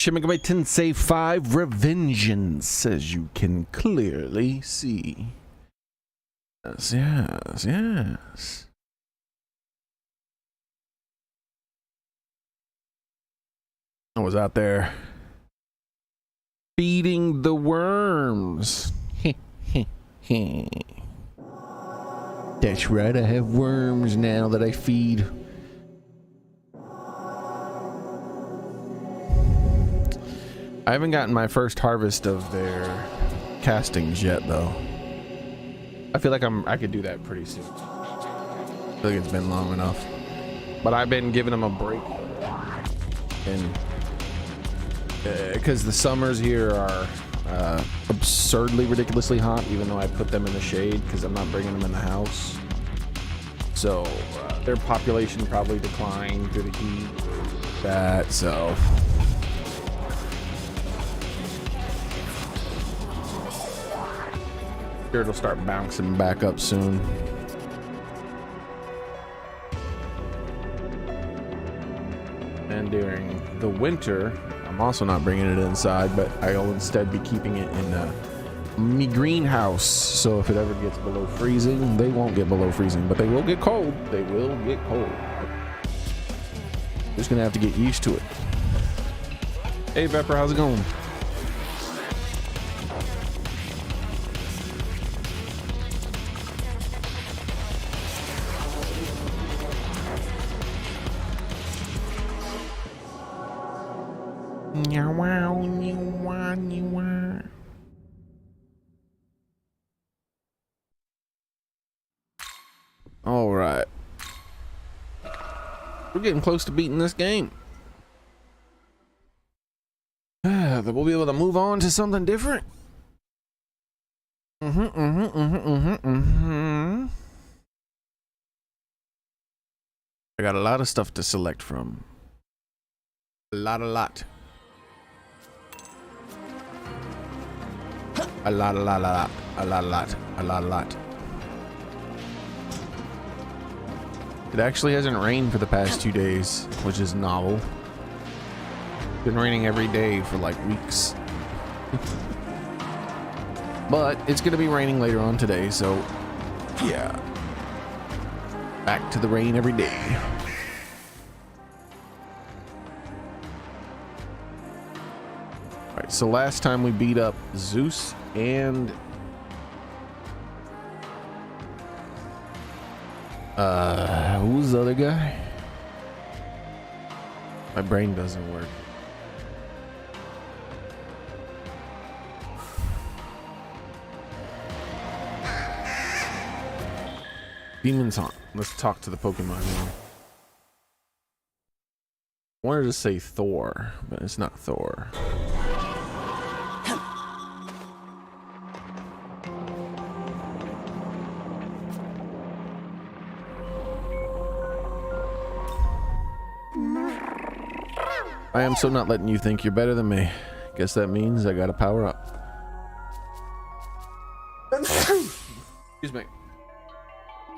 Shin Megami Tensei 5 Revengeance, as you can clearly see. Yes. I was out there feeding the worms. That's right, I have worms now that I feed. I haven't gotten my first harvest of their castings yet, though. I feel like I could do that pretty soon. I feel like it's been long enough. But I've been giving them a break. And because the summers here are absurdly, ridiculously hot, even though I put them in the shade because I'm not bringing them in the house. So their population probably declined due to heat. So sure it'll start bouncing back up soon. And during the winter, I'm also not bringing it inside, but I'll instead be keeping it in me greenhouse. So if it ever gets below freezing, they won't get below freezing, but they will get cold. They will get cold. Just gonna have to get used to it. Hey Pepper, how's it going? All right, we're getting close to beating this game. Then we'll be able to move on to something different. I got a lot of stuff to select from. A lot. A lot. It actually hasn't rained for the past 2 days, which is novel. Been raining every day for like weeks. But it's gonna be raining later on today, so yeah. Back to the rain every day. Alright, so last time we beat up Zeus and who was the other guy? My brain doesn't work. Demon's Haunt. Let's talk to the Pokemon now. I wanted to say Thor, but it's not Thor. I am so not letting you think you're better than me. Guess that means I gotta power up. Excuse me.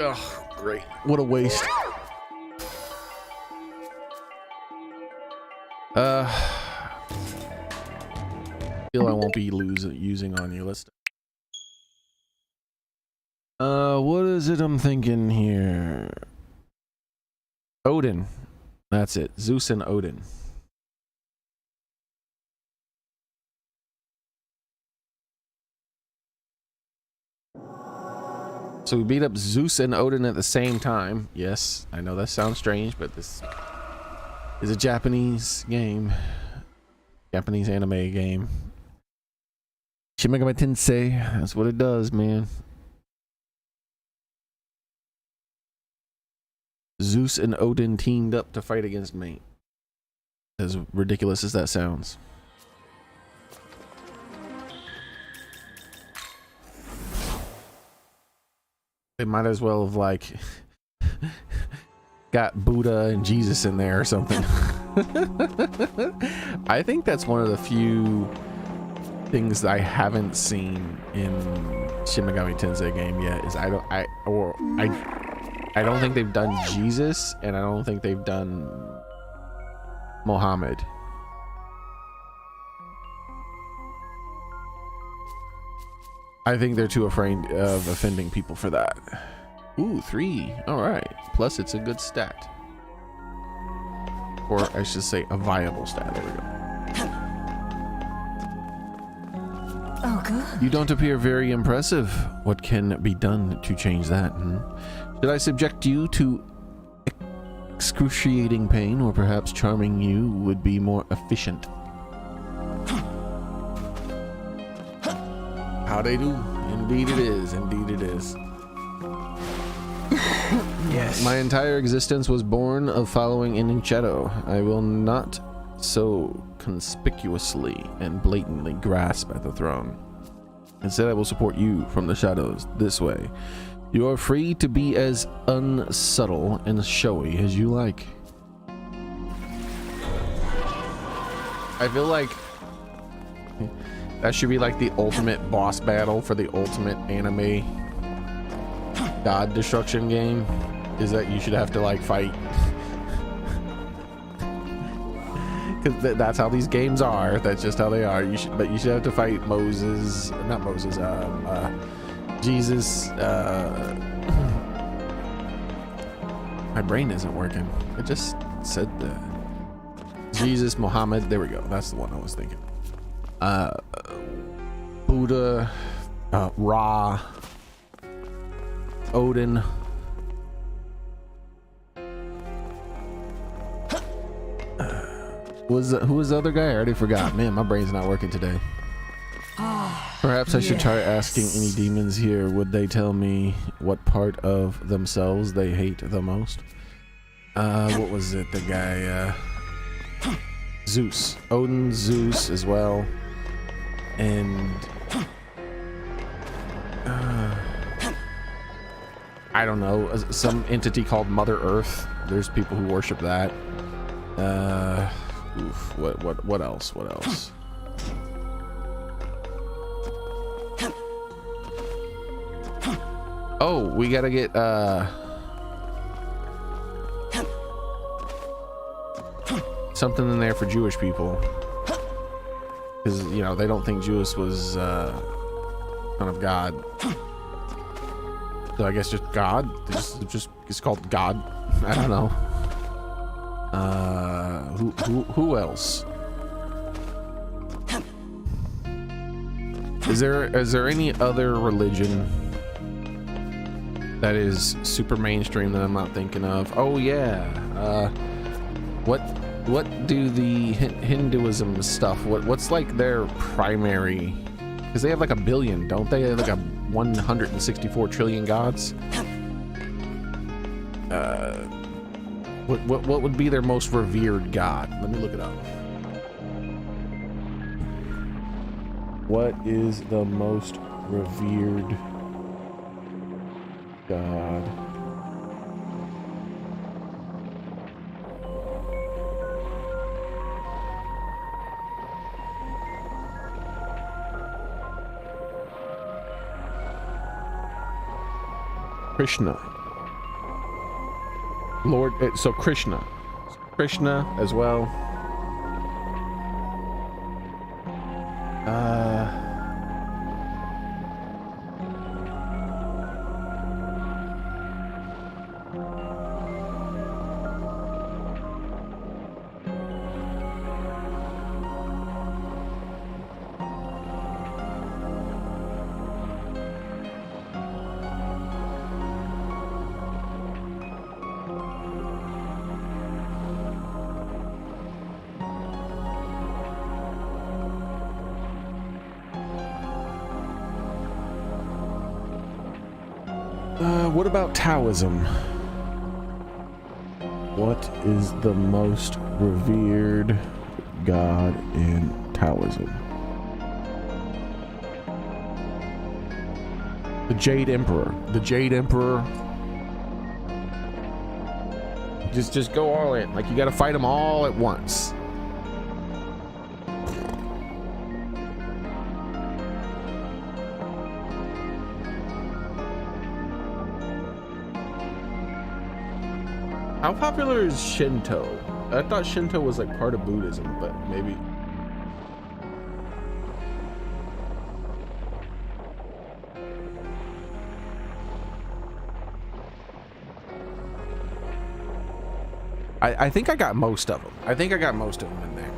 Oh, great. What a waste. Feel I won't be using on you. Let's what is it I'm thinking here? Odin. That's it. Zeus and Odin. So we beat up Zeus and Odin at the same time. Yes, I know that sounds strange, but this is a Japanese game. Japanese anime game. Shin Megami Tensei. That's what it does, man. Zeus and Odin teamed up to fight against me. As ridiculous as that sounds. They might as well have like got Buddha and Jesus in there or something. I think that's one of the few things that I haven't seen in Shin Megami Tensei game yet. Is I don't think they've done Jesus, and I don't think they've done Muhammad. I think they're too afraid of offending people for that. Ooh, 3. All right. Plus, it's a good stat. Or I should say a viable stat. There we go. Oh, good. You don't appear very impressive. What can be done to change that? Should I subject you to excruciating pain, or perhaps charming you would be more efficient? How they do? Indeed it is. Indeed it is. Yes. My entire existence was born of following in shadow. I will not so conspicuously and blatantly grasp at the throne. Instead, I will support you from the shadows this way. You are free to be as unsubtle and showy as you like. I feel like that should be like the ultimate boss battle for the ultimate anime god destruction game, is that you should have to like fight, because that's how these games are. That's just how they are. You should have to fight Jesus. My brain isn't working. It just said Jesus, Muhammad. There we go. That's the one I was thinking. Buddha, Ra, Odin. Who was the other guy? I already forgot. Man, my brain's not working today. Perhaps I should try asking any demons here. Would they tell me what part of themselves they hate the most? What was it? The guy, Zeus. Odin, Zeus as well. And I don't know, some entity called Mother Earth. There's people who worship that. What else? Oh, we gotta get something in there for Jewish people, because you know they don't think Jesus was son of God. So I guess just God. It's called God. I don't know. Who else? Is there any other religion that is super mainstream that I'm not thinking of? Oh yeah. What do the Hinduism stuff? What's like their primary? Because they have like a billion, don't they? They have like a 164 trillion gods. What would be their most revered god? Let me look it up. What is the most revered god? Krishna. Lord, so Krishna as well. What about Taoism? What is the most revered god in Taoism? The Jade Emperor. The Jade Emperor. Just go all in. Like, you gotta fight them all at once. How popular is Shinto? I thought Shinto was like part of Buddhism, but maybe. I think I got most of them. I think I got most of them in there.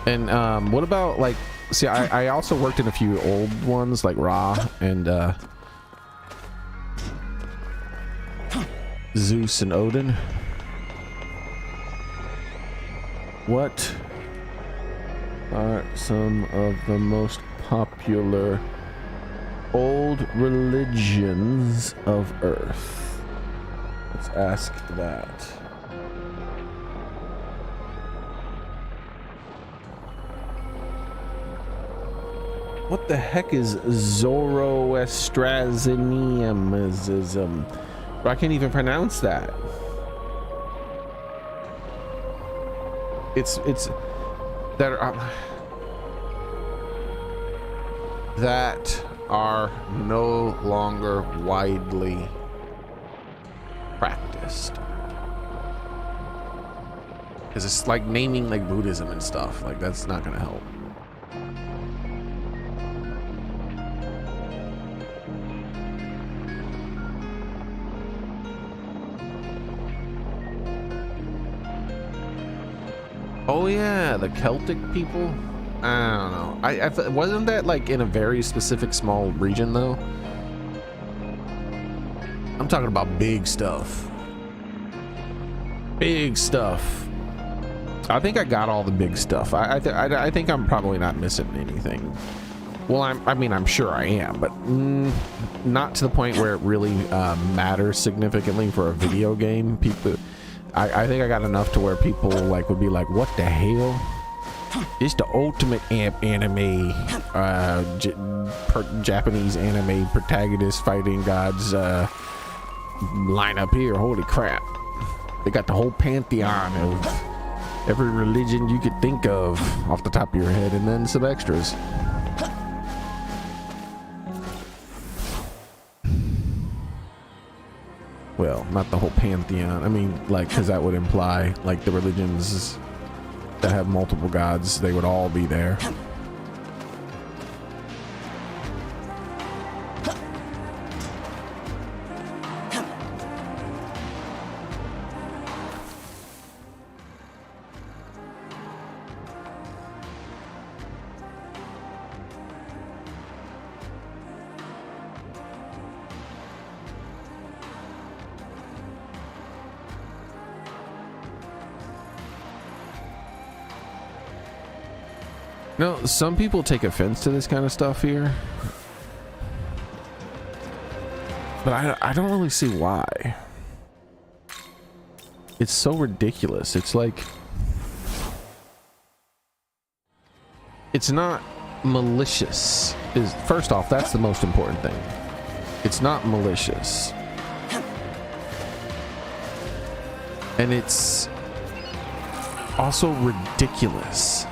And what about like, see, I also worked in a few old ones like Ra and Zeus and Odin. What are some of the most popular old religions of Earth? Let's ask that. What the heck is Zoroastrianism? I can't even pronounce that. It's that are no longer widely practiced. Because it's like naming like Buddhism and stuff. Like that's not gonna help. Oh yeah, the Celtic people. I don't know. I wasn't that like in a very specific small region though. I'm talking about big stuff. Big stuff. I think I got all the big stuff. I think I'm probably not missing anything. Well, I mean, I'm sure I am, but not to the point where it really matters significantly for a video game. People. I think I got enough to where people like would be like, what the hell? It's the ultimate anime, Japanese anime protagonist fighting gods line up here. Holy crap. They got the whole pantheon of every religion you could think of off the top of your head and then some extras. Well, not the whole pantheon. I mean, like, because that would imply, like, the religions that have multiple gods, they would all be there. No, some people take offense to this kind of stuff here, but I don't really see why. It's so ridiculous. It's like, it's not malicious. First off, that's the most important thing. It's not malicious, and it's also ridiculous.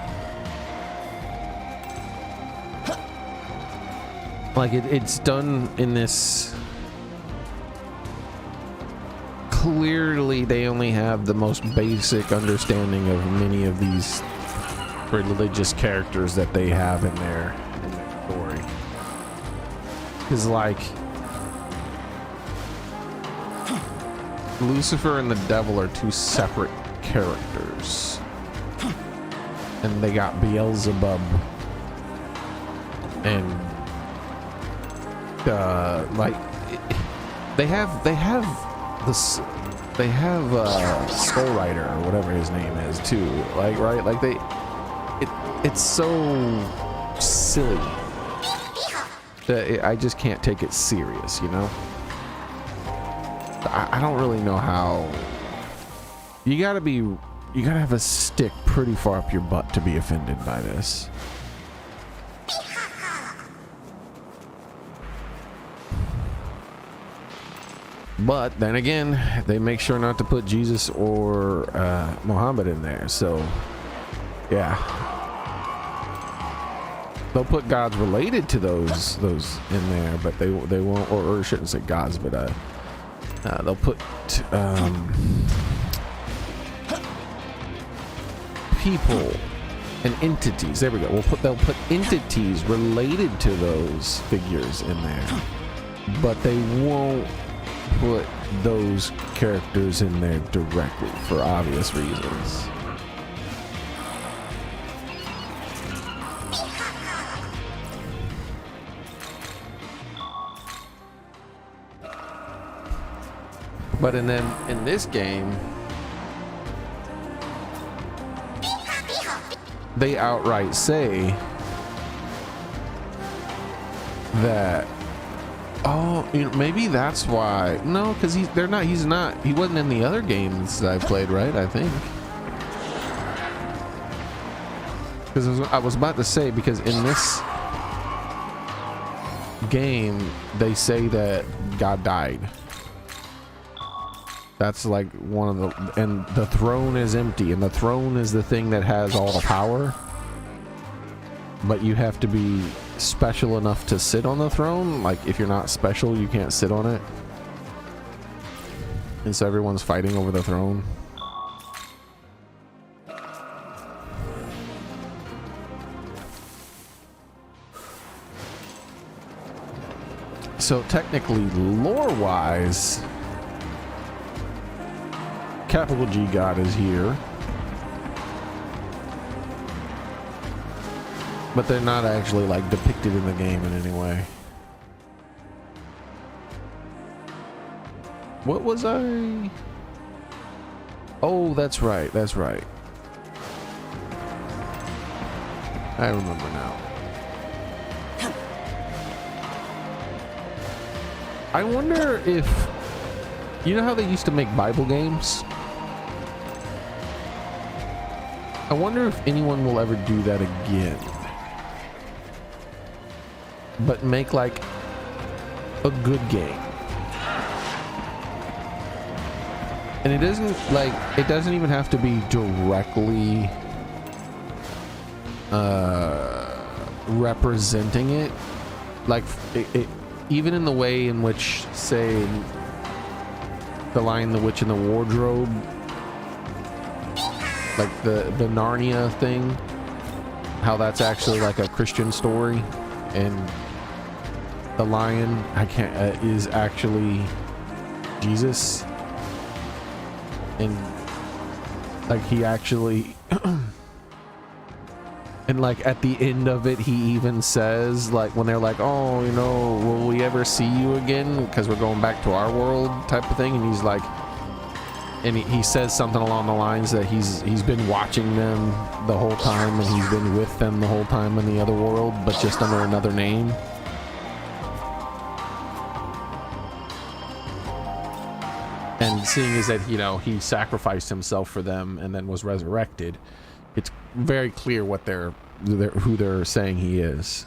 Like it's done in this, clearly they only have the most basic understanding of many of these religious characters that they have in their story. Because like Lucifer and the devil are two separate characters, and they got Beelzebub and like they have Skull Rider or whatever his name is too, like, right? Like it's so silly that I just can't take it serious, you know. I don't really know how. You gotta have a stick pretty far up your butt to be offended by this. But then again, they make sure not to put Jesus or Muhammad in there. So, yeah, they'll put gods related to those in there, but they won't, or I shouldn't say gods, but they'll put people and entities. There we go. They'll put entities related to those figures in there, but they won't put those characters in there directly for obvious reasons. But in this game, they outright say that, oh, you know, maybe that's why. No, because he wasn't in the other games that I played, right? I think. Because I was about to say, because in this game, they say that God died. That's like one of the, and the throne is empty, and the throne is the thing that has all the power. But you have to be special enough to sit on the throne. Like, if you're not special, you can't sit on it. And so everyone's fighting over the throne. So technically, lore-wise, capital G God is here, but they're not actually like depicted in the game in any way. What was I? Oh, that's right. That's right. I remember now. I wonder if, you know how they used to make Bible games? I wonder if anyone will ever do that again. But make like a good game. And it doesn't even have to be directly representing it. Like even in the way in which, say, The Lion, the Witch, and the Wardrobe, like the Narnia thing, how that's actually like a Christian story, and the lion is actually Jesus, and like he actually and like at the end of it, he even says, like, when they're like, oh, you know, will we ever see you again because we're going back to our world type of thing, and he's like, and he says something along the lines that he's been watching them the whole time, and he's been with them the whole time in the other world, but just under another name. And seeing as that, you know, he sacrificed himself for them and then was resurrected, it's very clear what who they're saying he is.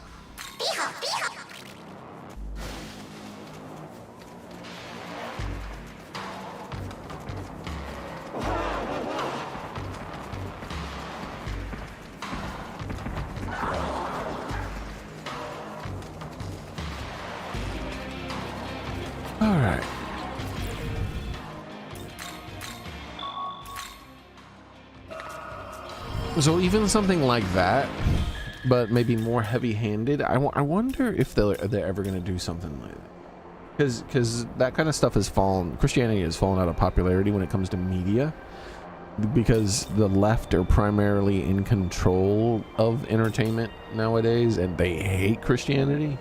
All right. So even something like that, but maybe more heavy-handed, I wonder if they're ever going to do something like that. Because that kind of stuff Christianity has fallen out of popularity when it comes to media, because the left are primarily in control of entertainment nowadays, and they hate Christianity.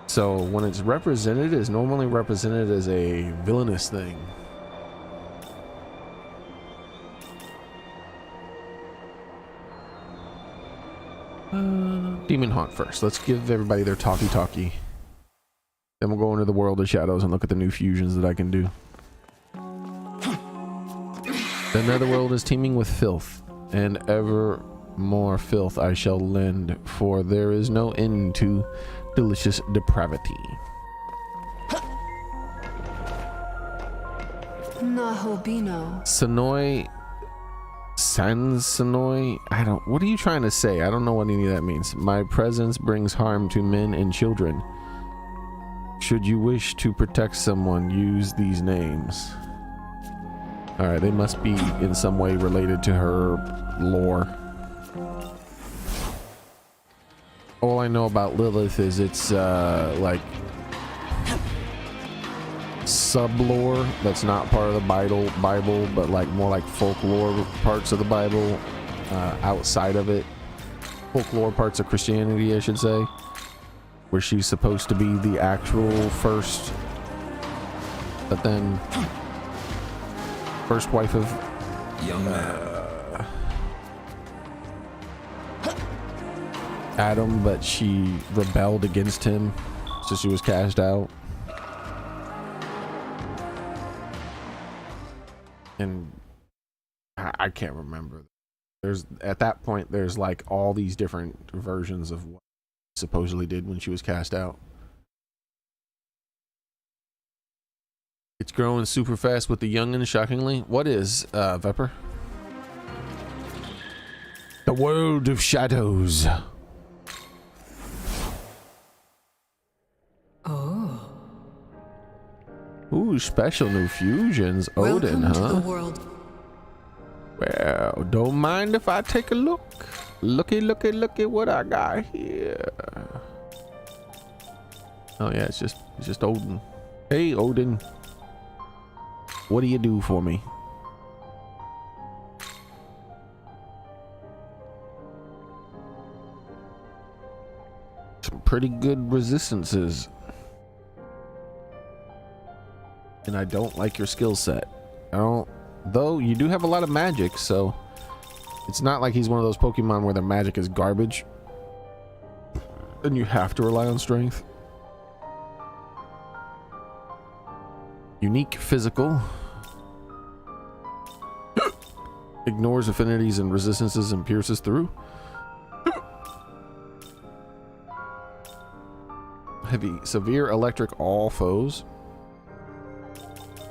So when it's represented, it's normally represented as a villainous thing. Demon Haunt first. Let's give everybody their talkie. Then we'll go into the world of shadows and look at the new fusions that I can do. The netherworld is teeming with filth, and ever more filth I shall lend, for there is no end to delicious depravity. Nahobino. Sonoy Sansonoy, what are you trying to say? I don't know what any of that means. My presence brings harm to men and children. Should you wish to protect someone, use these names. Alright, they must be in some way related to her lore. All I know about Lilith is it's like sub lore that's not part of the Bible, but like more like folklore parts of the Bible, outside of it. Folklore parts of Christianity, I should say, where she's supposed to be the actual first, but then first wife of Young man. Adam, but she rebelled against him, so she was cast out. And I can't remember. There's at that point there's like all these different versions of what she supposedly did when she was cast out. It's growing super fast with the youngin', shockingly. What is Vepper? The world of shadows. Oh. Ooh, special new fusions. Odin, Welcome to huh? the world. Well, don't mind if I take a look. Looky what I got here. Oh yeah, it's just Odin. Hey Odin. What do you do for me? Some pretty good resistances. And I don't like your skill set. I don't, though you do have a lot of magic, so it's not like he's one of those Pokemon where their magic is garbage and you have to rely on strength. Unique physical. Ignores affinities and resistances and pierces through. Heavy, severe electric, all foes.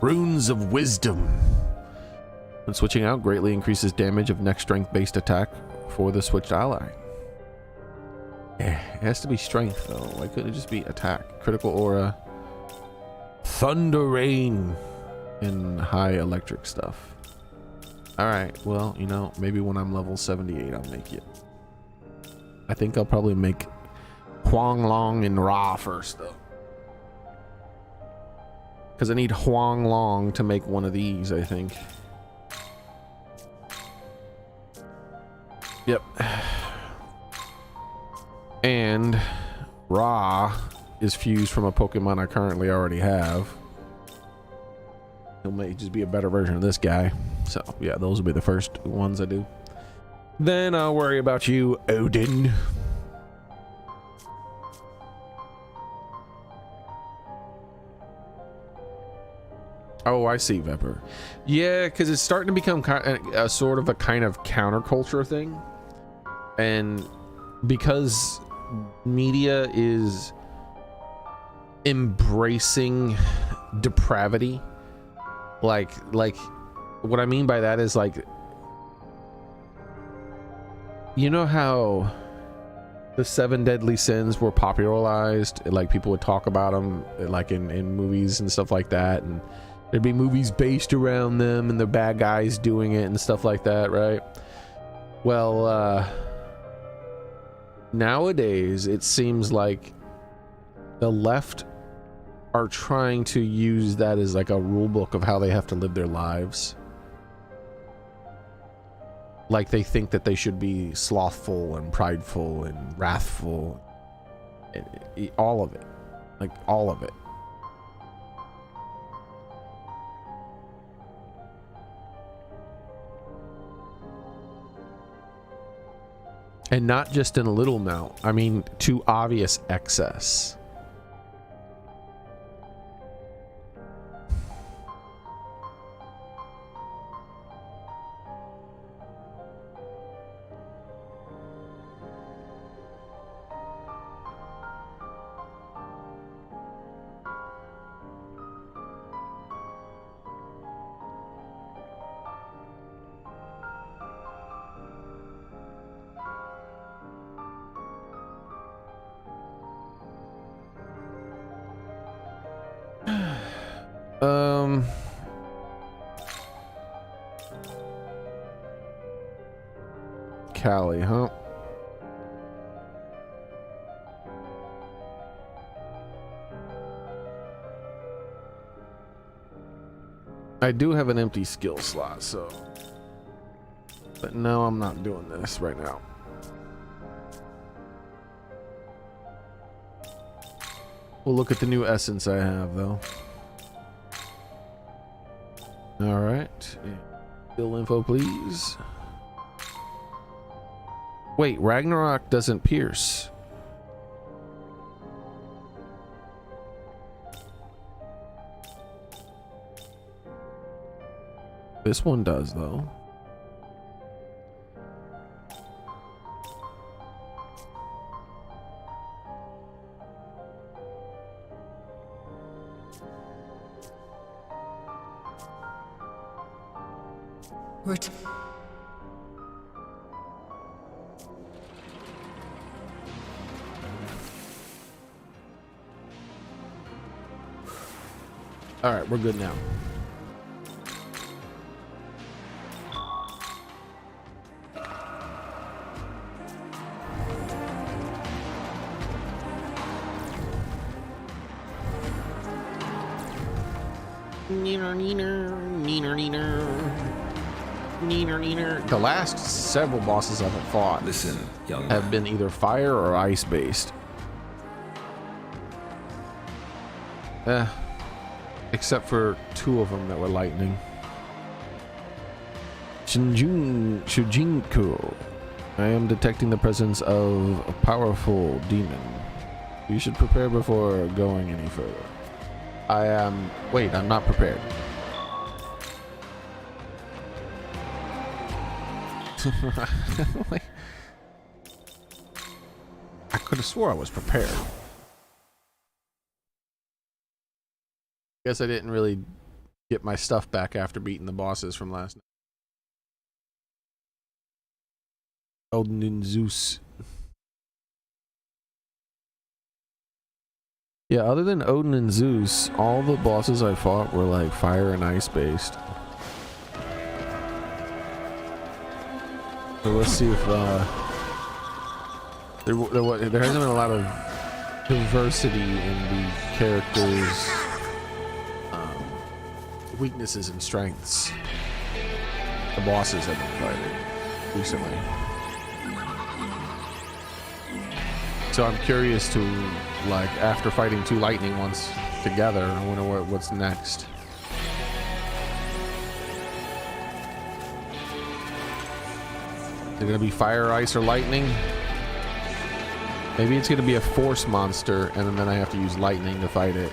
Runes of Wisdom. When switching out, greatly increases damage of next strength based attack for the switched ally. It has to be strength though. Why couldn't it just be attack? Critical aura. Thunder Rain. And high electric stuff. Alright, well, you know, maybe when I'm level 78 I'll make it. I think I'll probably make Huang Long and Ra first though. Because I need Huang Long to make one of these, I think. Yep. And Ra is fused from a Pokemon I currently already have. He'll may just be a better version of this guy. So yeah, those will be the first ones I do. Then I'll worry about you, Odin. Oh, I see, Vepper. Yeah, because it's starting to become a sort of a kind of counterculture thing. And because media is embracing depravity, like what I mean by that is like, you know how the 7 deadly sins were popularized, like people would talk about them like in movies and stuff like that, and there'd be movies based around them and the bad guys doing it and stuff like that, right? Well, nowadays it seems like the left are trying to use that as like a rule book of how they have to live their lives. Like they think that they should be slothful and prideful and wrathful, and all of it, like all of it. And not just in a little amount, I mean to obvious excess. Callie, huh? I do have an empty skill slot, so. But no, I'm not doing this right now. We'll look at the new essence I have, though. All right. Skill info, please. Wait, Ragnarok doesn't pierce. This one does, though. All right, we're good now. The last several bosses I've fought have been either fire or ice based. Except for 2 of them that were lightning. Shujinko. I am detecting the presence of a powerful demon. You should prepare before going any further. I am. Wait, I'm not prepared. I could have swore I was prepared. Guess I didn't really get my stuff back after beating the bosses from last night. Odin and Zeus. Yeah, other than Odin and Zeus, all the bosses I fought were like fire and ice based. So let's see if there hasn't been a lot of diversity in the characters' weaknesses and strengths the bosses have been fighting recently. So I'm curious to, like, after fighting 2 lightning ones together, I wonder what's next. Is it gonna be fire, ice, or lightning? Maybe it's gonna be a force monster, and then I have to use lightning to fight it.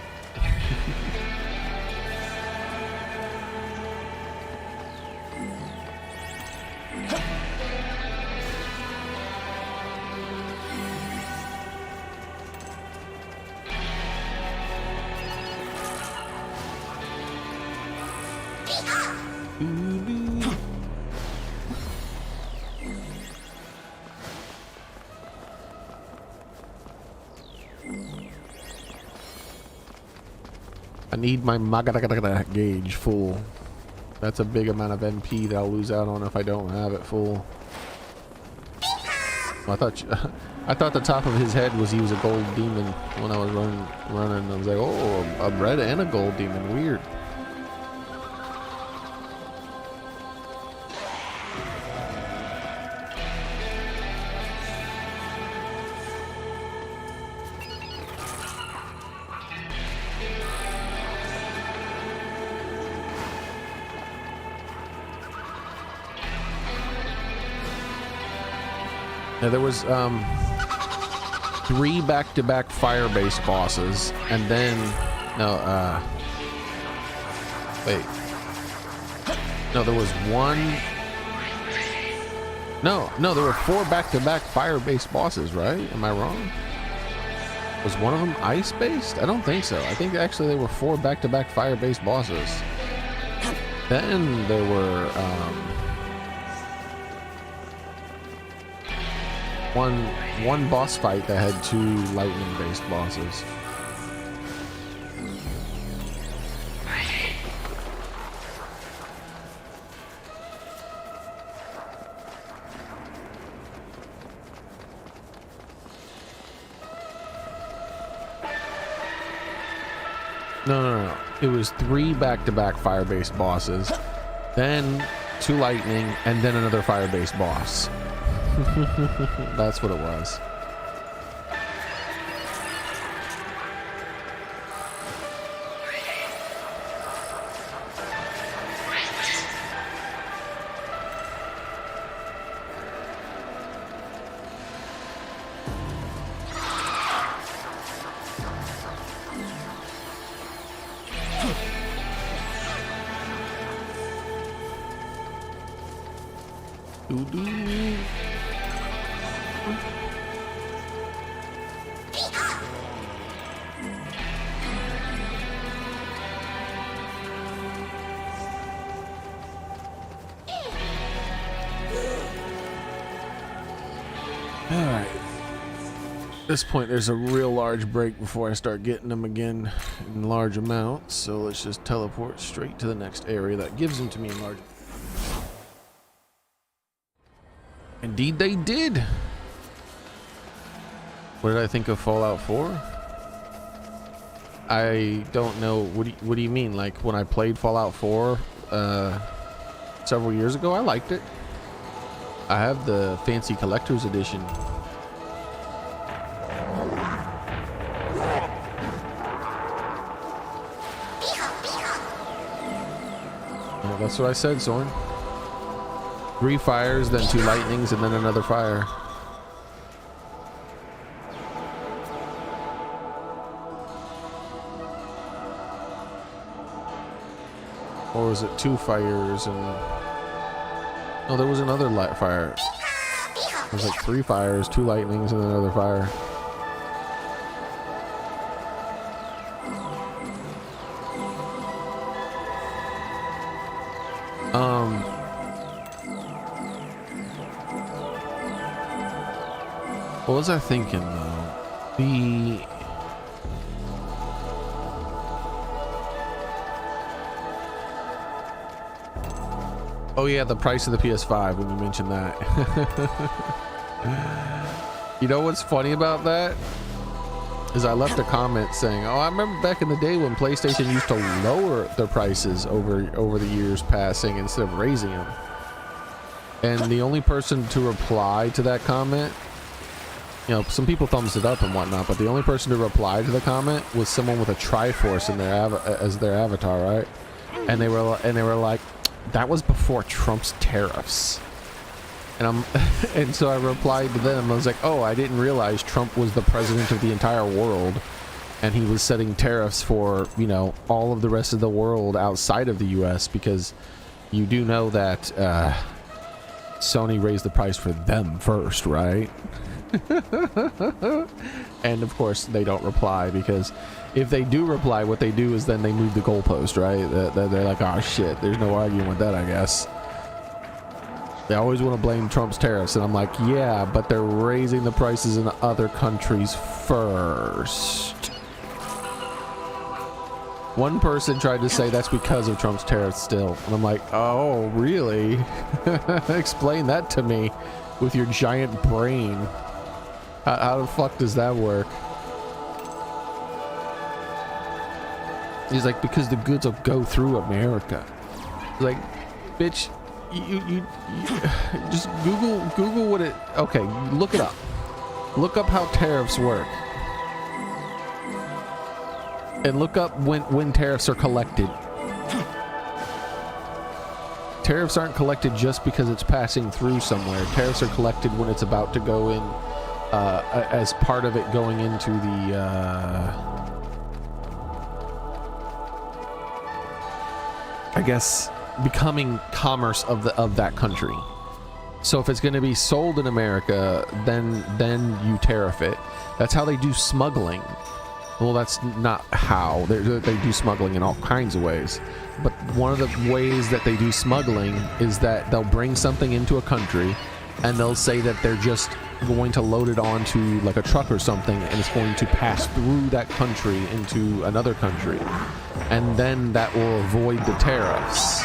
I need my Magadagadaga gauge full. That's a big amount of NP that I'll lose out on if I don't have it full. Well, I thought the top of his head was he was a gold demon when I was running. I was like, oh, a red and a gold demon. Weird. Now there was 3 back-to-back fire-based bosses, and then wait, no, there was one. No, there were 4 back-to-back fire-based bosses, right? Am I wrong? Was one of them ice-based? I don't think so. I think actually there were 4 back-to-back fire-based bosses. Then there were one boss fight that had 2 lightning-based bosses. No. it was 3 back-to-back fire-based bosses, then 2 lightning, and then another fire-based boss. That's what it was. Alright. At this point, there's a real large break before I start getting them again in large amounts, so let's just teleport straight to the next area that gives them to me in large. Indeed they did! What did I think of Fallout 4? I don't know. What do you mean? Like when I played Fallout 4 several years ago, I liked it. I have the fancy collector's edition. Yeah, that's what I said, Zorn. 3 fires, then 2 lightnings, and then another fire. Or was it 2 fires and... No, there was another light fire. It was like 3 fires, 2 lightnings, and another fire. What was I thinking though? Oh yeah, the price of the PS5 when you mentioned that. You know what's funny about that? Is I left a comment saying, oh, I remember back in the day when PlayStation used to lower their prices over the years passing instead of raising them. And the only person to reply to that comment, you know, some people thumbs it up and whatnot, but the only person to reply to the comment was someone with a Triforce in their as their avatar, right? And they were like, that was before Trump's tariffs. And and so I replied to them. I was like, oh, I didn't realize Trump was the president of the entire world, and he was setting tariffs for, you know, all of the rest of the world outside of the US, because you do know that Sony raised the price for them first, right? And of course they don't reply, because if they do reply, what they do is then they move the goalpost, right? They're like, oh shit, there's no arguing with that, I guess. They always want to blame Trump's tariffs, and I'm like, yeah, but they're raising the prices in other countries first. One person tried to say that's because of Trump's tariffs still, and I'm like, oh really? Explain that to me with your giant brain. How the fuck does that work? He's like, because the goods will go through America. He's like, bitch, you just Google what it, okay, look it up. Look up how tariffs work. And look up when tariffs are collected. Tariffs aren't collected just because it's passing through somewhere. Tariffs are collected when it's about to go in, as part of it going into the, I guess, becoming commerce of that country. So if it's going to be sold in America, then you tariff it. That's how they do smuggling. Well, that's not how they do smuggling in all kinds of ways. But one of the ways that they do smuggling is that they'll bring something into a country, and they'll say that they're just going to load it onto like a truck or something, and it's going to pass through that country into another country, and then that will avoid the tariffs.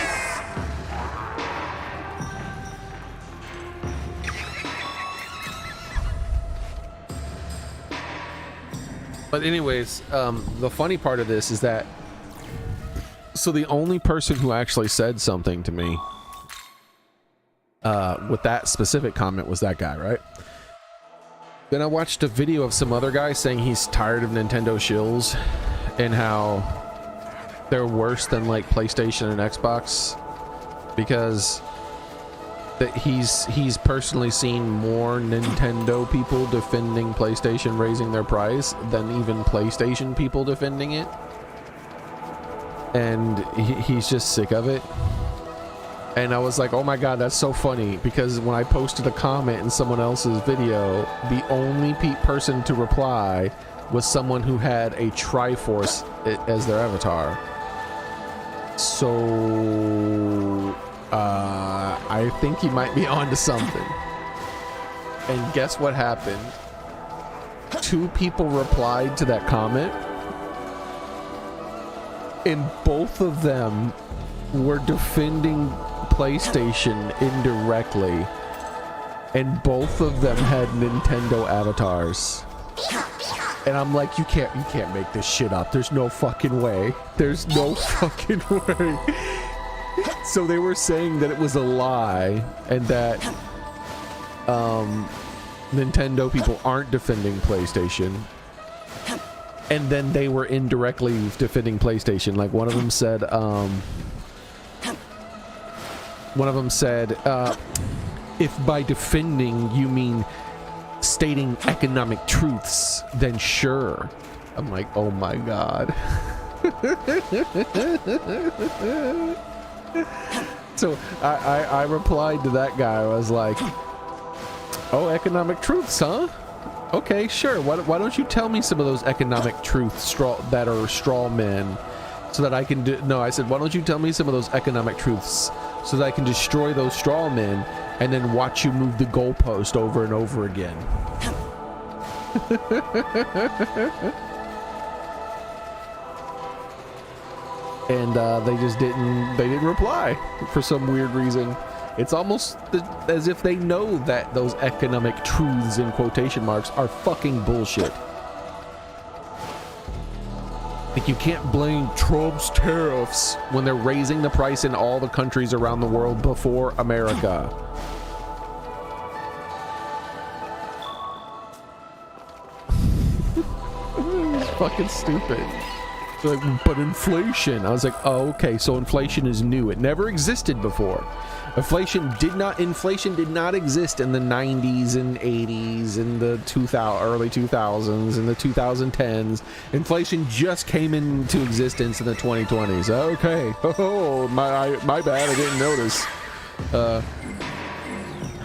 But anyways, the funny part of this is that So the only person who actually said something to me with that specific comment was that guy, right? Then I watched a video of some other guy saying he's tired of Nintendo shills and how they're worse than like PlayStation and Xbox because that he's personally seen more Nintendo people defending PlayStation raising their price than even PlayStation people defending it. And he's just sick of it. And I was like, oh my god, that's so funny, because when I posted a comment in someone else's video, the only person to reply was someone who had a Triforce as their avatar. So I think he might be onto something. And guess what happened? 2 people replied to that comment, and both of them were defending PlayStation indirectly, and both of them had Nintendo avatars. And I'm like, you can't make this shit up. There's no fucking way. There's no fucking way. So they were saying that it was a lie and that Nintendo people aren't defending PlayStation. And then they were indirectly defending PlayStation. Like one of them said, if by defending you mean stating economic truths, then sure. I'm like, oh my god. So I replied to that guy. I was like, oh, economic truths, huh? Okay, sure. Why don't you tell me some of those economic truths that are straw men, so that I can do? No, I said, why don't you tell me some of those economic truths so that I can destroy those straw men and then watch you move the goalpost over and over again. And they just didn't reply for some weird reason. It's almost as if they know that those economic truths in quotation marks are fucking bullshit. Like, you can't blame Trump's tariffs when they're raising the price in all the countries around the world before America. It's fucking stupid. They're like, but inflation. I was like, oh, okay, so inflation is new. It never existed before. Inflation did not exist in the 90s and 80s and the early 2000s and the 2010s. Inflation just came into existence in the 2020s. Okay. Oh, my bad. I didn't notice.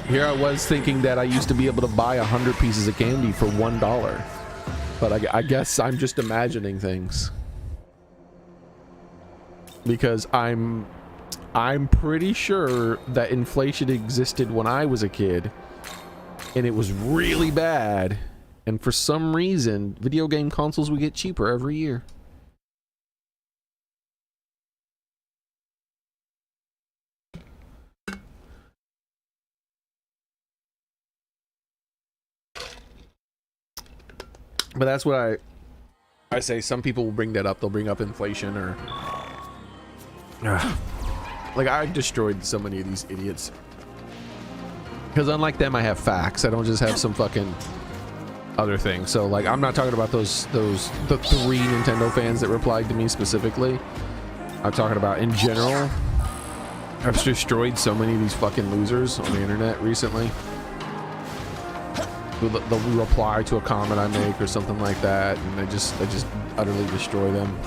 Here I was thinking that I used to be able to buy 100 pieces of candy for $1. But I guess I'm just imagining things. Because I'm pretty sure that inflation existed when I was a kid, and it was really bad, and for some reason video game consoles would get cheaper every year. But that's what I say. Some people will bring that up. They'll bring up inflation or like, I destroyed so many of these idiots because unlike them I have facts. I don't just have some fucking other thing. So like, I'm not talking about the 3 Nintendo fans that replied to me specifically. I'm talking about in general. I've destroyed so many of these fucking losers on the internet recently. They'll reply to a comment I make or something like that, and I just utterly destroy them.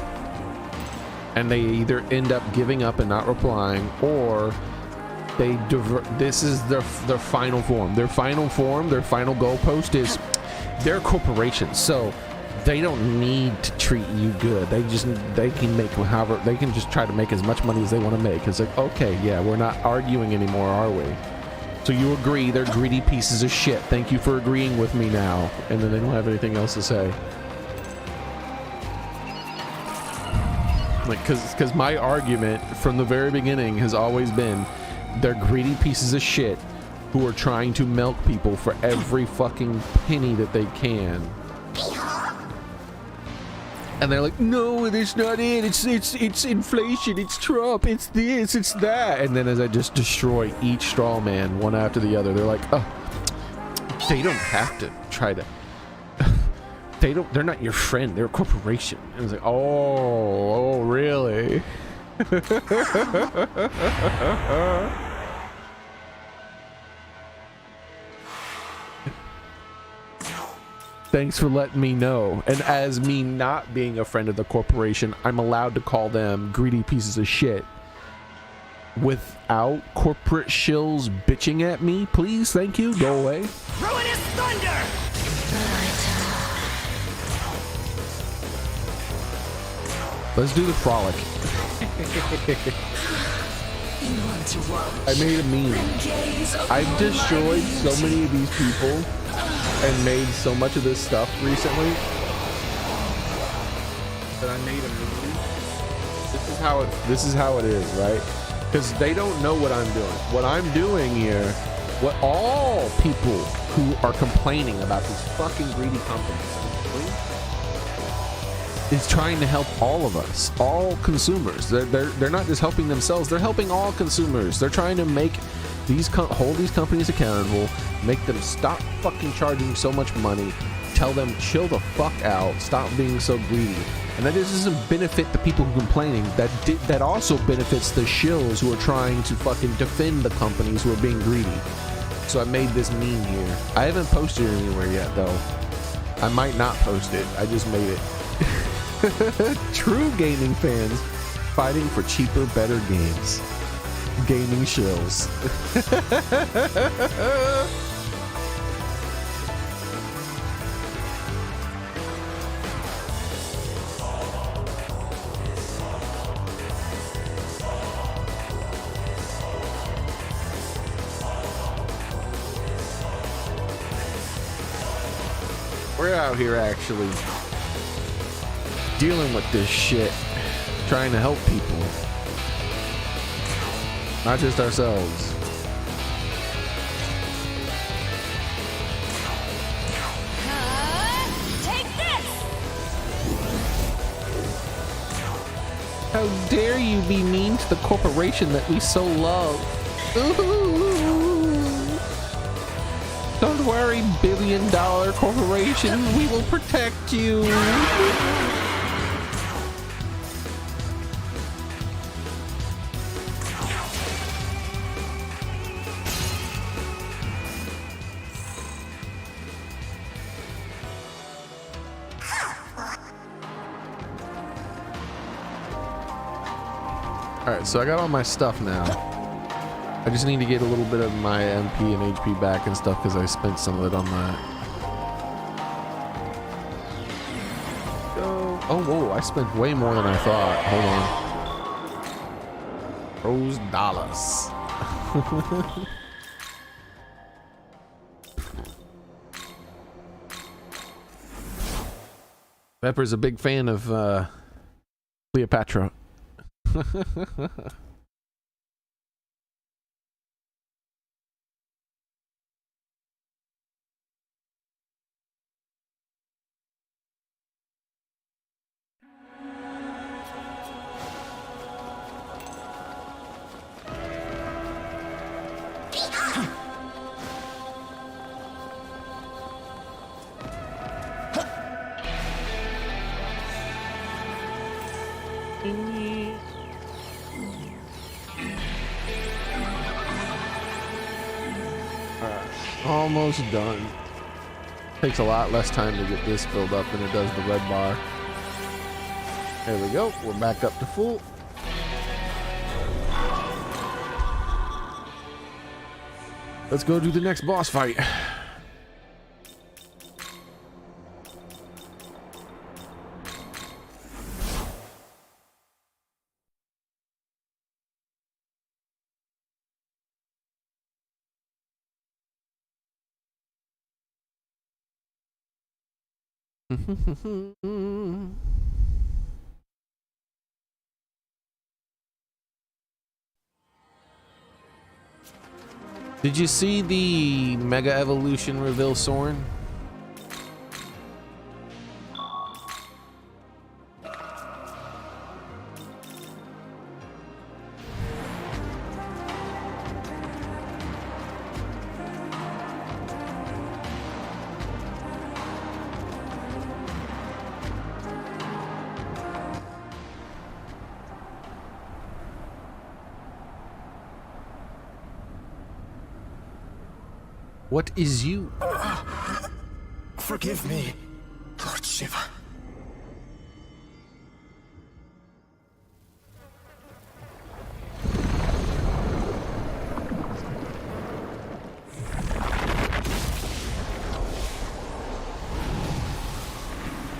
And they either end up giving up and not replying, or they this is their final form. Their final goalpost is they're corporations, so they don't need to treat you good. They can make however, they can just try to make as much money as they want to make. It's like, okay, yeah, we're not arguing anymore, are we? So you agree they're greedy pieces of shit. Thank you for agreeing with me now. And then they don't have anything else to say. Like, cause my argument from the very beginning has always been they're greedy pieces of shit who are trying to milk people for every fucking penny that they can. And they're like, no, that's not it. It's inflation. It's Trump. It's this. It's that. And then as I just destroy each straw man one after the other, they're like, oh, they don't have to try to. They're not your friend. They're a corporation. And it's like, oh, really? Thanks for letting me know. And as me not being a friend of the corporation, I'm allowed to call them greedy pieces of shit without corporate shills bitching at me. Please, thank you. Go away. Ruinous thunder! Let's do the frolic. I made a meme. I've destroyed so many of these people and made so much of this stuff recently that I made a meme. This is how it is, right? Because they don't know what I'm doing. What I'm doing here, what all people who are complaining about these fucking greedy companies is trying to help all of us, all consumers. They're not just helping themselves, they're helping all consumers. They're trying to make these hold these companies accountable, make them stop fucking charging so much money, tell them chill the fuck out, stop being so greedy. And that just doesn't benefit the people who are complaining. That also benefits the shills who are trying to fucking defend the companies who are being greedy. So I made this meme here. I haven't posted it anywhere yet though. I might not post it. I just made it. True gaming fans fighting for cheaper, better games. Gaming shills. We're out here actually dealing with this shit, trying to help people, not just ourselves. Take this! How dare you be mean to the corporation that we so love? Ooh. Don't worry, billion-dollar corporation, we will protect you. Alright, so I got all my stuff now. I just need to get a little bit of my MP and HP back and stuff because I spent some of it on that. Oh, whoa, I spent way more than I thought. Hold on. Rose dollars. Pepper's a big fan of Cleopatra. Almost done. Takes a lot less time to get this filled up than it does the red bar. There we go. We're back up to full. Let's go do the next boss fight. Did you see the Mega Evolution reveal, Soren? What is you? Forgive me, Lord Shiva.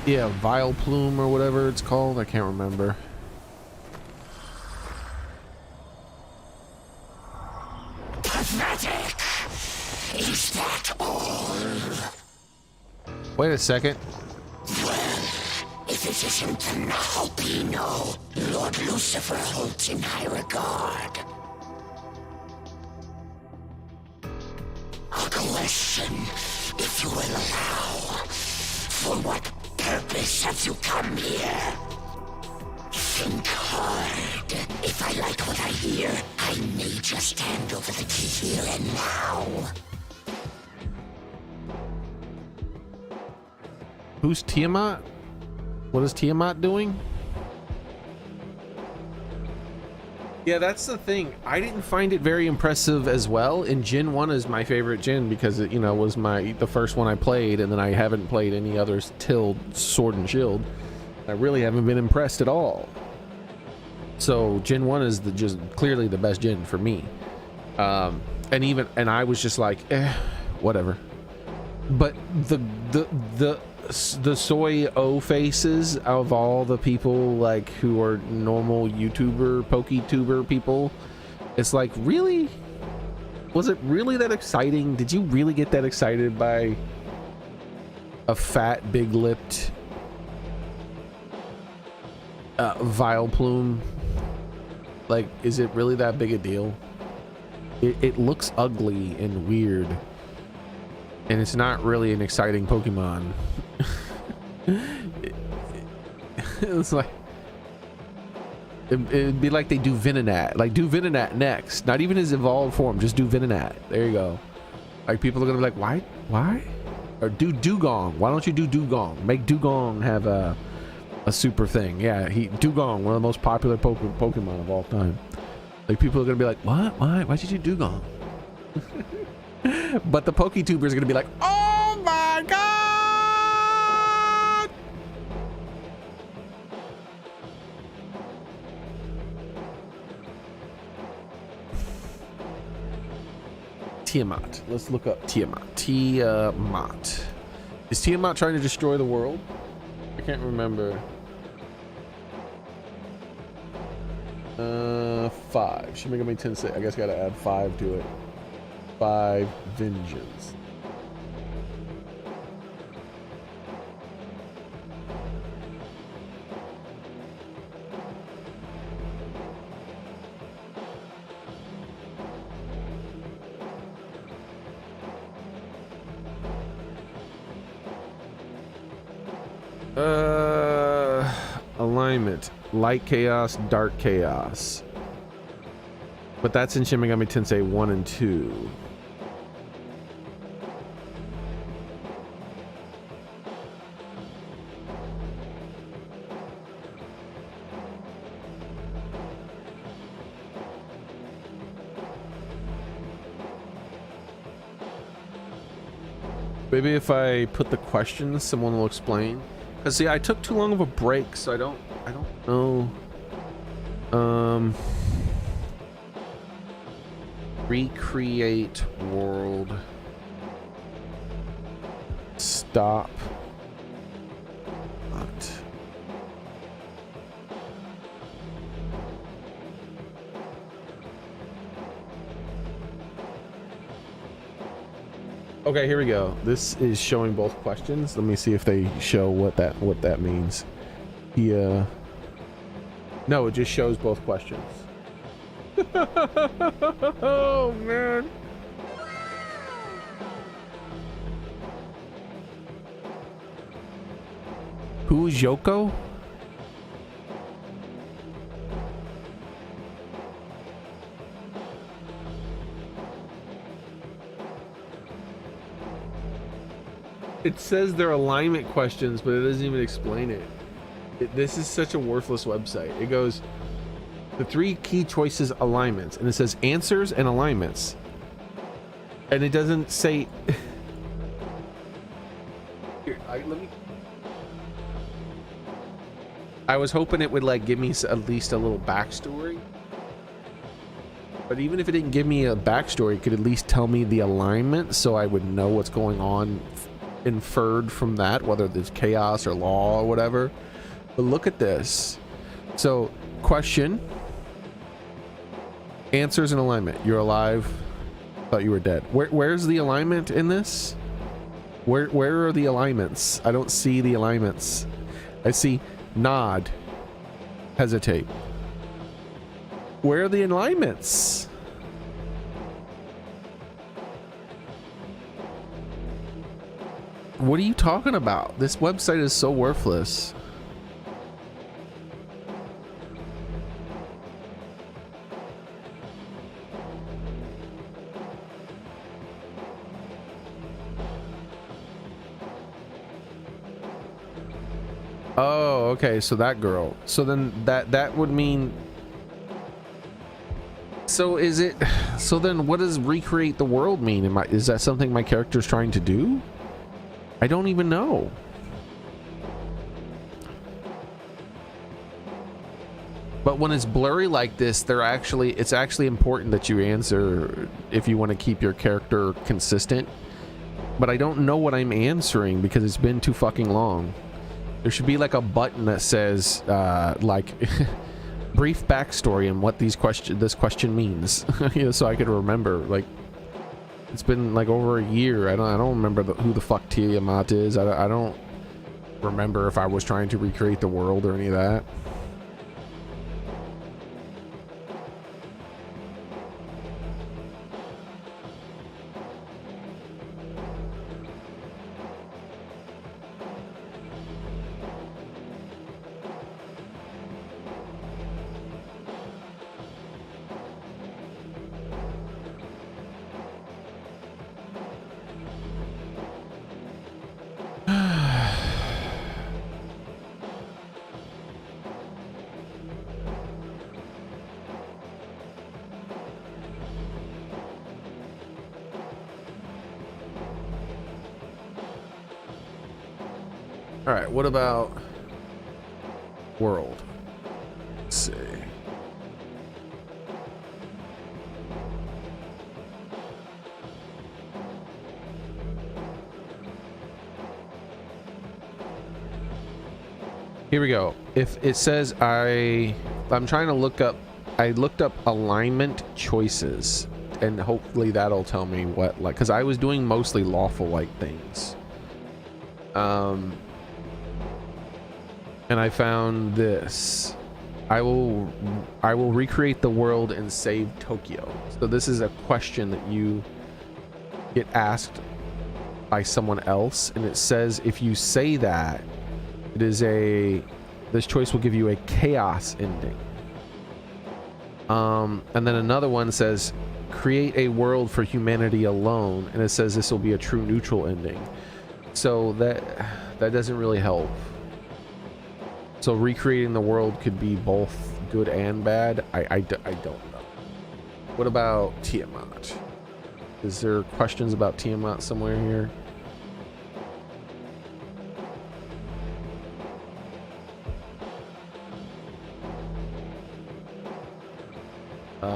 Yeah, Vile Plume or whatever it's called. I can't remember. Pathetic! Is that all? Wait a second. Well, if it isn't the Albino, Lord Lucifer holds in high regard. A question, if you will allow. For what purpose have you come here? Think hard. If I like what I hear, I may just hand over the key here and now. Who's Tiamat? What is Tiamat doing? Yeah, that's the thing. I didn't find it very impressive as well. And Jin 1 is my favorite Jin because it, you know, was the first one I played, and then I haven't played any others till Sword and Shield. I really haven't been impressed at all. So Jin 1 is just clearly the best Jin for me. And I was just like, whatever. But the soy O faces of all the people like who are normal YouTuber, PokeTuber people, it's like, really? Was it really that exciting? Did you really get that excited by a fat, big-lipped Vile Plume? Like, is it really that big a deal? It looks ugly and weird, and it's not really an exciting Pokemon. It's like it'd be like they do Venonat. Like, do Venonat next, not even his evolved form, just do Venonat. There you go. Like, people are gonna be like, why? Or do Dugong. Why don't you do Dugong? Make Dugong have a super thing. Yeah, Dugong, one of the most popular Pokemon of all time. Like, people are gonna be like, what? Why'd you do Dugong? But the PokeTubers are gonna be like, oh my god! Tiamat. Let's look up Tiamat. Tiamat. Is Tiamat trying to destroy the world? I can't remember. 5. Shin Megami Tensei. I guess gotta add 5 to it. 5 Vengeance. Alignment. Light Chaos, Dark Chaos. But that's in Shin Megami Tensei 1 and 2. Maybe if I put the questions, someone will explain. Cause see, I took too long of a break, so I don't know. Recreate world. Stop. What? Okay, here we go. This is showing both questions. Let me see if they show what that means. Yeah. No, it just shows both questions. Oh man. Who's Yoko? It says they're alignment questions, but it doesn't even explain it. This is such a worthless website. It goes, the 3 key choices alignments, and it says answers and alignments. And it doesn't say. Here, I was hoping it would like give me at least a little backstory. But even if it didn't give me a backstory, it could at least tell me the alignment so I would know what's going on inferred from that, whether there's chaos or law or whatever. But look at this. So, question. Answers and alignment. You're alive. Thought you were dead. Where's the alignment in this? Where are the alignments? I don't see the alignments. I see nod. Hesitate. Where are the alignments? What are you talking about? This website is so worthless. Oh, okay, so that girl. So then that would mean. So is it? So then, what does recreate the world mean? Is that something my character's trying to do? I don't even know. But when it's blurry like this, it's actually important that you answer if you want to keep your character consistent. But I don't know what I'm answering because it's been too fucking long. There should be like a button that says like brief backstory and what this question means. You know, so I could remember. Like, it's been like over a year. I don't remember who the fuck Tiamat is. I don't remember if I was trying to recreate the world or any of that. All right, what about world? Let's see. Here we go. If it says I'm trying to look up, I looked up alignment choices, and hopefully that'll tell me what, like, because I was doing mostly lawful like things. And I found this. I will recreate the world and save Tokyo. So this is a question that you get asked by someone else, and it says if you say that, this choice will give you a chaos ending. And then another one says create a world for humanity alone, and it says this will be a true neutral ending. So that doesn't really help. So recreating the world could be both good and bad. I don't know. What about Tiamat? Is there questions about Tiamat somewhere here?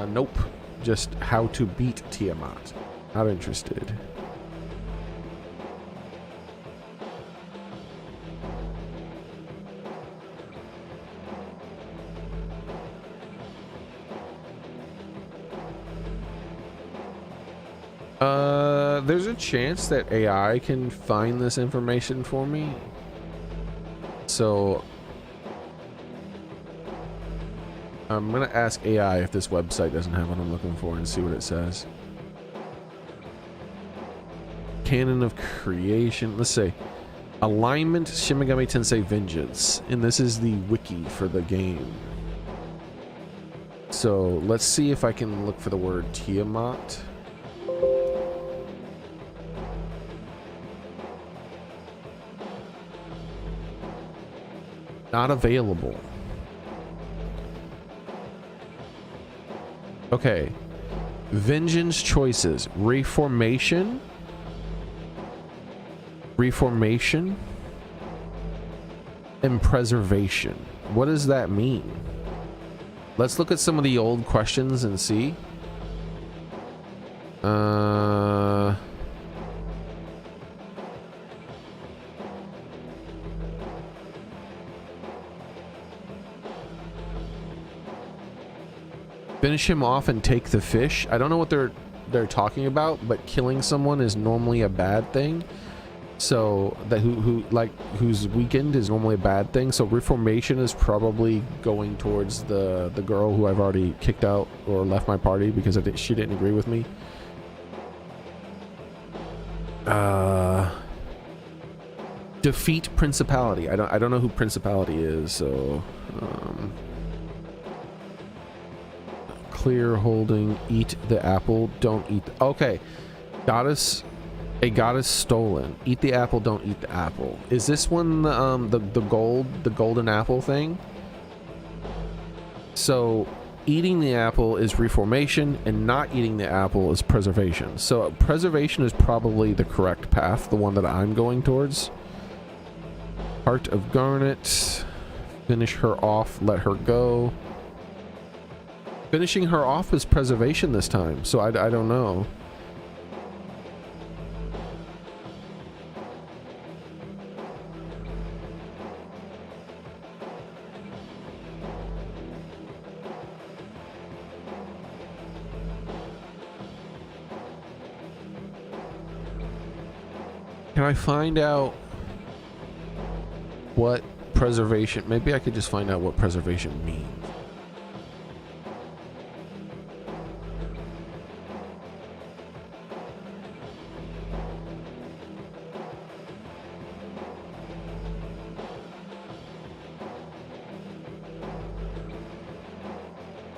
Nope. Just how to beat Tiamat. Not interested. There's a chance that AI can find this information for me. So I'm gonna ask AI if this website doesn't have what I'm looking for and see what it says. Canon of creation. Let's say alignment Shin Megami Tensei Vengeance, and this is the wiki for the game. So let's see if I can look for the word Tiamat. Not available. Okay. Vengeance choices. Reformation. Reformation. And preservation. What does that mean? Let's look at some of the old questions and see. Finish him off and take the fish. I don't know what they're talking about, but killing someone is normally a bad thing. So that who's weakened is normally a bad thing. So reformation is probably going towards the girl who I've already kicked out or left my party because she didn't agree with me. Defeat principality. I don't know who principality is. So clear holding. Eat the apple. Don't eat. Okay, goddess. A goddess stolen. Eat the apple, don't eat the apple. Is this one the golden apple thing? So eating the apple is reformation and not eating the apple is preservation. So preservation is probably the correct path, the one that I'm going towards. Heart of Garnet. Finish her off, let her go. Finishing her off is preservation this time, so I don't know. Can I find out what preservation? Maybe I could just find out what preservation means.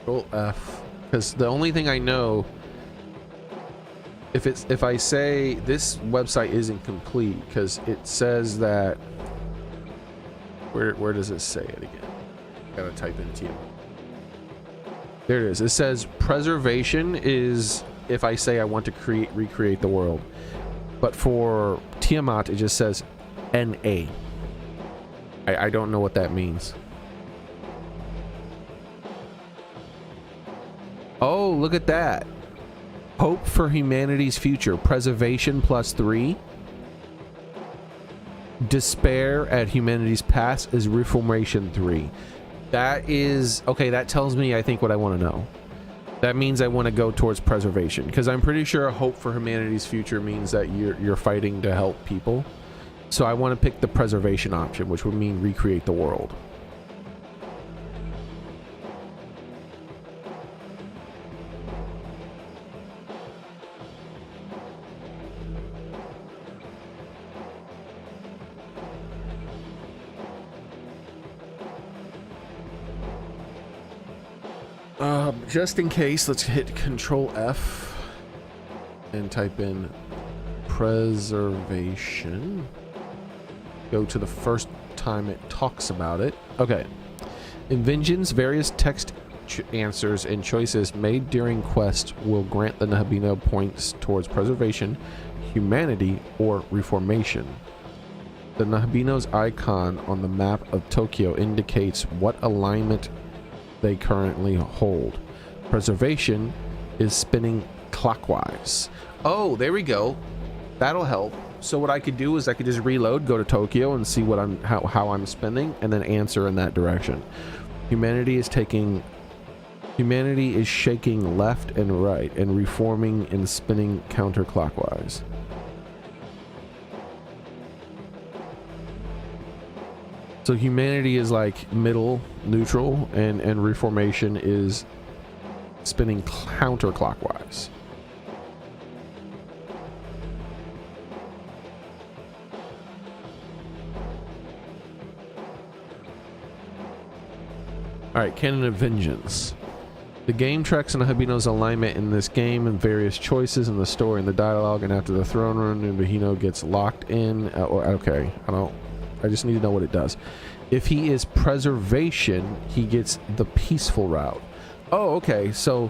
Control F, because the only thing I know, if I say this website isn't complete, because it says that, where does it say it again? Gotta type in TM. There it is. It says preservation is if I say I want to recreate the world, but for Tiamat it just says NA. I don't know what that means. Oh, look at that. Hope for humanity's future. Preservation +3. Despair at humanity's past is reformation 3. That is okay. That tells me, I think, what I want to know. That means I want to go towards preservation, because I'm pretty sure hope for humanity's future means that you're fighting to help people. So I want to pick the preservation option, which would mean recreate the world. Just in case, let's hit Control F and type in preservation. Go to the first time it talks about it. Okay. In Vengeance, various text answers and choices made during quest will grant the Nahabino points towards preservation, humanity, or reformation. The Nahabino's icon on the map of Tokyo indicates what alignment they currently hold. Preservation is spinning clockwise. Oh, there we go. That'll help. So what I could do is I could just reload, go to Tokyo, and see what how I'm spinning, and then answer in that direction. Humanity is shaking left and right and reforming and spinning counterclockwise. So humanity is like middle, neutral, and reformation is spinning counterclockwise. Alright, Canon of Vengeance. The game tracks Nahabino's alignment in this game and various choices in the story and the dialogue, and after the throne room, Nabahino gets locked in. Okay, I just need to know what it does. If he is preservation, he gets the peaceful route. Oh, okay. So,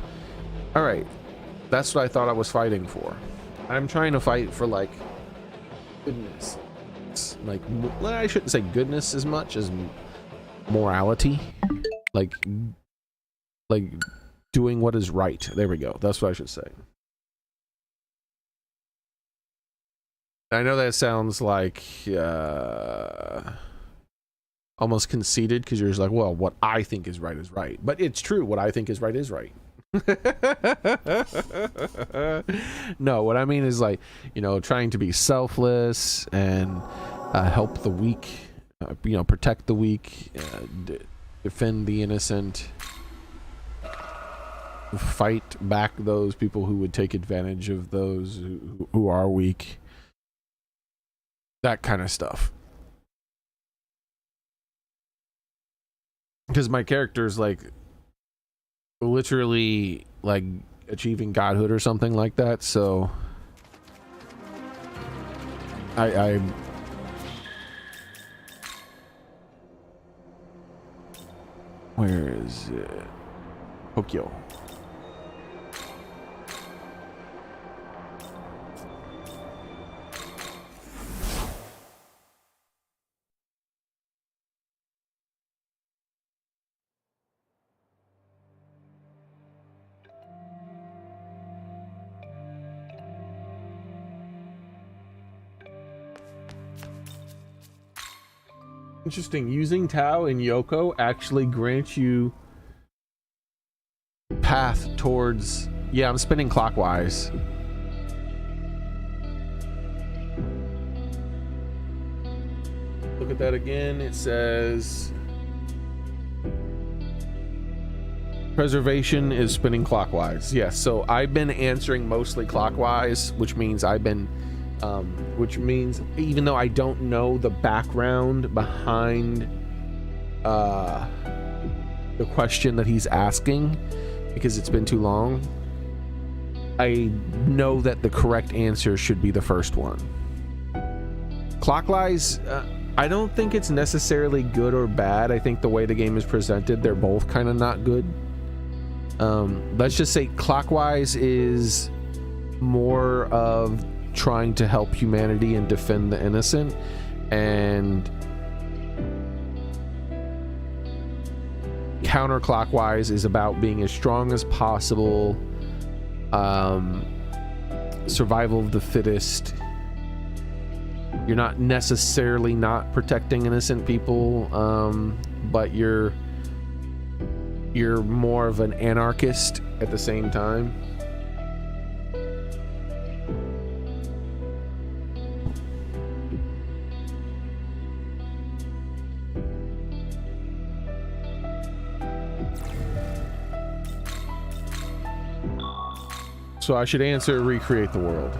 all right. That's what I thought I was fighting for. I'm trying to fight for like goodness. Like, well, I shouldn't say goodness as much as morality. Like doing what is right. There we go. That's what I should say. I know that sounds like almost conceited, because you're just like, well, what I think is right is right. But it's true. What I think is right is right. No, what I mean is, like, you know, trying to be selfless and help the weak, you know, protect the weak, defend the innocent, fight back those people who would take advantage of those who are weak. That kind of stuff. Because my character's like literally like achieving godhood or something like that, so I where is it? Tokyo. Interesting. Using Tao and Yoko actually grants you path towards... Yeah, I'm spinning clockwise. Look at that again. It says... Preservation is spinning clockwise. Yes, so I've been answering mostly clockwise, which means I've been... which means even though I don't know the background behind the question that he's asking, because it's been too long, I know that the correct answer should be the first one. Clockwise, I don't think it's necessarily good or bad. I think the way the game is presented, they're both kind of not good. Let's just say clockwise is more of trying to help humanity and defend the innocent, and counterclockwise is about being as strong as possible, survival of the fittest. You're not necessarily not protecting innocent people, but you're more of an anarchist at the same time. So I should answer recreate the world.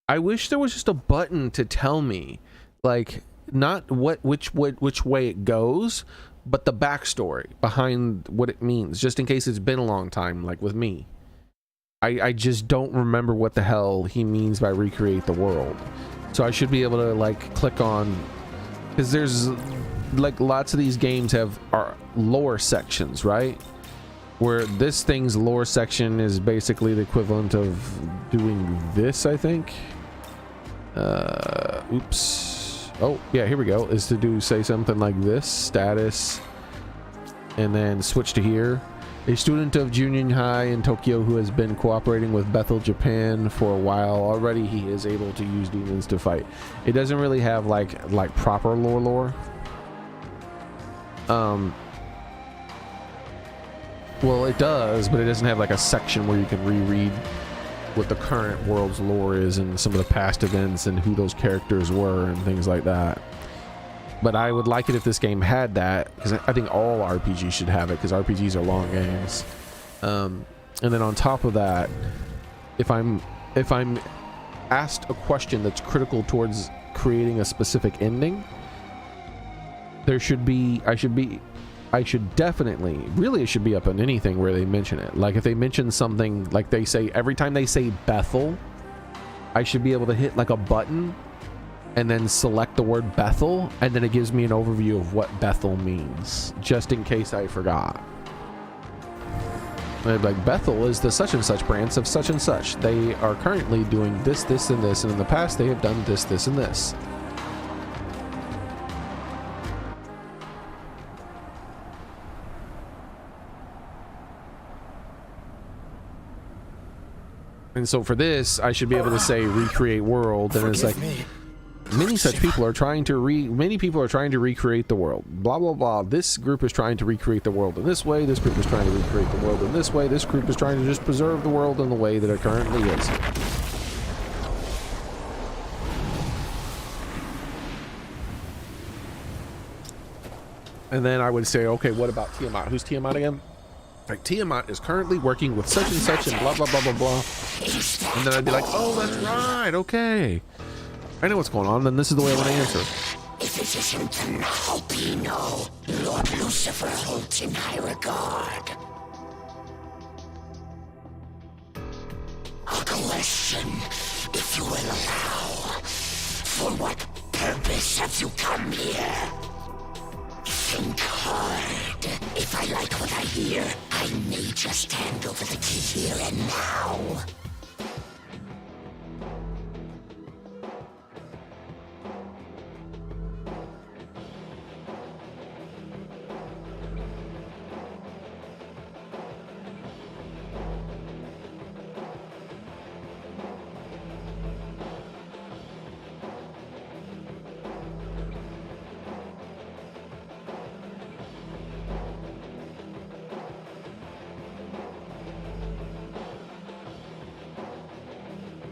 I wish there was just a button to tell me, like, not which way it goes, but the backstory behind what it means, just in case it's been a long time, like with me. I just don't remember what the hell he means by recreate the world. So I should be able to like click on, because there's like lots of these games are lore sections, right? Where this thing's lore section is basically the equivalent of doing this, I think. Oops. Oh, yeah, here we go. Is to say something like this, status, and then switch to here. A student of Junyun High in Tokyo who has been cooperating with Bethel, Japan for a while. Already he is able to use demons to fight. It doesn't really have like proper lore. Well, it does, but it doesn't have like a section where you can reread what the current world's lore is and some of the past events and who those characters were and things like that. But I would like it if this game had that, because I think all RPGs should have it, because RPGs are long games. And then on top of that, if I'm asked a question that's critical towards creating a specific ending, it should definitely, really it should be up on anything where they mention it. Like if they mention something, like they say, every time they say Bethel, I should be able to hit like a button and then select the word Bethel, and then it gives me an overview of what Bethel means, just in case I forgot. They'd be like, Bethel is the such and such branch of such and such. They are currently doing this, this, and this, and in the past they have done this, this, and this. And so for this, I should be able to say recreate world, and it's like many people are trying to recreate the world. Blah blah blah. This group is trying to recreate the world in this way. This group is trying to recreate the world in this way. This group is trying to just preserve the world in the way that it currently is. And then I would say, okay, what about Tiamat? Who's Tiamat again? Like, Tiamat is currently working with such and such and blah blah blah blah blah. And then I'd be like, oh, that's right, okay, I know what's going on. Then this is the way I want to answer. If it isn't the Albino, Lord Lucifer holds in high regard. A question, if you will allow. For what purpose have you come here? Think hard. If I like what I hear, I may just hand over the key here and now.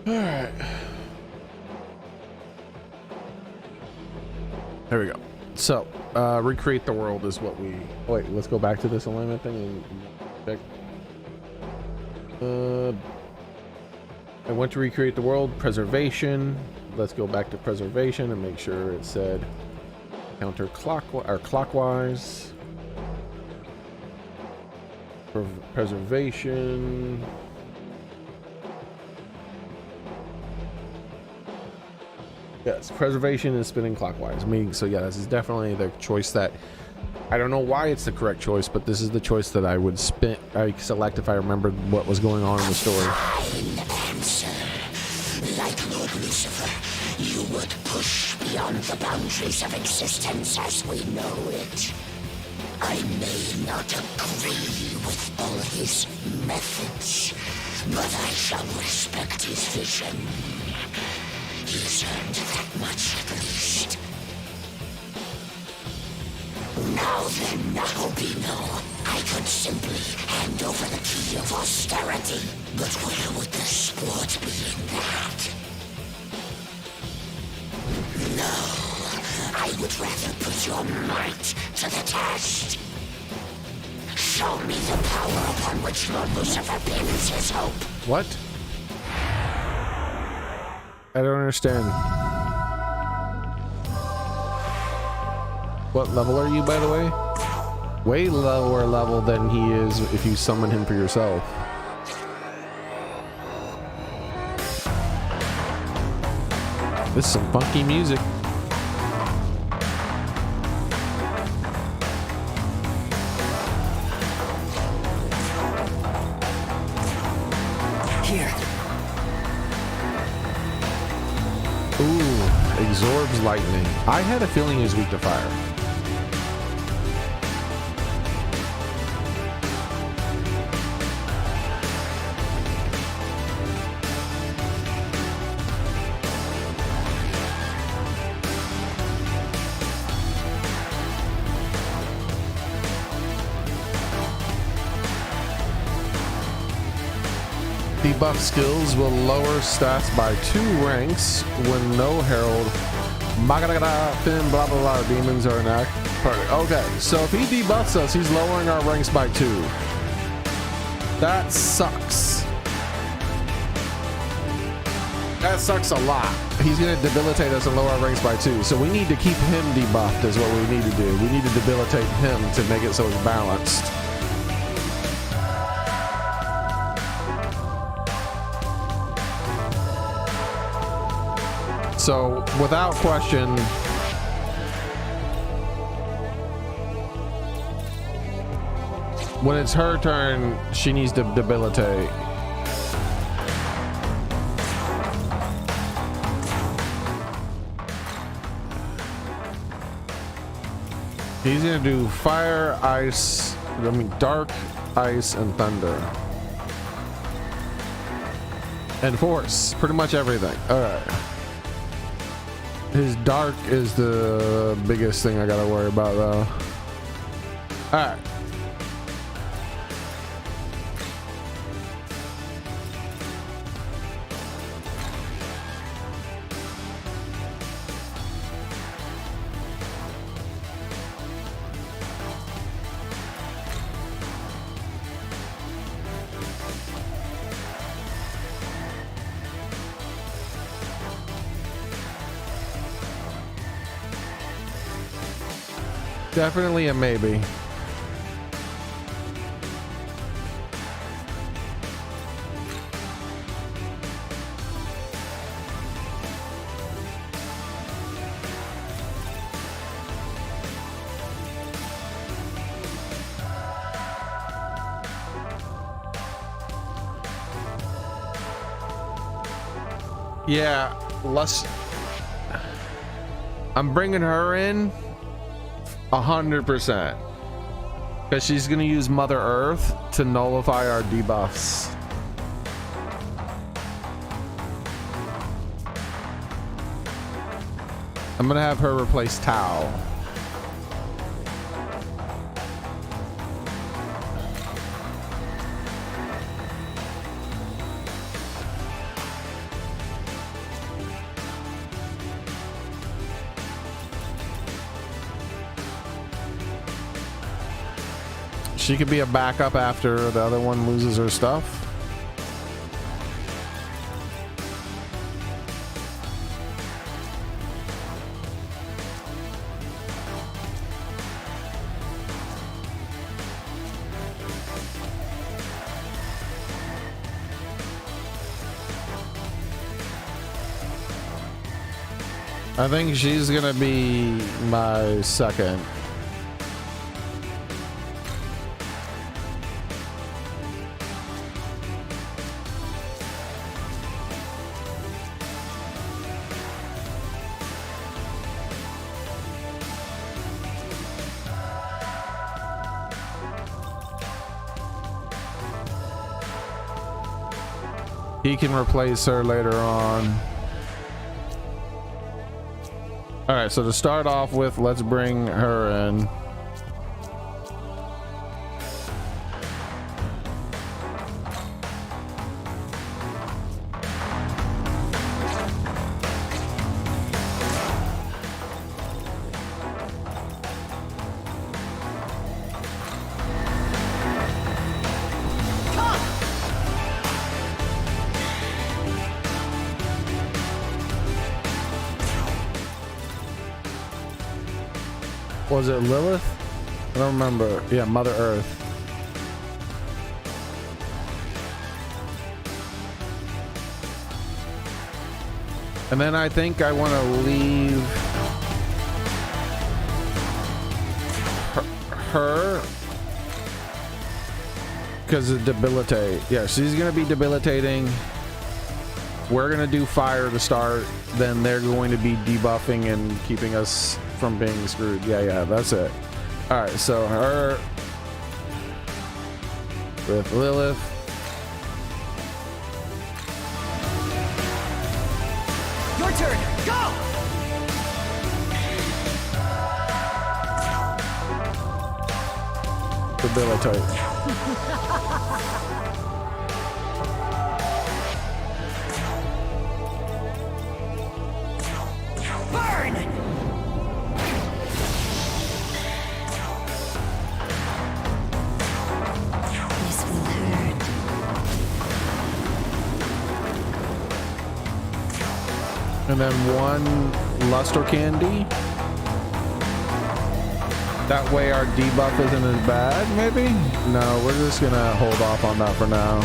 Alright. There we go. So, recreate the world is what we... Wait, let's go back to this alignment thing and check. I want to recreate the world. Preservation. Let's go back to preservation and make sure it said counterclockwise or clockwise. Preservation. Yes, preservation is spinning clockwise. So yeah, this is definitely the choice that I don't know why it's the correct choice, but this is the choice that I would select if I remembered what was going on in the story. Answer. Like Lord Lucifer, you would push beyond the boundaries of existence as we know it. I may not agree with all his methods, but I shall respect his vision. He's earned that much at least. Now then, Albino, I could simply hand over the key of austerity, but where would the sport be in that? No, I would rather put your might to the test. Show me the power upon which Lord Lucifer pins his hope. What? I don't understand. What level are you, by the way? Way lower level than he is if you summon him for yourself. This is some funky music. Here. Ooh, absorbs lightning. I had a feeling he was weak to fire. Debuff skills will lower stats by 2 ranks when no herald, Magadagada, Fin, blah blah blah demons are in act. Okay, so if he debuffs us, he's lowering our ranks by 2. That sucks. That sucks a lot. He's gonna debilitate us and lower our ranks by 2. So we need to keep him debuffed is what we need to do. We need to debilitate him to make it so it's balanced. So, without question, When it's her turn, she needs to debilitate. He's gonna do fire, ice, dark, ice, and thunder. And force, pretty much everything. All right. His dark is the biggest thing I gotta worry about though. All right. Definitely a maybe. Yeah, I'm bringing her in 100% because she's gonna use Mother Earth to nullify our debuffs. I'm gonna have her replace Tau. She could be a backup after the other one loses her stuff. I think she's gonna be my second. He can replace her later on. All right, so to start off with, let's bring her in. Was it Lilith? I don't remember. Yeah, Mother Earth. And then I think I want to leave her because of debilitate. Yeah, she's gonna be debilitating. We're gonna do fire to start. Then they're going to be debuffing and keeping us from being screwed. Yeah, that's it. All right, so her with Lilith. Your turn. Go. Debilitate. And then one luster candy. That way our debuff isn't as bad, maybe? No, we're just gonna hold off on that for now.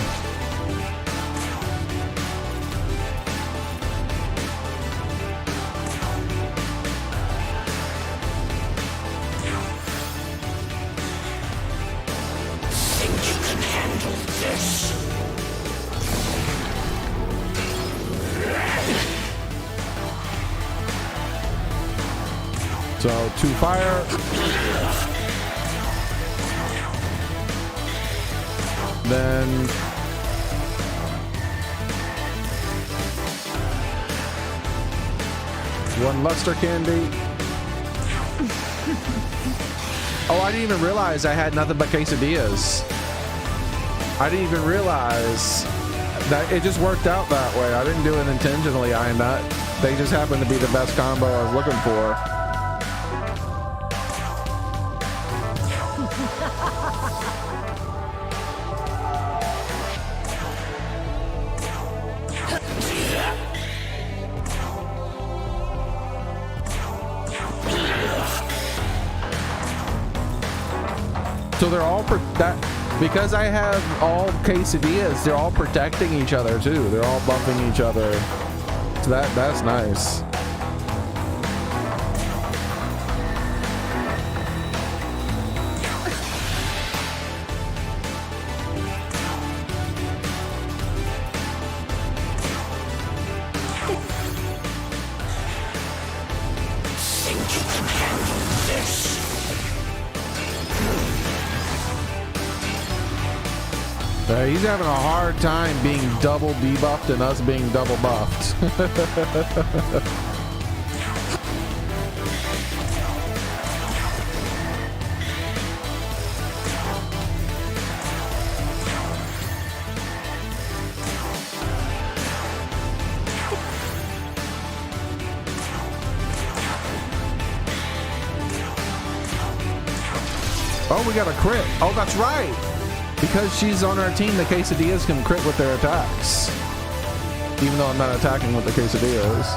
So 2 fire. Then 1 luster candy. Oh, I didn't even realize I had nothing but quesadillas. I didn't even realize that it just worked out that way. I didn't do it intentionally. I not. They just happened to be the best combo I was looking for. So they're all because I have all quesadillas, they're all protecting each other too. They're all buffing each other. So that's nice. He's having a hard time being double debuffed and us being double buffed. Oh, we got a crit. Oh, that's right. Because she's on our team, the quesadillas can crit with their attacks. Even though I'm not attacking with the quesadillas.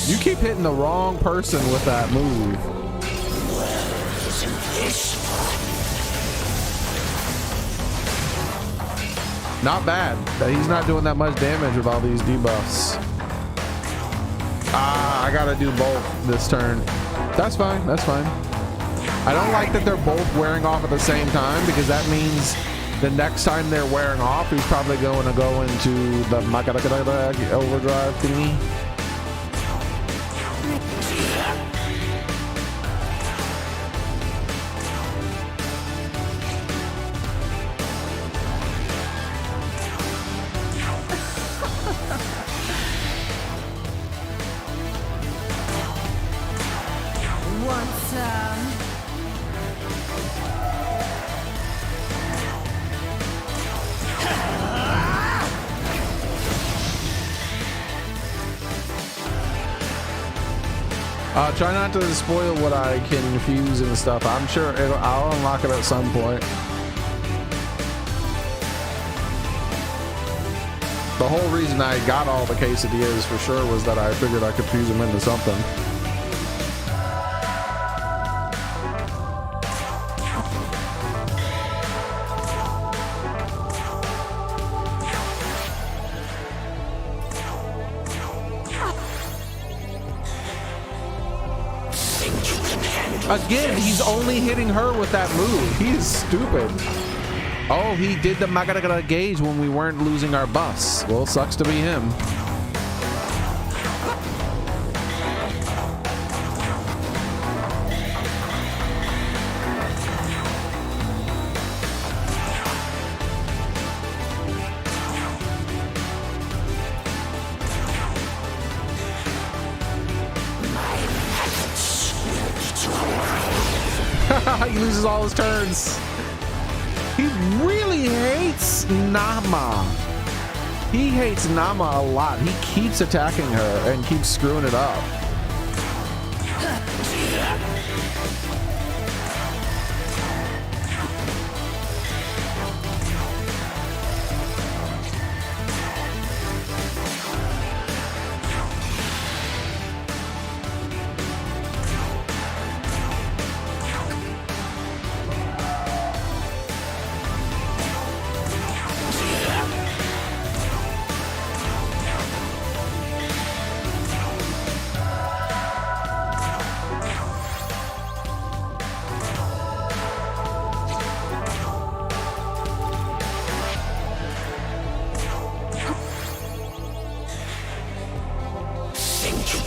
You keep hitting the wrong person with that move. Not bad. He's not doing that much damage with all these debuffs. Ah, I gotta do both this turn. That's fine. That's fine. I don't like that they're both wearing off at the same time, because that means the next time they're wearing off, he's probably going to go into the overdrive thingy. Try not to spoil what I can fuse and stuff. I'm sure I'll unlock it at some point. The whole reason I got all the quesadillas for sure was that I figured I could fuse them into something. Again, he's only hitting her with that move. He is stupid. Oh, he did the Magada gauge when we weren't losing our buffs. Well, sucks to be him. He loses all his turns. He really hates Nama. He hates Nama a lot. He keeps attacking her and keeps screwing it up.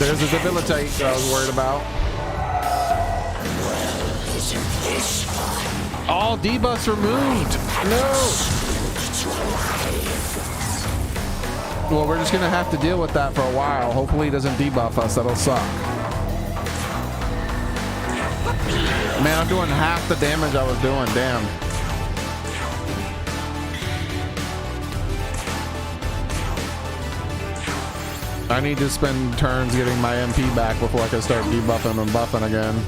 There's the debilitate that I was worried about. All debuffs removed. No. Well, we're just gonna have to deal with that for a while. Hopefully he doesn't debuff us. That'll suck. Man, I'm doing half the damage I was doing. Damn. I need to spend turns getting my MP back before I can start debuffing and buffing again.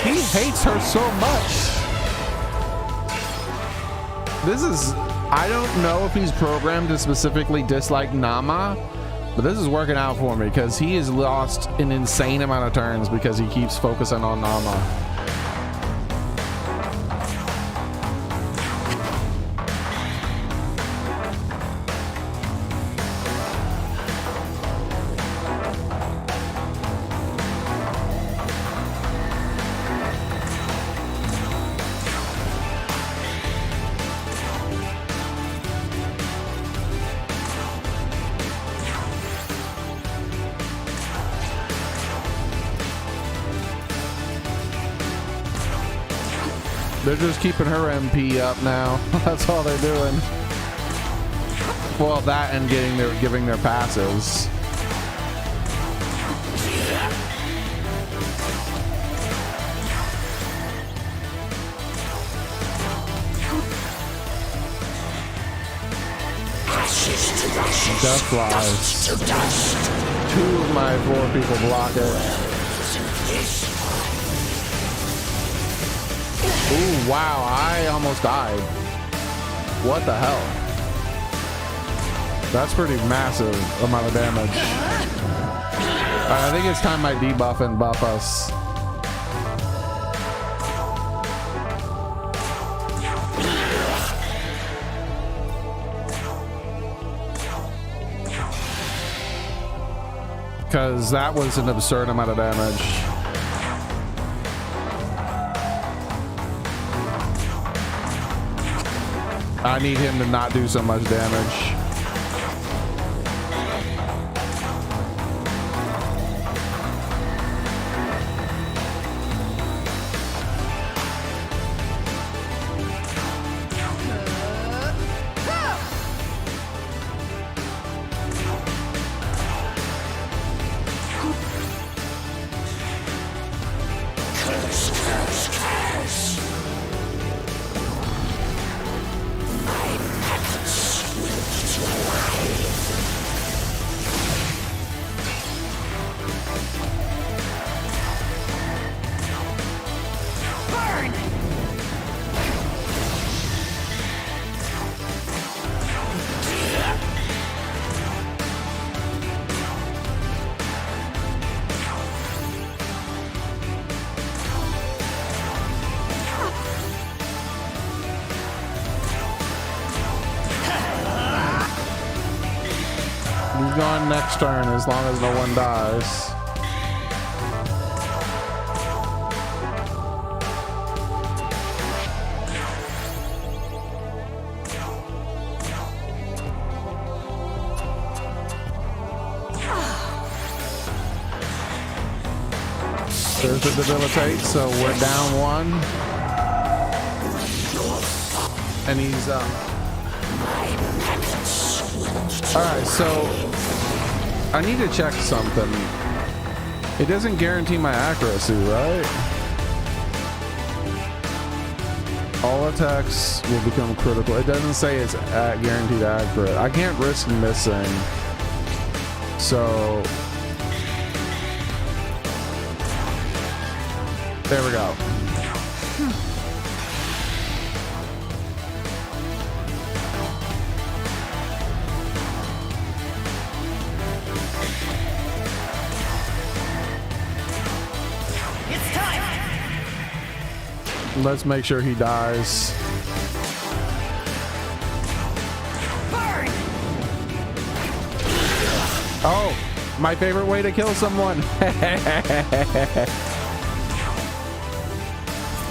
He hates her so much. This is, I don't know if he's programmed to specifically dislike Nama, but this is working out for me because he has lost an insane amount of turns because he keeps focusing on Nama. They're just keeping her MP up now. That's all they're doing. Well, that and giving their passes. Death flies. Two of my 4 people block it. Ooh, wow, I almost died. What the hell? That's pretty massive amount of damage. I think it's time I debuff and buff us. Because that was an absurd amount of damage. I need him to not do so much damage. He's going next turn as long as no one dies. There's the debilitate, so we're down 1. And he's up. Alright, so I need to check something. It doesn't guarantee my accuracy, right? All attacks will become critical. It doesn't say it's guaranteed accurate. I can't risk missing. So There we go. It's time. Let's make sure he dies. Burn. Oh, my favorite way to kill someone.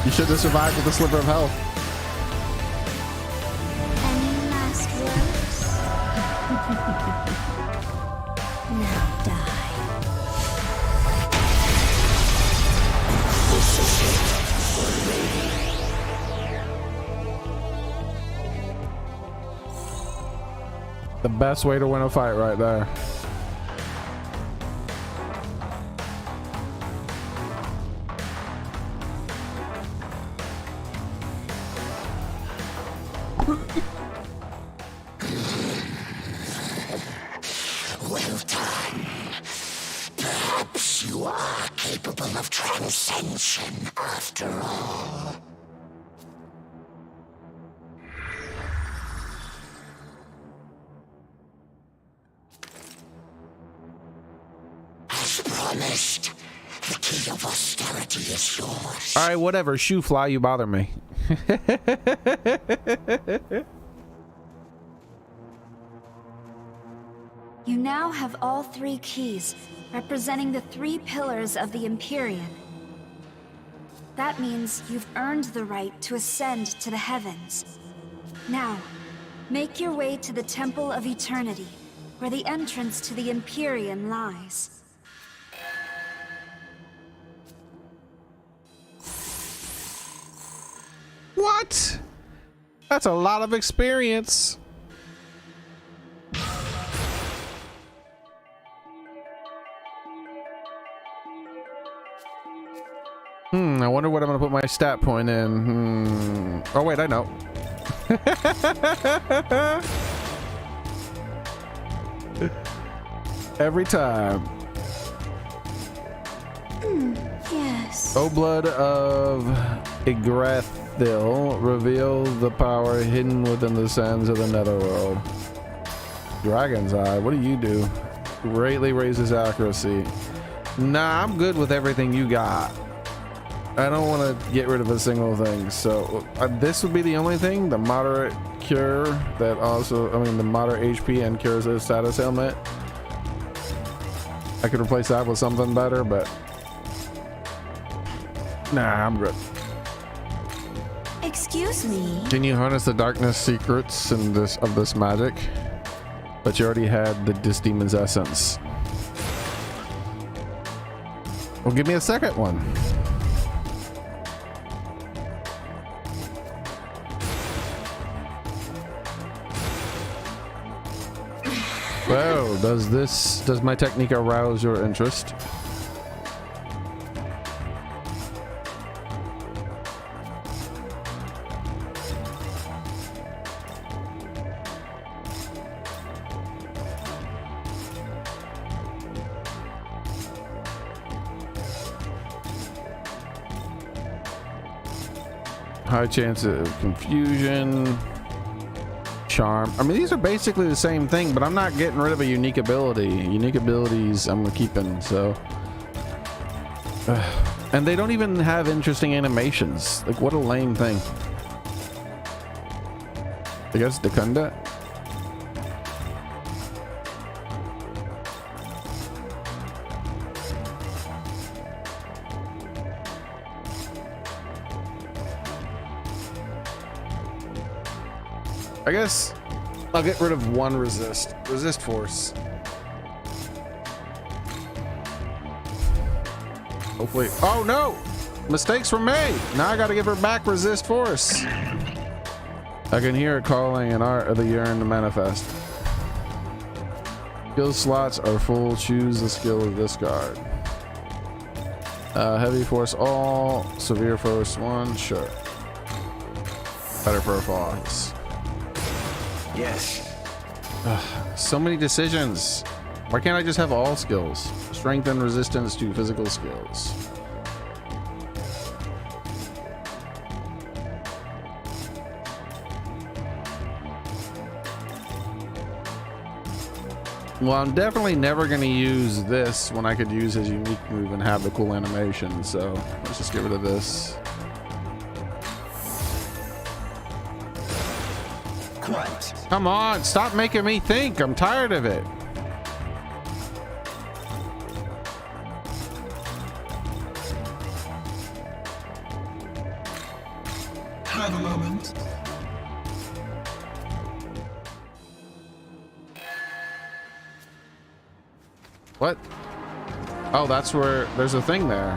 You should have survived with a sliver of health. Any last words? Now die. The best way to win a fight right there. Well done. Perhaps you are capable of transcension after all. As promised, the key of austerity is yours. All right, whatever. Shoe fly, you bother me. You now have all 3 keys, representing the 3 pillars of the Empyrean. That means you've earned the right to ascend to the heavens. Now, make your way to the Temple of Eternity, where the entrance to the Empyrean lies. What? That's a lot of experience. I wonder what I'm gonna put my stat point in. Oh wait, I know. Every time. Yes. O blood of Yggdrasil reveals the power hidden within the sands of the netherworld. Dragon's Eye, what do you do? Greatly raises accuracy. Nah, I'm good with everything you got. I don't want to get rid of a single thing, so this would be the only thing. The moderate cure that also, I mean, the moderate HP and cures a status ailment. I could replace that with something better, but nah, I'm good. Excuse me. Can you harness the darkness secrets in this magic? But you already had this demon's essence. Well, give me a second one. Well, does my technique arouse your interest? High chance of confusion. Charm. I mean, these are basically the same thing, but I'm not getting rid of a unique ability. Unique abilities I'm keeping, so. And they don't even have interesting animations. Like, what a lame thing. I guess Dekunda. I guess I'll get rid of one resist force. Hopefully. Oh no! Mistakes were made. Now I gotta give her back resist force. I can hear it calling an art of the yearn to manifest. Skill slots are full. Choose the skill of discard. Heavy force all. Severe force 1. Sure. Better for a fox. Yes. So many decisions. Why can't I just have all skills? Strength and resistance to physical skills. Well, I'm definitely never going to use this when I could use his unique move and have the cool animation. So let's just get rid of this. Grunt. Come on, stop making me think. I'm tired of it. Have a moment. What? Oh, that's where there's a thing there.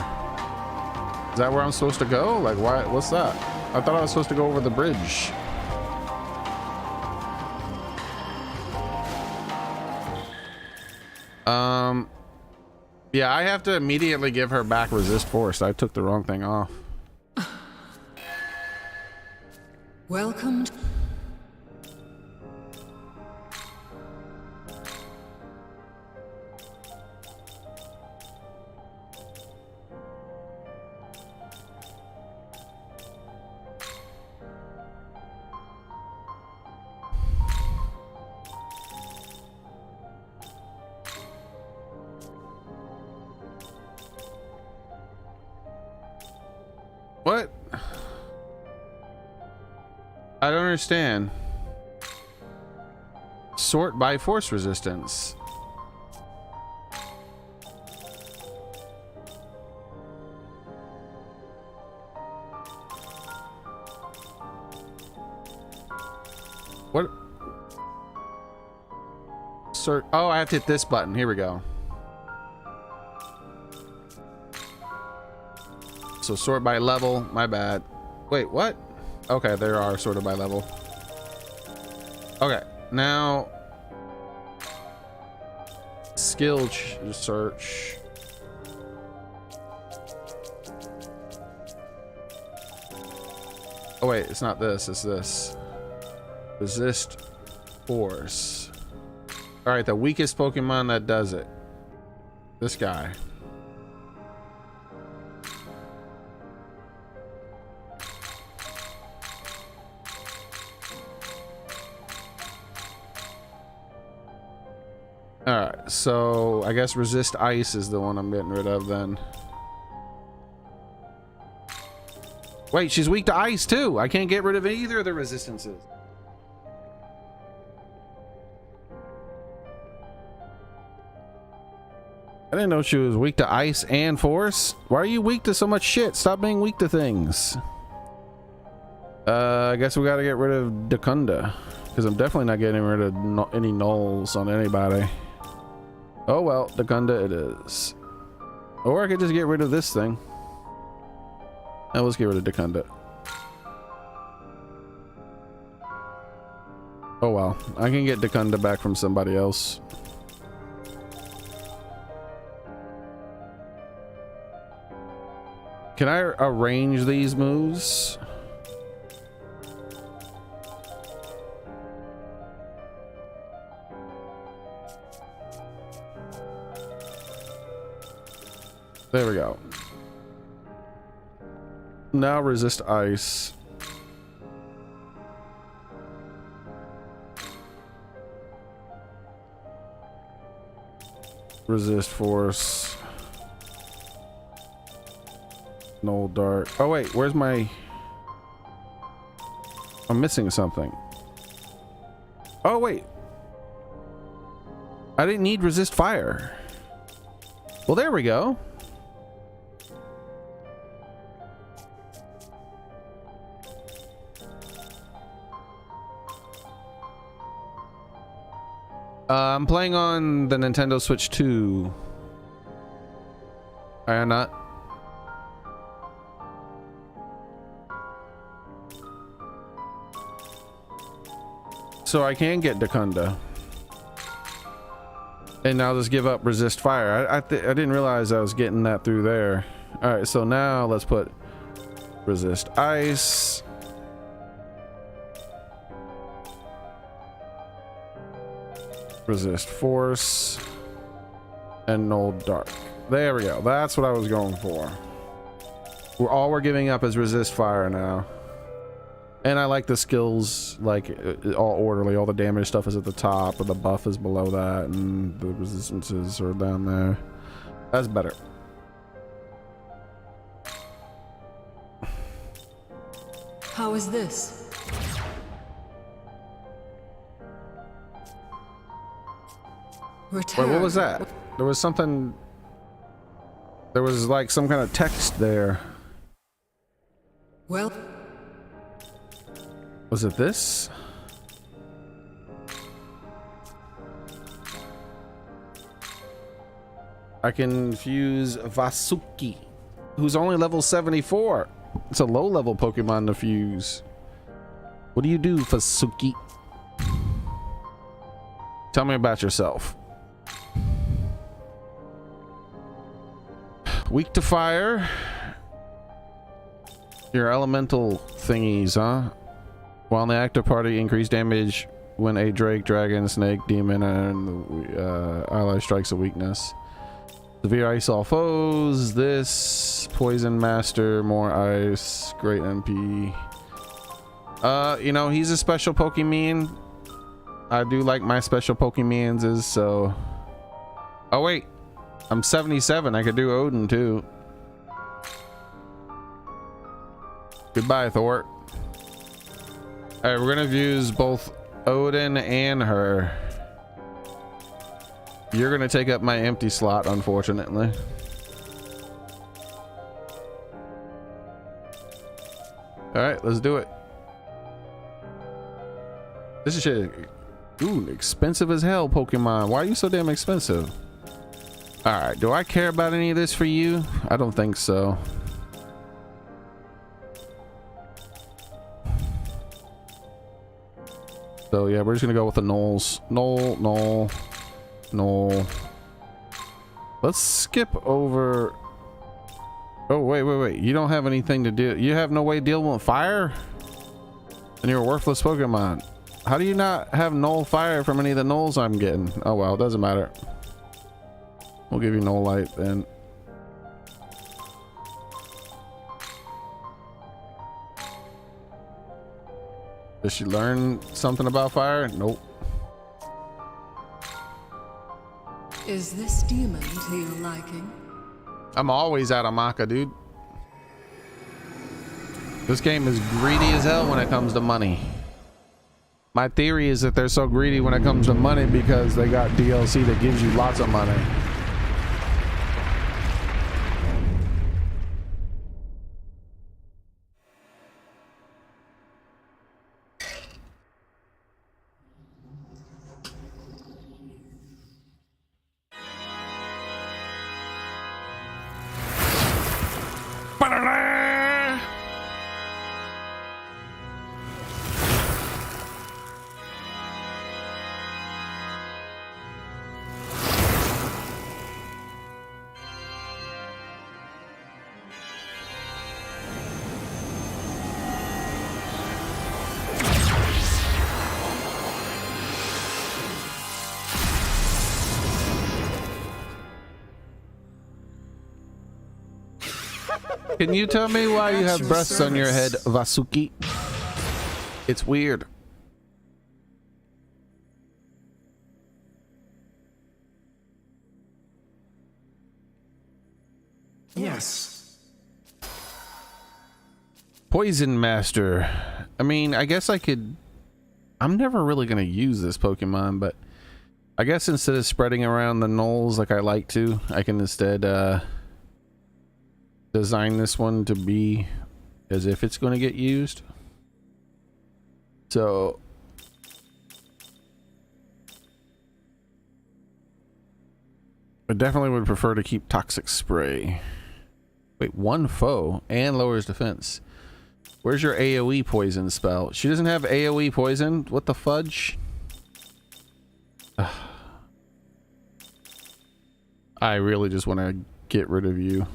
Is that where I'm supposed to go? Like, why? What's that? I thought I was supposed to go over the bridge. Yeah, I have to immediately give her back resist force. I took the wrong thing off. Welcome. What? I don't understand. Sort by force resistance. What? Sort. Oh, I have to hit this button. Here we go. So sort by level. My bad. Wait, what? Okay, there are sorted by level. Okay, now skill search. Oh wait, it's not this, it's this. Resist force. All right, the weakest Pokemon that does it. This guy. All right, so I guess resist ice is the one I'm getting rid of then. Wait, she's weak to ice too. I can't get rid of either of the resistances. I didn't know she was weak to ice and force. Why are you weak to so much shit? Stop being weak to things. I guess we gotta get rid of Dekunda, because I'm definitely not getting rid of any nulls on anybody. Oh well, Dekunda it is. Or I could just get rid of this thing. Now let's get rid of Dekunda. Oh well, I can get Dekunda back from somebody else. Can I arrange these moves? There we go. Now resist ice. Resist force. No dark. Oh wait, where's my... I'm missing something. Oh wait. I didn't need resist fire. Well, there we go. I'm playing on the Nintendo Switch 2. I am not. So I can get Dekunda. And I'll just give up resist fire. I didn't realize I was getting that through there. All right, so now let's put resist ice. Resist force. And null dark. There we go. That's what I was going for. All we're giving up is resist fire now. And I like the skills, like all orderly. All the damage stuff is at the top, and the buff is below that, and the resistances are down there. That's better. How is this? Return. Wait, what was that? There was something. There was like some kind of text there. Well, Was it this? I can fuse Vasuki, who's only level 74. It's a low level Pokemon to fuse. What do you do, Vasuki? Tell me about yourself. Weak to fire. Your elemental thingies, huh? While in the active party, increase damage when a Drake, Dragon, Snake, Demon, and ally strikes a weakness. Severe ice all foes. This Poison Master, more ice, great MP. You know, he's a special Pokemon. I do like my special Pokemons is so. Oh wait, I'm 77. I could do Odin too. Goodbye, Thor. All right, we're gonna use both Odin and her. You're gonna take up my empty slot, unfortunately. All right, let's do it. This is shit. Ooh, expensive as hell, Pokemon. Why are you so damn expensive? All right, do I care about any of this for you? I don't think so. So yeah, we're just gonna go with the Knolls. Knoll. Let's skip over. Oh wait. You don't have anything to do. You have no way to deal with fire? And you're a worthless Pokemon. How do you not have Knoll fire from any of the Knolls I'm getting? Oh well, doesn't matter. We'll give you Knoll light then. Does she learn something about fire? Nope. is this demon to your liking? I'm always out of Maka, dude. This game is greedy as hell when it comes to money. My theory is that they're so greedy when it comes to money because they got DLC that gives you lots of money. Can you tell me why you have breasts on your head, Vasuki? It's weird. Yes. Poison Master. I mean, I guess I could... I'm never really going to use this Pokemon, but I guess instead of spreading around the knolls like I like to, I can instead design this one to be as if it's going to get used. So I definitely would prefer to keep Toxic Spray. Wait, one foe and lowers defense. Where's your AoE poison spell? She doesn't have AoE poison? What the fudge? I really just want to get rid of you.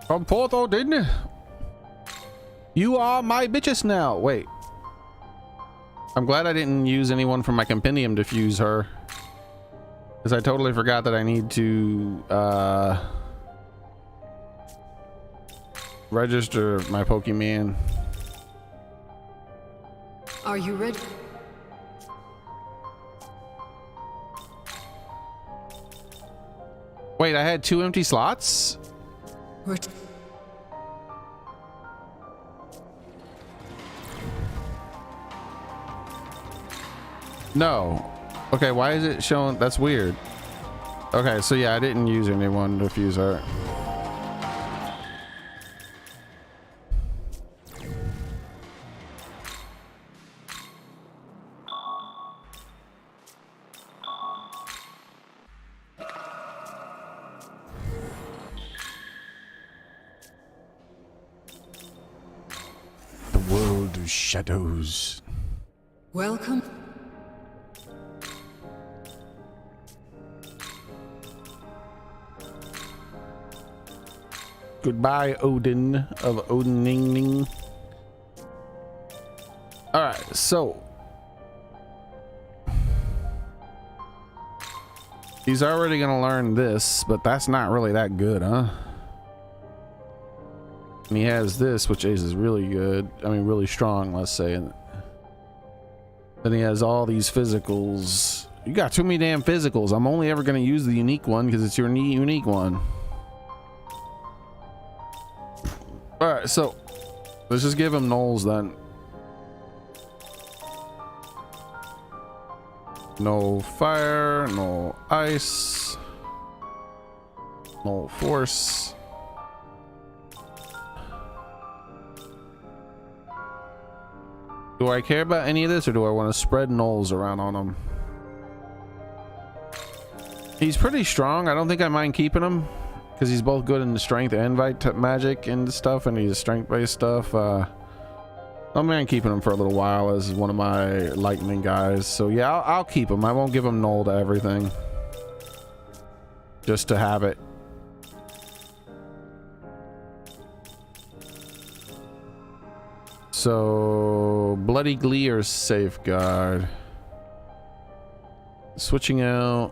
Come forth, Odin. You are my bitches now. Wait. I'm glad I didn't use anyone from my compendium to fuse her. Because I totally forgot that I need to register my Pokemon. Are you ready? Wait, I had 2 empty slots? We're No. Okay, why is it showing? That's weird. Okay, so yeah, I didn't use anyone to fuse her. The world of shadows. welcome. Goodbye, Odin of Odining. All right, so he's already gonna learn this, but that's not really that good, huh? And he has this, which is really good. I mean, really strong, let's say. And then he has all these physicals. You got too many damn physicals. I'm only ever gonna use the unique one because it's your unique one. All right, so let's just give him Knowles then. No fire, no ice, no force. Do I care about any of this, or do I want to spread Knowles around on him? He's pretty strong. I don't think I mind keeping him, because he's both good in the strength and magic and stuff, and he's strength-based stuff. I'm mind keeping him for a little while as one of my lightning guys. So yeah, I'll keep him. I won't give him null to everything, just to have it. So Bloody Glee or Safeguard. Switching out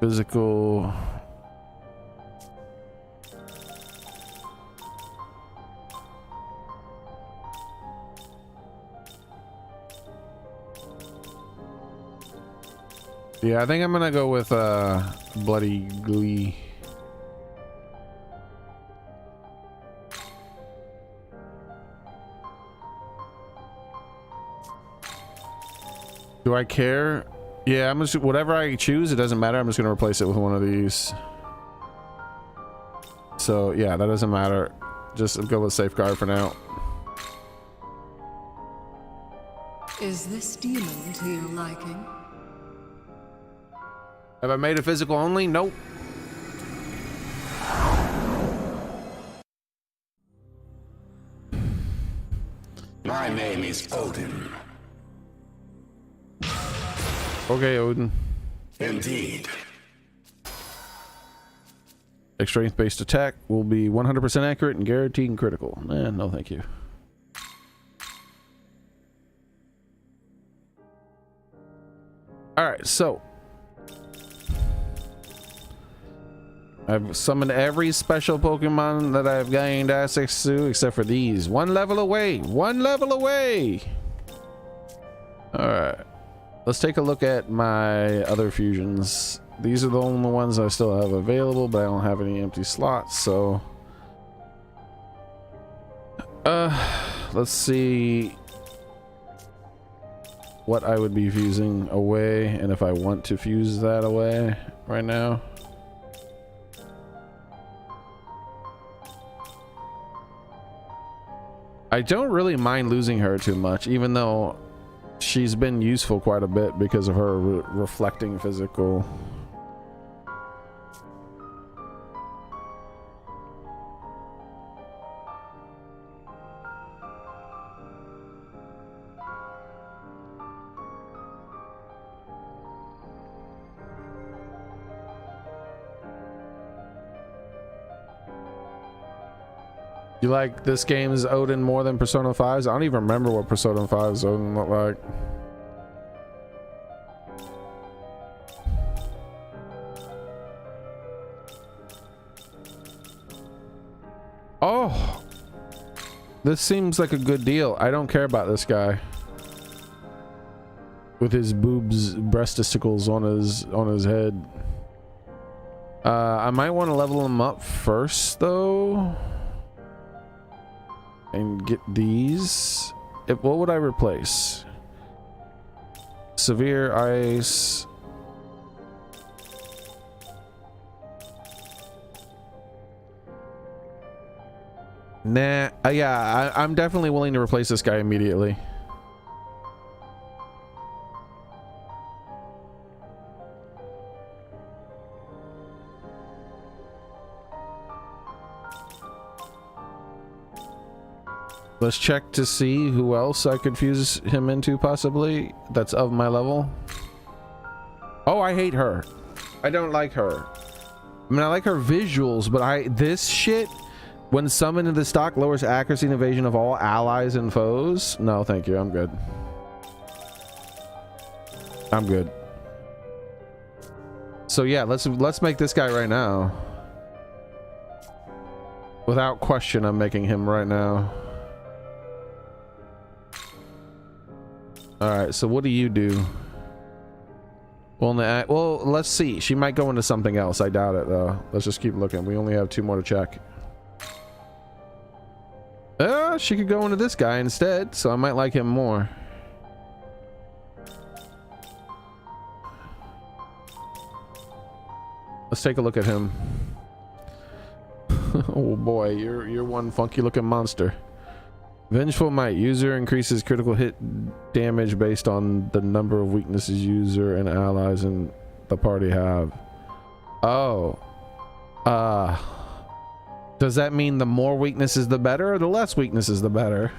physical. Yeah, I think I'm gonna go with Bloody Glee. Do I care? Yeah, I'm just, whatever I choose, it doesn't matter. I'm just gonna replace it with one of these. So yeah, that doesn't matter. Just go with Safeguard for now. Is this demon to your liking? Have I made a physical only? Nope. My name is Odin. Okay, Odin. Indeed. Strength-based attack will be 100% accurate and guaranteed and critical. No, thank you. All right, so I've summoned every special Pokemon that I've gained access to except for these. One level away. One level away. All right. Let's take a look at my other fusions. These are the only ones I still have available, but I don't have any empty slots, so let's see what I would be fusing away and if I want to fuse that away right now. I don't really mind losing her too much, even though she's been useful quite a bit because of her reflecting physical. You like this game's Odin more than Persona 5's? I don't even remember what Persona 5's Odin looked like. Oh, this seems like a good deal. I don't care about this guy with his boobs, breast testicles on his head. I might want to level him up first though, and get these. What would I replace? Severe ice. Nah, yeah, I'm definitely willing to replace this guy immediately. Let's check to see who else I could fuse him into, possibly, that's of my level. Oh, I hate her. I don't like her. I mean, I like her visuals, but this shit, when summoned into the stock, lowers accuracy and evasion of all allies and foes. No, thank you. I'm good. I'm good. So yeah, let's make this guy right now. Without question, I'm making him right now. Alright, so what do you do? Well, let's see. She might go into something else. I doubt it, though. Let's just keep looking. We only have 2 more to check. She could go into this guy instead, so I might like him more. Let's take a look at him. Oh boy, you're one funky looking monster. Vengeful Might. User increases critical hit damage based on the number of weaknesses user and allies in the party have. Oh. Does that mean the more weaknesses the better, or the less weaknesses the better?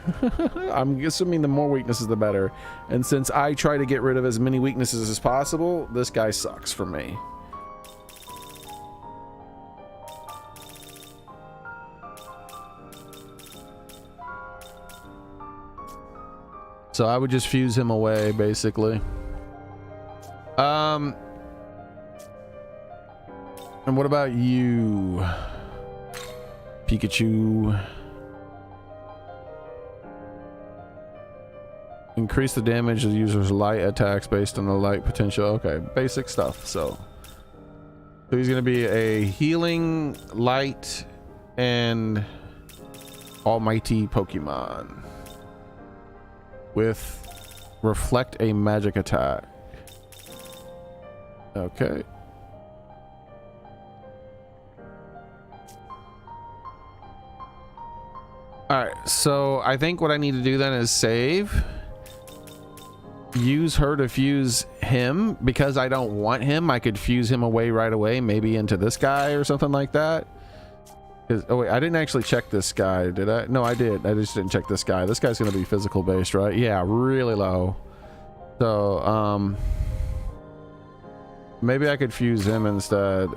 I'm assuming the more weaknesses the better. And since I try to get rid of as many weaknesses as possible, this guy sucks for me. So I would just fuse him away, basically. And what about you, Pikachu? Increase the damage of the user's light attacks based on the light potential. Okay, basic stuff. So he's gonna be a healing, light, and almighty Pokemon with reflect a magic attack. Okay. All right, so I think what I need to do then is save, use her to fuse him. Because I don't want him, I could fuse him away right away, maybe into this guy or something like that. Oh wait, I didn't actually check this guy, did I? No, I did. I just didn't check this guy. This guy's gonna be physical based, right? Yeah, really low. So maybe I could fuse him instead,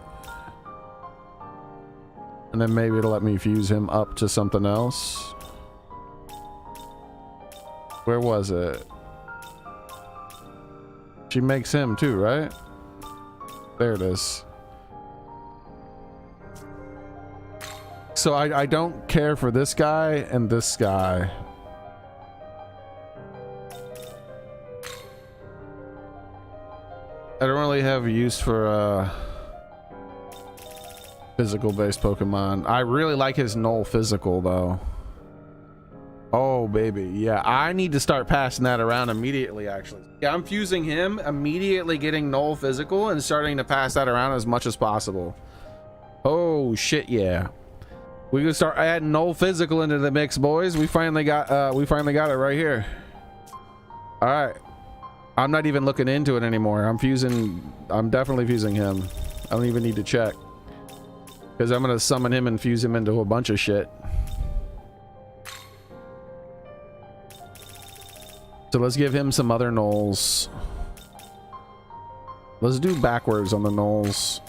and then maybe it'll let me fuse him up to something else. Where was it? She makes him too, right? There it is. So I don't care for this guy and this guy. I don't really have use for physical based Pokemon. I really like his null physical though. Oh baby, yeah, I need to start passing that around immediately. Actually, yeah, I'm fusing him, immediately getting null physical and starting to pass that around as much as possible. Oh shit, yeah. We can start adding null physical into the mix, boys. We finally got it right here. All right, I'm not even looking into it anymore. I'm definitely fusing him. I don't even need to check, because I'm gonna summon him and fuse him into a bunch of shit. So let's give him some other nulls. Let's do backwards on the nulls.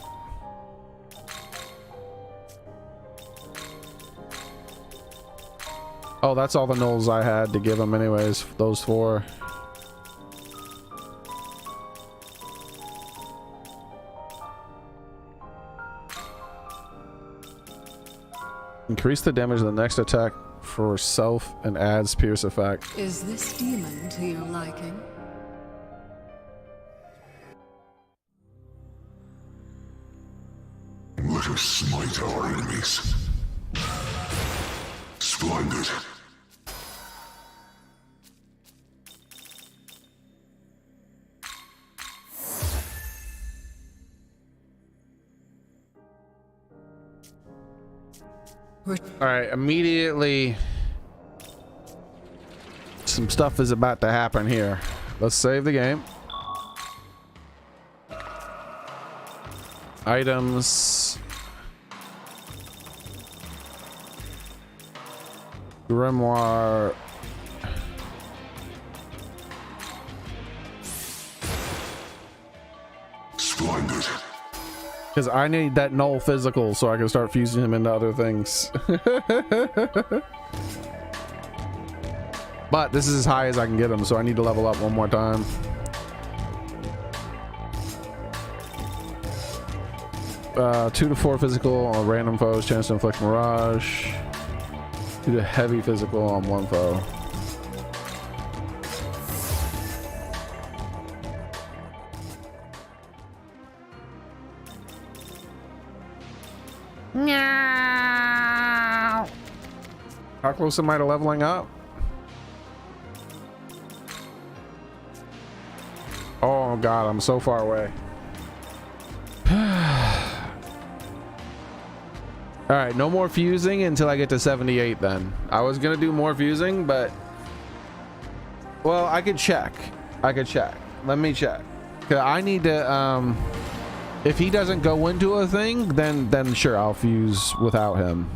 Oh, that's all the nulls I had to give him anyways, those 4. Increase the damage of the next attack for self and adds pierce effect. Is this demon to your liking? Let us smite our enemies. Splendid. All right, immediately some stuff is about to happen here. Let's save the game. Items. Grimoire. Splendid. Because I need that null physical so I can start fusing him into other things. But this is as high as I can get him, so I need to level up one more time. Uh, 2 to 4 physical on random foes, chance to inflict mirage. 2 to heavy physical on one foe. How close am I to leveling up? Oh god, I'm so far away. Alright, no more fusing until I get to 78 then. I was gonna do more fusing, but... Well, I could check. Let me check. 'Cause I need to, if he doesn't go into a thing, then sure, I'll fuse without him.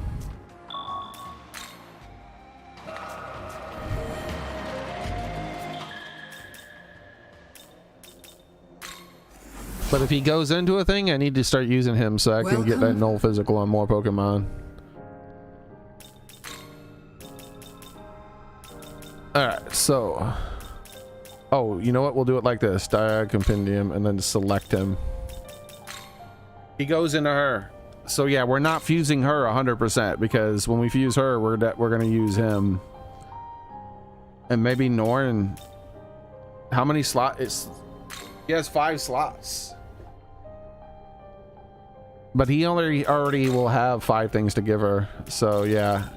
But if he goes into a thing, I need to start using him so I can get that null physical on more Pokemon. Alright, so... Oh, you know what? We'll do it like this. Diag Compendium, and then select him. He goes into her. So yeah, we're not fusing her 100%, because when we fuse her, we're going to use him. And maybe Norn... How many slots? He has 5 slots. But he already will have 5 things to give her. So yeah,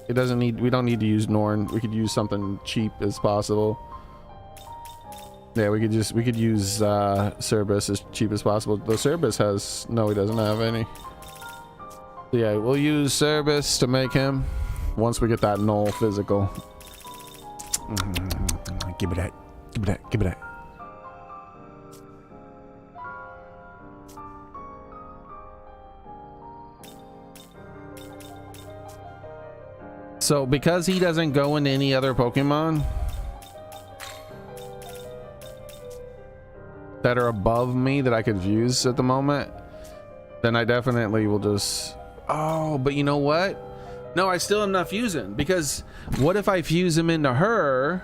it doesn't need. We don't need to use Norn. We could use something cheap as possible. Yeah, we could use Cerberus as cheap as possible. Though Cerberus has he doesn't have any. So yeah, we'll use Cerberus to make him once we get that null physical. Give me that. Give me that. Give me that. So because he doesn't go into any other Pokemon that are above me that I could fuse at the moment, then I definitely will just... Oh, but you know what? No, I still am not fusing, because what if I fuse him into her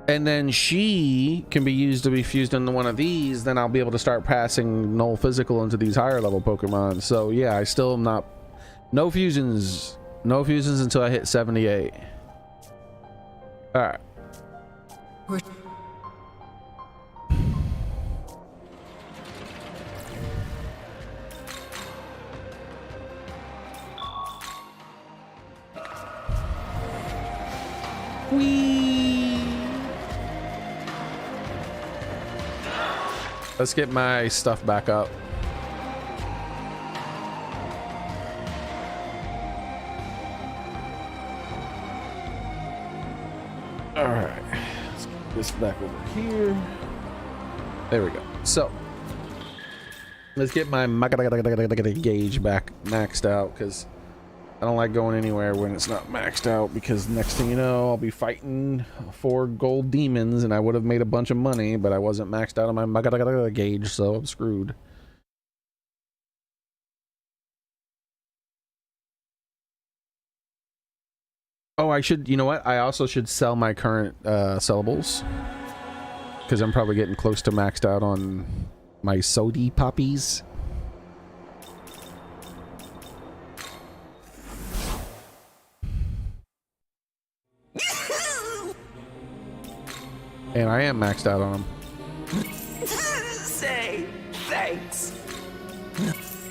and then she can be used to be fused into one of these? Then I'll be able to start passing null physical into these higher level Pokemon. So yeah, I still am not... No fusions until I hit 78. All right. Whee! Let's get my stuff back up. All right, let's get this back over here. There we go. So let's get my gauge back maxed out, because I don't like going anywhere when it's not maxed out, because next thing you know, I'll be fighting 4 gold demons and I would have made a bunch of money, but I wasn't maxed out on my gauge, so I'm screwed. Oh, I should, you know what? I also should sell my current sellables. Because I'm probably getting close to maxed out on my sody poppies. And I am maxed out on them. Say thanks.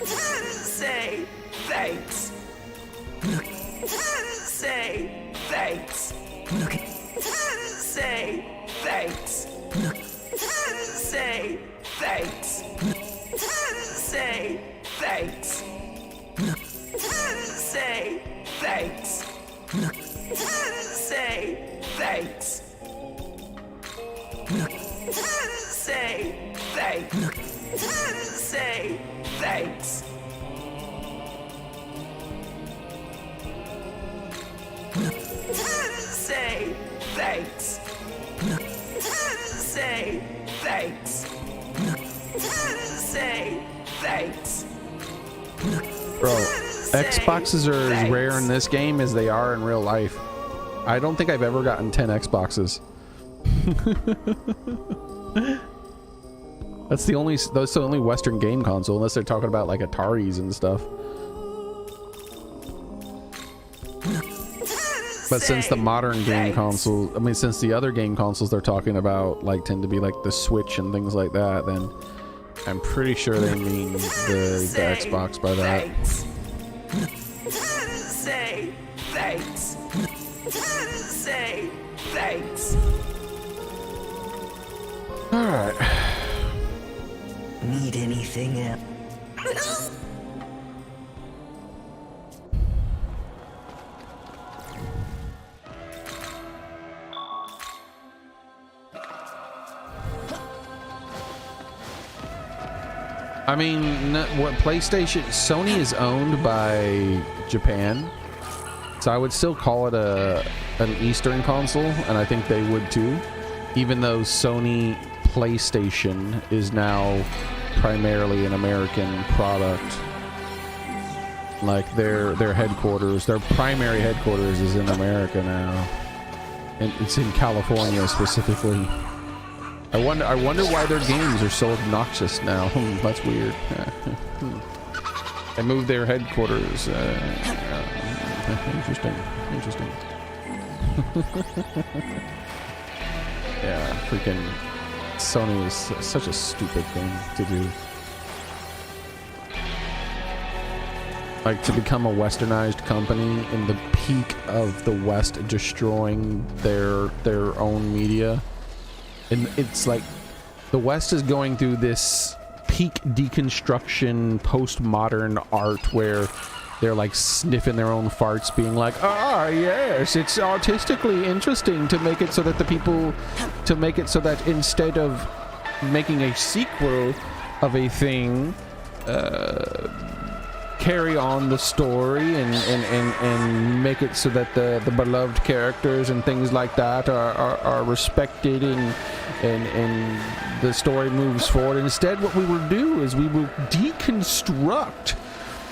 Say thanks. Say thanks. Say thanks. Say thanks. Say thanks. Say thanks. Say thanks. Say thanks. Say thanks. Say thanks. Say thanks. Say thanks. Bro, Xboxes are as rare in this game as they are in real life. I don't think I've ever gotten 10 Xboxes. That's the only Western game console, unless they're talking about like Ataris and stuff. But since the modern game console, I mean, since the other game consoles they're talking about like tend to be like the Switch and things like that, then I'm pretty sure they mean the Xbox by that. Say thanks. Say thanks. All right. Need anything else? I mean, what PlayStation, Sony is owned by Japan, so I would still call it an Eastern console, and I think they would too, even though Sony PlayStation is now primarily an American product. Like their headquarters, their primary headquarters is in America now, and it's in California specifically. I wonder why their games are so obnoxious now. That's weird. They moved their headquarters. Interesting. Yeah, freaking Sony is such a stupid thing to do. Like, to become a westernized company in the peak of the West destroying their own media. And it's like the West is going through this peak deconstruction postmodern art where they're like sniffing their own farts, being like, ah, yes, it's artistically interesting to make it so that instead of making a sequel of a thing, carry on the story and make it so that the beloved characters and things like that are respected and the story moves forward. Instead, what we will do is we will deconstruct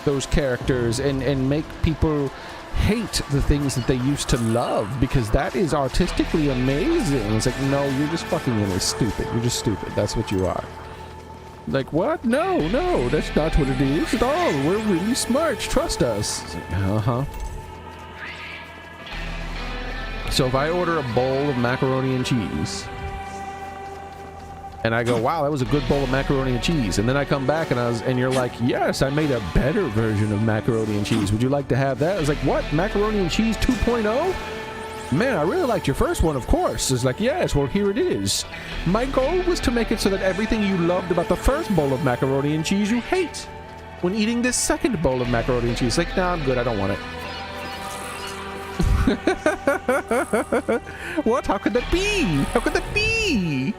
those characters and make people hate the things that they used to love because that is artistically amazing. It's like, no, you're just fucking really stupid. You're just stupid. That's what you are. Like, what? No, that's not what it is at all. We're really smart. Trust us. Like, uh-huh. So if I order a bowl of macaroni and cheese, and I go, wow, that was a good bowl of macaroni and cheese, and then I come back and you're like, yes, I made a better version of macaroni and cheese. Would you like to have that? I was like, what? Macaroni and cheese 2.0? Man, I really liked your first one, of course. It's like, yes, well, here it is. My goal was to make it so that everything you loved about the first bowl of macaroni and cheese you hate when eating this second bowl of macaroni and cheese. Like, nah, I'm good. I don't want it. What? How could that be? How could that be?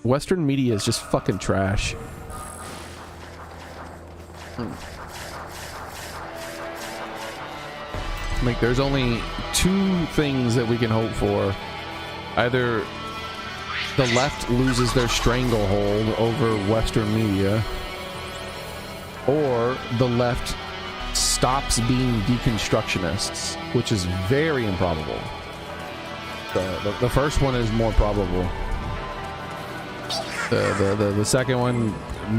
Western media is just fucking trash. Like, there's only two things that we can hope for. Either the left loses their stranglehold over Western media, or the left stops being deconstructionists, which is very improbable. The first one is more probable. The second one,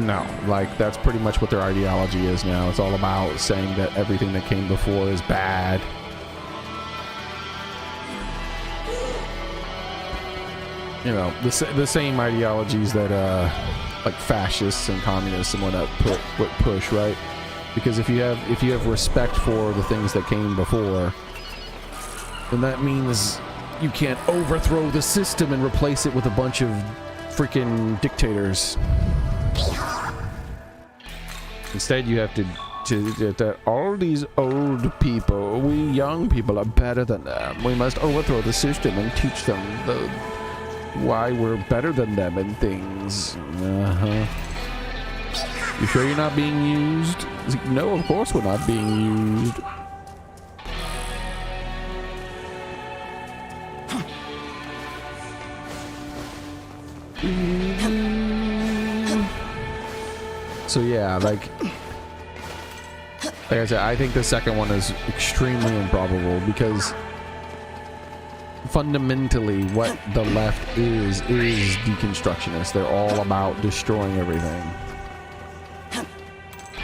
no. Like, that's pretty much what their ideology is now. It's all about saying that everything that came before is bad. You know, the same ideologies that like fascists and communists and whatnot push, right? Because if you have respect for the things that came before, then that means you can't overthrow the system and replace it with a bunch of freaking dictators. Instead, you have to that all these old people, we young people, are better than them. We must overthrow the system and teach them why we're better than them and things. You sure you're not being used? No, of course we're not being used. So yeah, like I said, I think the second one is extremely improbable because fundamentally what the left is deconstructionist. They're all about destroying everything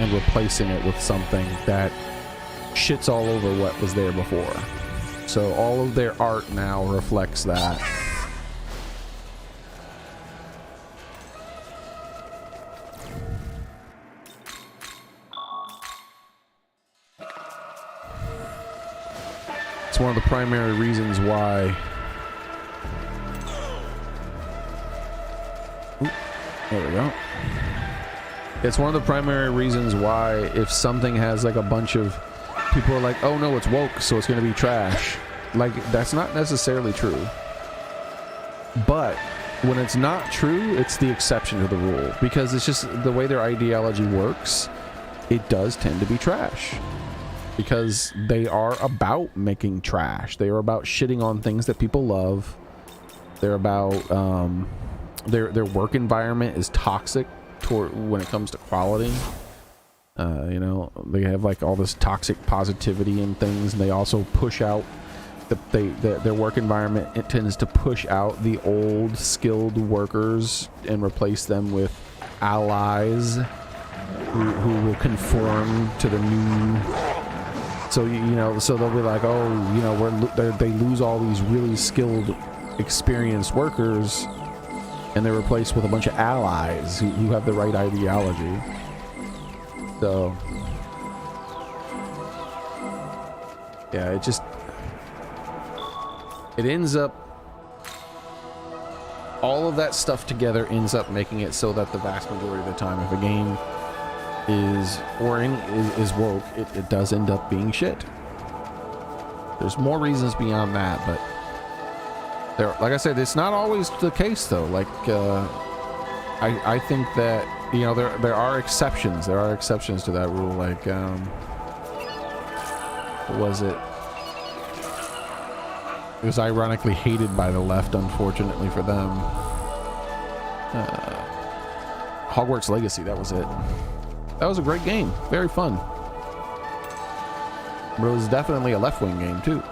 and replacing it with something that shits all over what was there before. So all of their art now reflects that. It's one of the primary reasons why. Ooh, there we go. It's one of the primary reasons why if something has like a bunch of people are like, oh no, it's woke, so it's going to be trash. Like, that's not necessarily true. But when it's not true, it's the exception to the rule, because it's just the way their ideology works. It does tend to be trash because they are about making trash. They are about shitting on things that people love. They're about their work environment is toxic toward when it comes to quality. You know, they have like all this toxic positivity and things, and they also push out their work environment. It tends to push out the old skilled workers and replace them with allies who will conform to the new. So you know, so they'll be like, oh, you know, they lose all these really skilled, experienced workers, and they're replaced with a bunch of allies who have the right ideology. So yeah, it ends up, all of that stuff together ends up making it so that the vast majority of the time, if a game is woke, it does end up being shit. There's more reasons beyond that, but there, like I said, it's not always the case though. Like I think that, you know, there are exceptions. There are exceptions to that rule. Like what was it? It was ironically hated by the left, unfortunately for them. Hogwarts Legacy, that was it. That was a great game. Very fun. But it was definitely a left-wing game, too.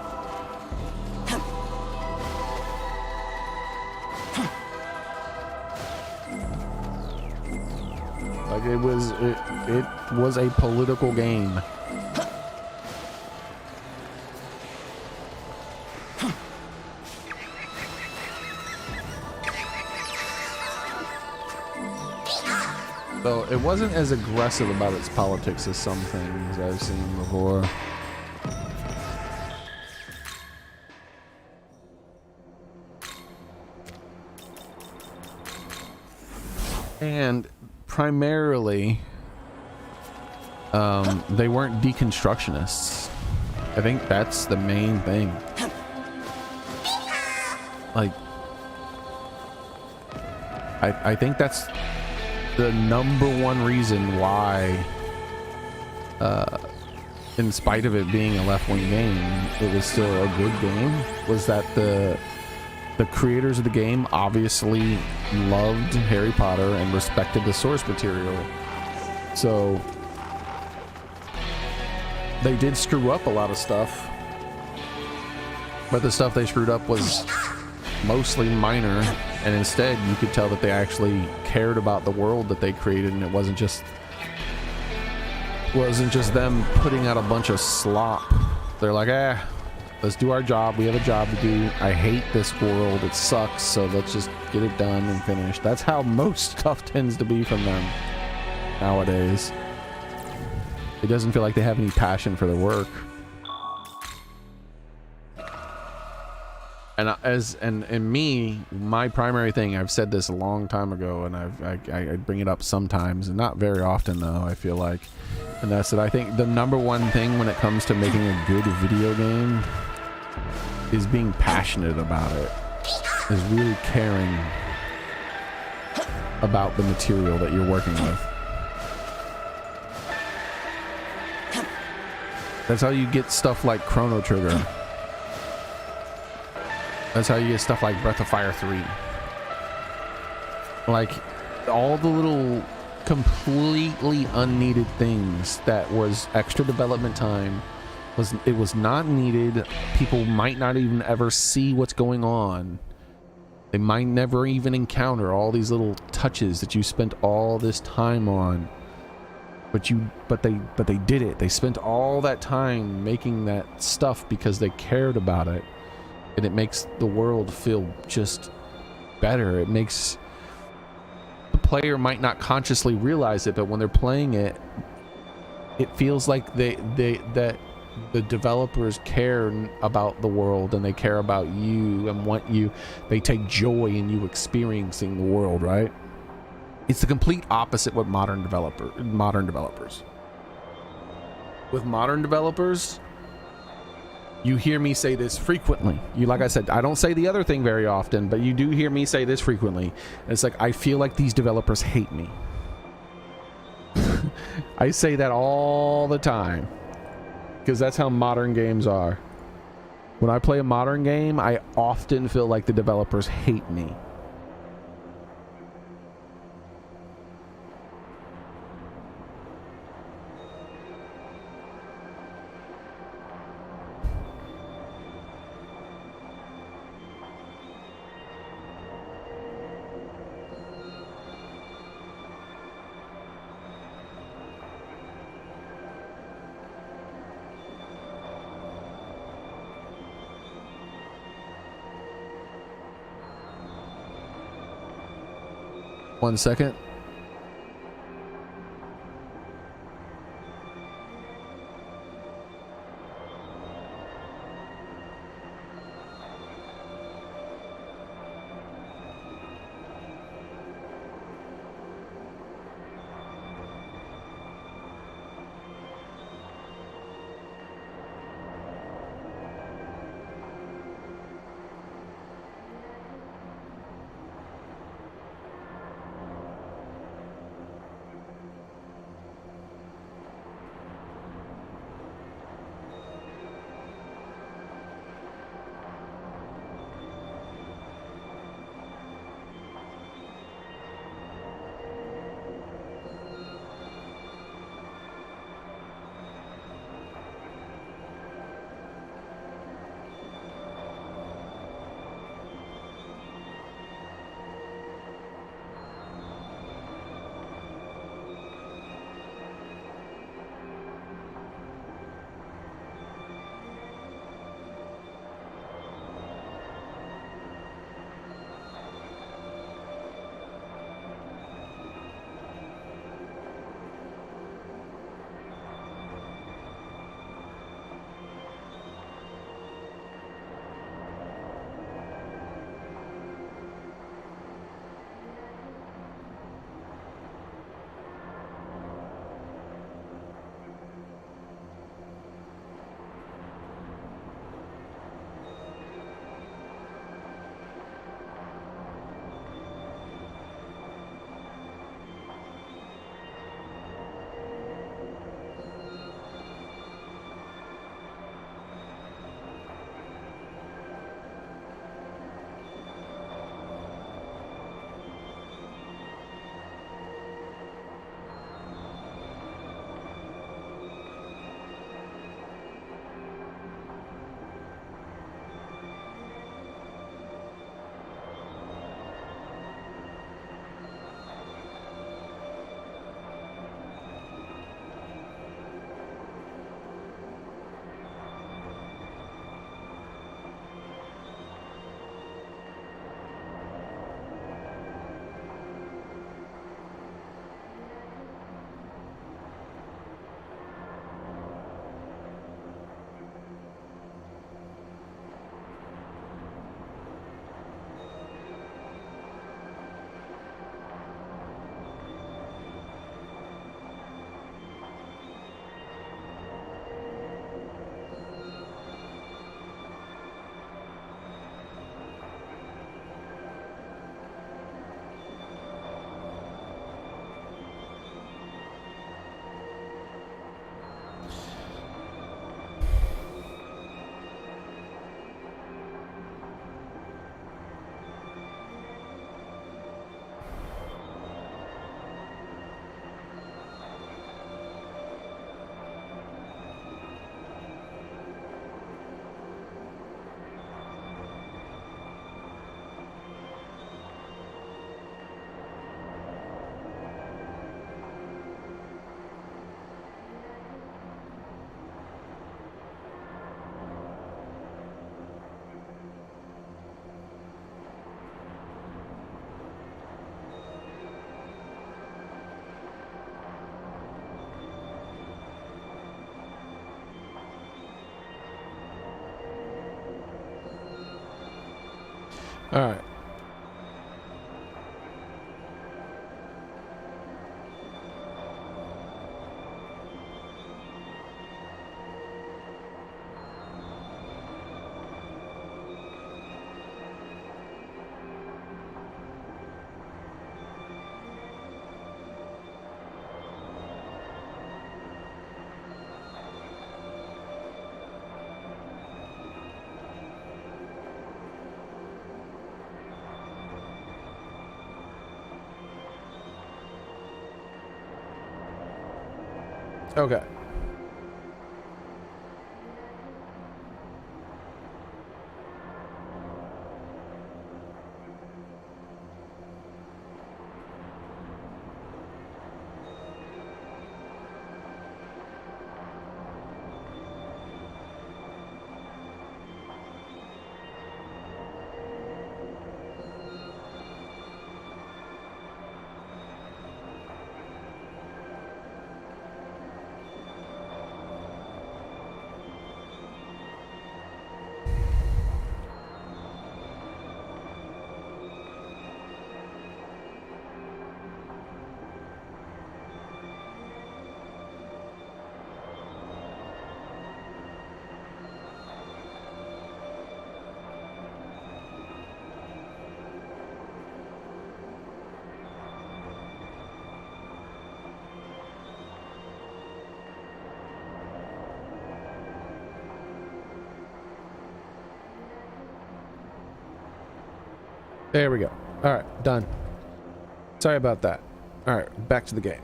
Like, it was a political game. So it wasn't as aggressive about its politics as some things I've seen before. And primarily, they weren't deconstructionists. I think that's the main thing. Like, I think that's the number one reason why, in spite of it being a left-wing game, it was still a good game, was that the creators of the game obviously loved Harry Potter and respected the source material. So they did screw up a lot of stuff, but the stuff they screwed up was mostly minor, and instead you could tell that they actually cared about the world that they created, and it wasn't just them putting out a bunch of slop. They're like, let's do our job. We have a job to do. I hate this world. It sucks. So let's just get it done and finished. That's how most stuff tends to be from them nowadays. It doesn't feel like they have any passion for their work. And me, my primary thing, I've said this a long time ago, and I bring it up sometimes, and not very often though, I feel like, and that's that I think the number one thing when it comes to making a good video game is being passionate about it, is really caring about the material that you're working with. That's how you get stuff like Chrono Trigger. That's how you get stuff like Breath of Fire 3. Like, all the little completely unneeded things that was extra development time, it was not needed. People might not even ever see what's going on. They might never even encounter all these little touches that you spent all this time on. But they did it. They spent all that time making that stuff because they cared about it. And it makes the world feel just better. It makes the player might not consciously realize it, but when they're playing it, it feels like that the developers care about the world, and they care about you and want you. They take joy in you experiencing the world, right? It's the complete opposite with modern developers. With modern developers, you hear me say this frequently. Like I said, I don't say the other thing very often, but you do hear me say this frequently. And it's like, I feel like these developers hate me. I say that all the time because that's how modern games are. When I play a modern game, I often feel like the developers hate me. One second. All right. Okay. There we go. All right, done. Sorry about that. All right, back to the game.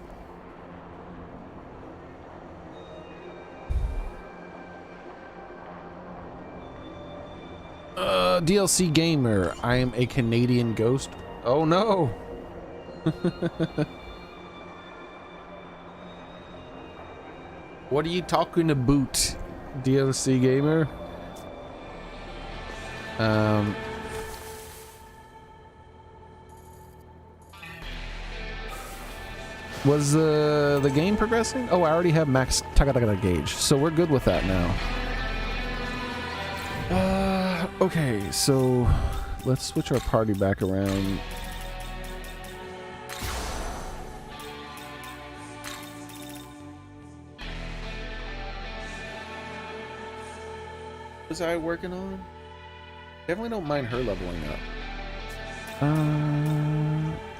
DLC gamer. I am a Canadian ghost. Oh no. What are you talking about, DLC gamer? Was the game progressing? Oh, I already have max Tagatagata gauge, so we're good with that now. Okay, so let's switch our party back around. Was I working on? Definitely don't mind her leveling up.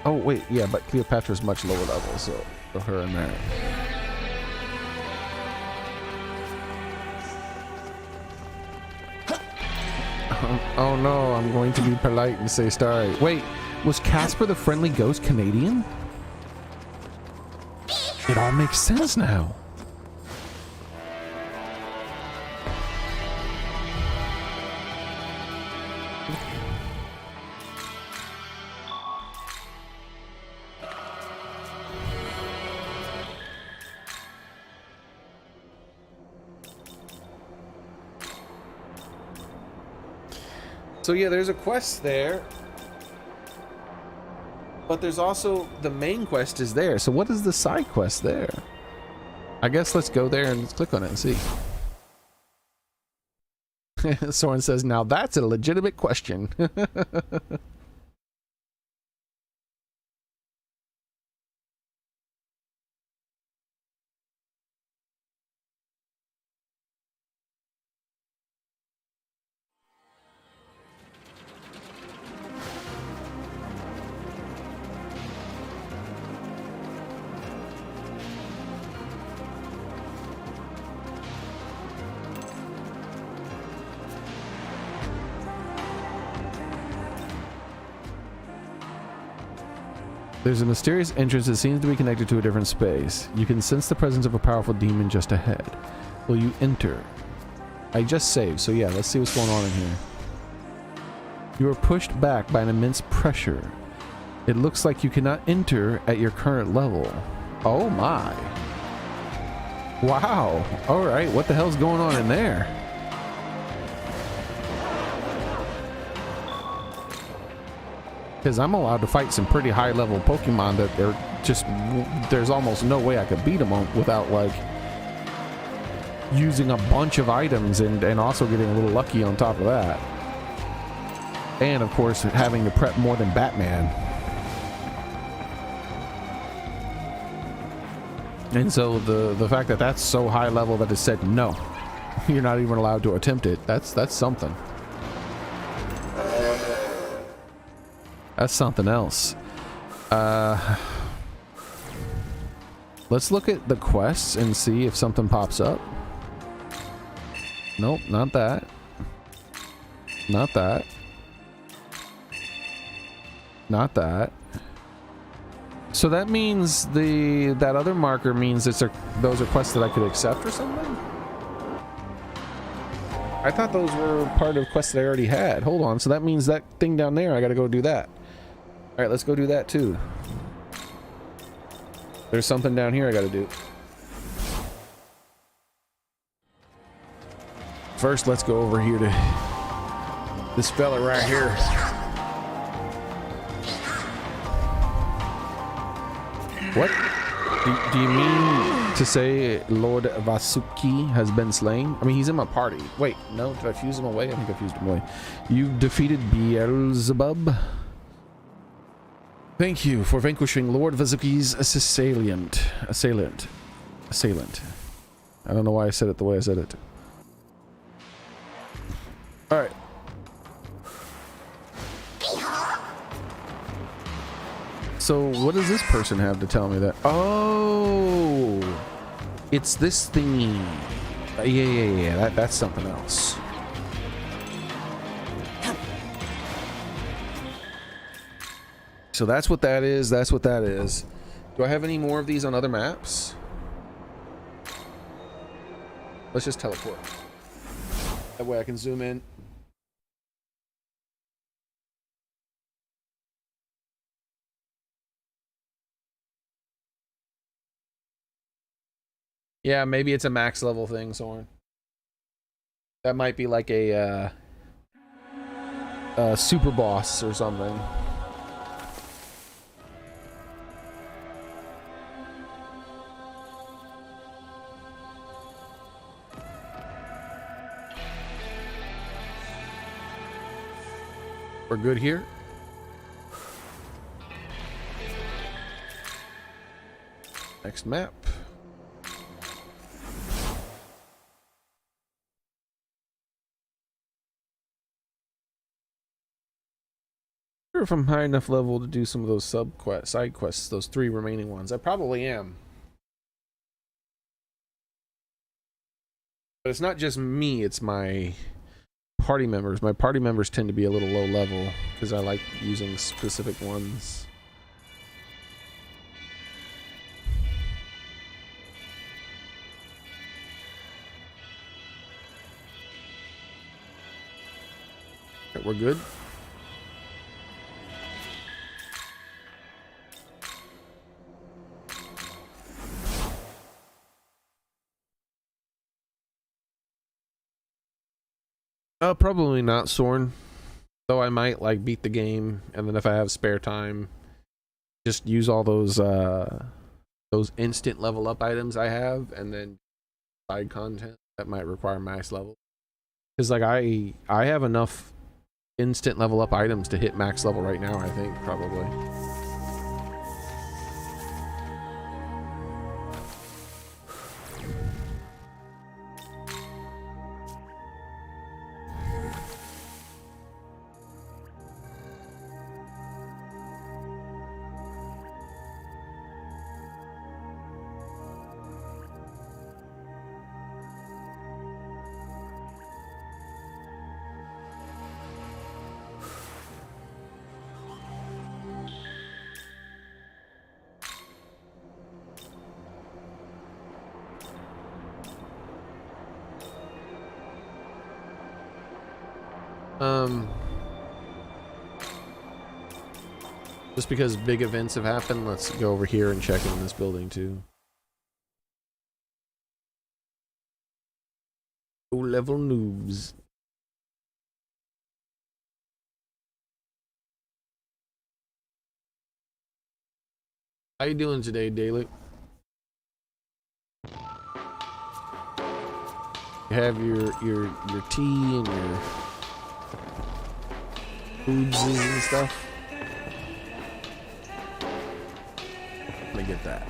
Oh wait, yeah, but Cleopatra's much lower level, so throw her in there. Oh no, I'm going to be polite and say sorry. Wait, was Casper the Friendly Ghost Canadian? It all makes sense now. So yeah, there's a quest there, but there's also the main quest is there. So what is the side quest there? I guess let's go there and let's click on it and see. Soren says, now that's a legitimate question. There's a mysterious entrance that seems to be connected to a different space. You can sense the presence of a powerful demon just ahead. Will you enter? I just saved, so yeah, let's see what's going on in here. You are pushed back by an immense pressure. It looks like you cannot enter at your current level. Oh my. Wow. Alright, what the hell's going on in there? Because I'm allowed to fight some pretty high level Pokemon that they're just, there's almost no way I could beat them without like using a bunch of items and also getting a little lucky on top of that. And of course, having to prep more than Batman. And so the fact that that's so high level that it said no, you're not even allowed to attempt it. That's something. That's something else. Let's look at the quests and see if something pops up. Nope, not that. Not that. Not that. So that means that other marker means those are quests that I could accept or something? I thought those were part of quests that I already had. Hold on. So that means that thing down there, I gotta go do that. All right, let's go do that too. There's something down here I gotta do. First, let's go over here to this fella right here. What? Do you mean to say Lord Vasuki has been slain? I mean, he's in my party. Wait, no, did I fuse him away? I think I fused him away. You've defeated Beelzebub. Thank you for vanquishing Lord Vasuki's assailant. I don't know why I said it the way I said it. All right. So what does this person have to tell me that? Oh, it's this thingy. Yeah. That's something else. So that's what that is. That's what that is. Do I have any more of these on other maps? Let's just teleport. That way I can zoom in. Yeah, maybe it's a max level thing, Soren. That might be like a super boss or something. We're good here. Next map. If I'm high enough level to do some of those side quests, those 3 remaining ones. I probably am. But it's not just me, it's my party members. My party members tend to be a little low level because I like using specific ones. Okay, we're good. Probably not, Soren. Though I might like beat the game, and then if I have spare time, just use all those instant level up items I have, and then side content that might require max level. Because like I have enough instant level up items to hit max level right now. I think probably. Just because big events have happened, let's go over here and check in this building too. Low level noobs. How you doing today, Daily? You have your tea and your foods and stuff. Let me get that.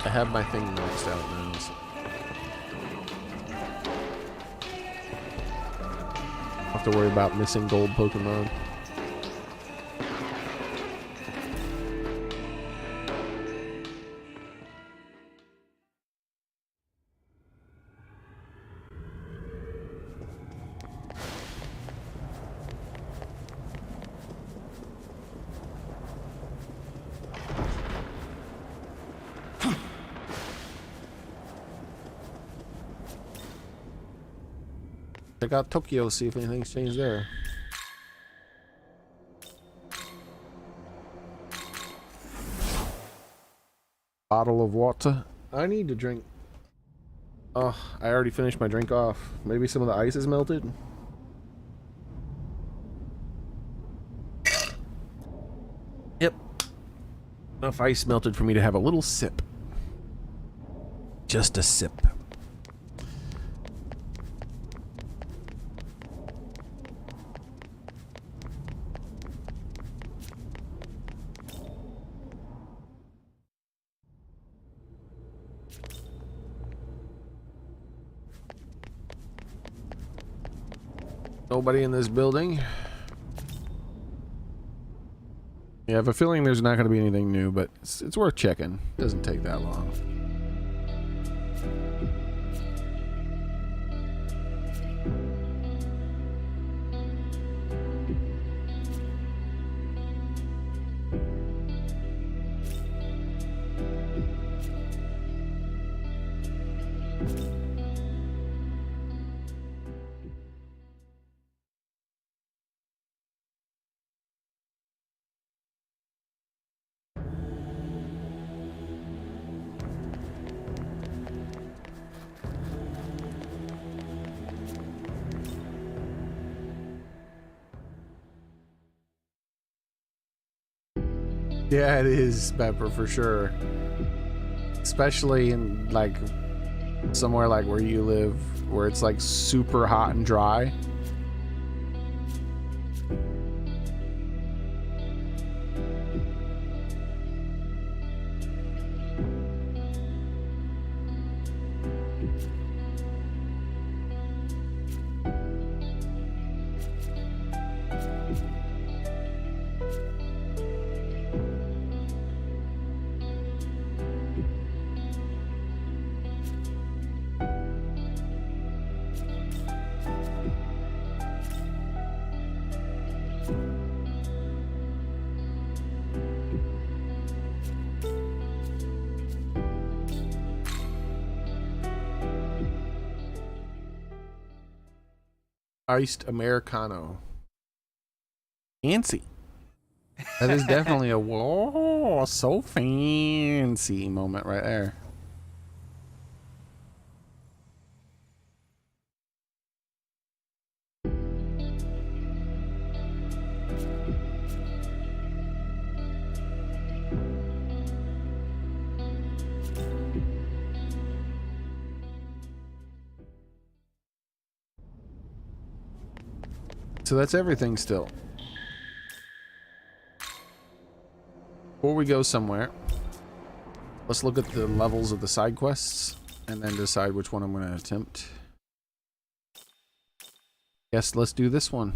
I have my thing maxed out now. So I have to worry about missing gold Pokemon. Check out Tokyo, see if anything's changed there. Bottle of water. I need to drink. Oh, I already finished my drink off. Maybe some of the ice is melted. Yep. Enough ice melted for me to have a little sip. Just a sip. Nobody in this building. Yeah, I have a feeling there's not going to be anything new, but it's worth checking. Doesn't take that long. Yeah, it is Pepper for sure. Especially in like somewhere like where you live, where it's like super hot and dry. Iced Americano. Fancy. That is definitely a whoa, so fancy moment right there. So that's everything still. Before we go somewhere, let's look at the levels of the side quests and then decide which one I'm going to attempt. Yes, let's do this one.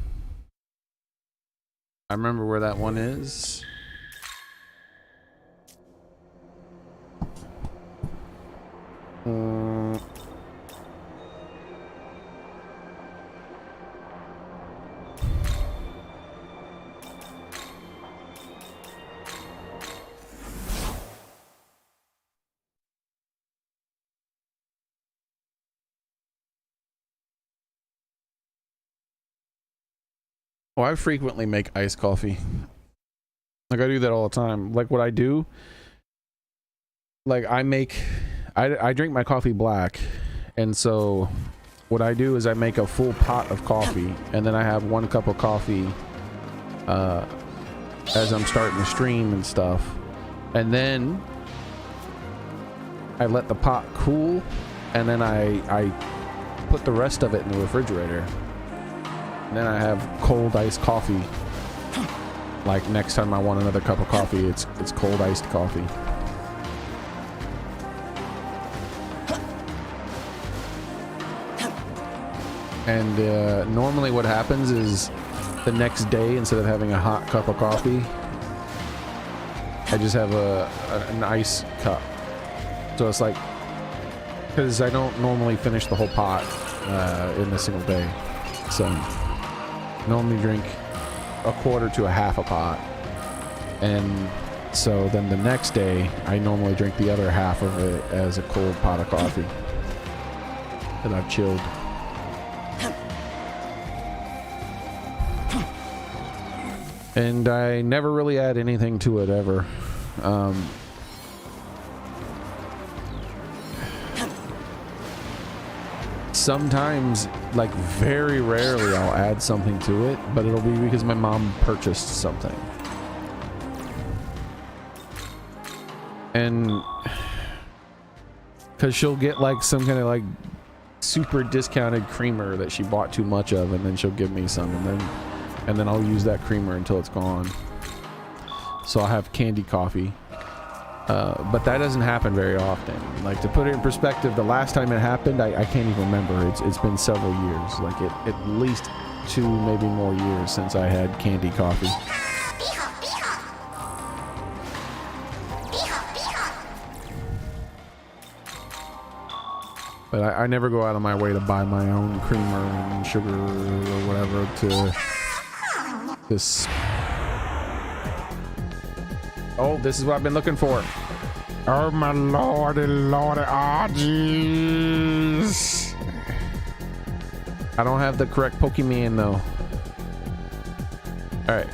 I remember where that one is. Well, I frequently make iced coffee. Like I do that all the time. Like what I do, like I drink my coffee black, and so what I do is I make a full pot of coffee, and then I have 1 cup of coffee as I'm starting the stream and stuff, and then I let the pot cool, and then I put the rest of it in the refrigerator. And then I have cold iced coffee. Like next time I want another cup of coffee, it's cold iced coffee. And normally what happens is the next day, instead of having a hot cup of coffee, I just have an ice cup. So it's like, because I don't normally finish the whole pot in a single day. So I normally drink a quarter to a half a pot. And so then the next day, I normally drink the other half of it as a cold pot of coffee that I've chilled. And I never really add anything to it ever. Sometimes, like very rarely, I'll add something to it, but it'll be because my mom purchased something. And because she'll get like some kind of like super discounted creamer that she bought too much of, and then she'll give me some, and then I'll use that creamer until it's gone. So I'll have candy coffee. But that doesn't happen very often. Like, to put it in perspective, the last time it happened, I can't even remember. It's been several years, like at least 2, maybe more years since I had candy coffee. But I never go out of my way to buy my own creamer and sugar or whatever to this. Oh, this is what I've been looking for. Oh my lordy, oh jeez. I don't have the correct Pokemon though. Alright.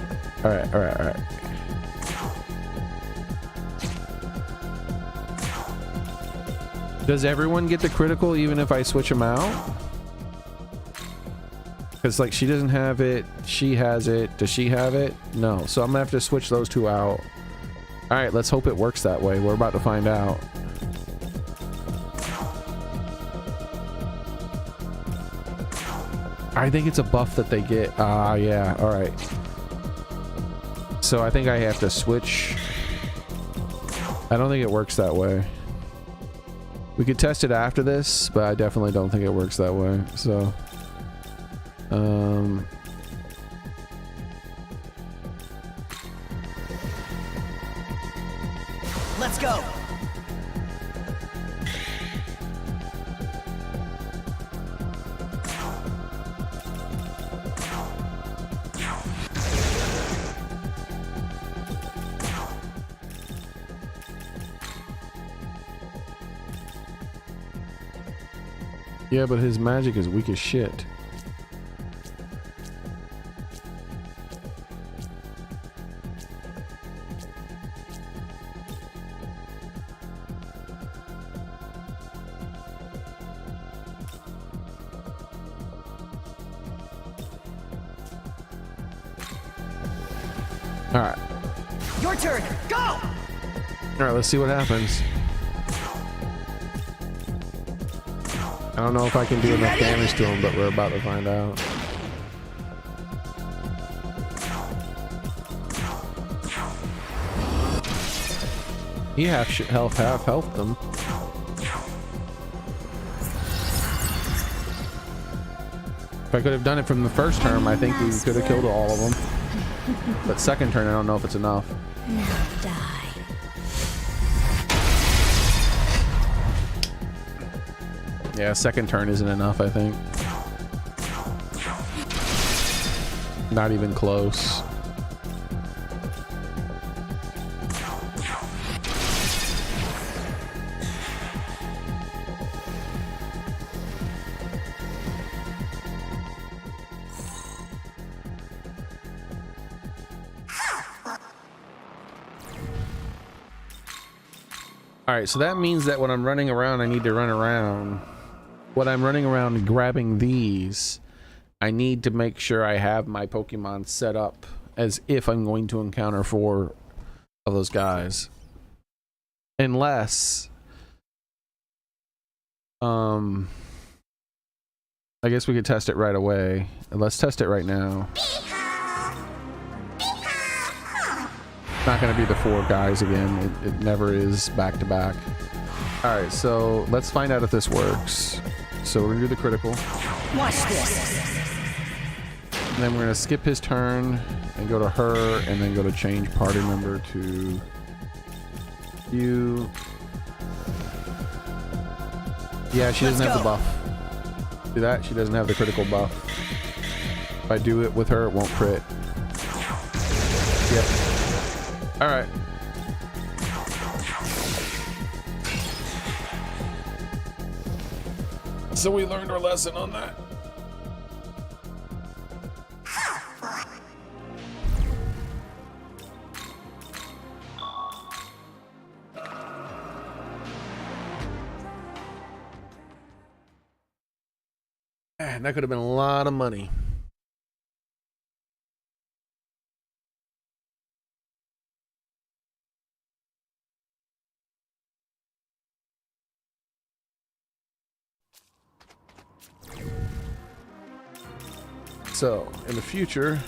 Does everyone get the critical even if I switch them out? Because like, she doesn't have it, she has it. Does she have it? No. So I'm gonna have to switch those 2 out. All right, let's hope it works that way. We're about to find out. I think it's a buff that they get. Yeah, all right. So I think I have to switch. I don't think it works that way. We could test it after this, but I definitely don't think it works that way. So, Let's go. yeah, but his magic is weak as shit. All right. Your turn. Go. All right, let's see what happens. I don't know if I can do enough damage to him, but we're about to find out. He half health them. If I could have done it from the first term, I think we could have killed all of them. But second turn, I don't know if it's enough. Now die. Yeah, second turn isn't enough, I think. Not even close. All right, so that means that when I'm running around, I need to run around. When I'm running around grabbing these, I need to make sure I have my Pokemon set up as if I'm going to encounter 4 of those guys. Unless I guess we could test it right away. Let's test it right now. Not going to be the 4 guys again. It never is back to back. All right, so let's find out if this works. So we're going to do the critical. Watch this. And then we're going to skip his turn and go to her and then go to change party member to you. Yeah, she doesn't have the buff. Do that. She doesn't have the critical buff. If I do it with her, it won't crit. Yep. All right. So we learned our lesson on that. Man, that could have been a lot of money. So, in the future,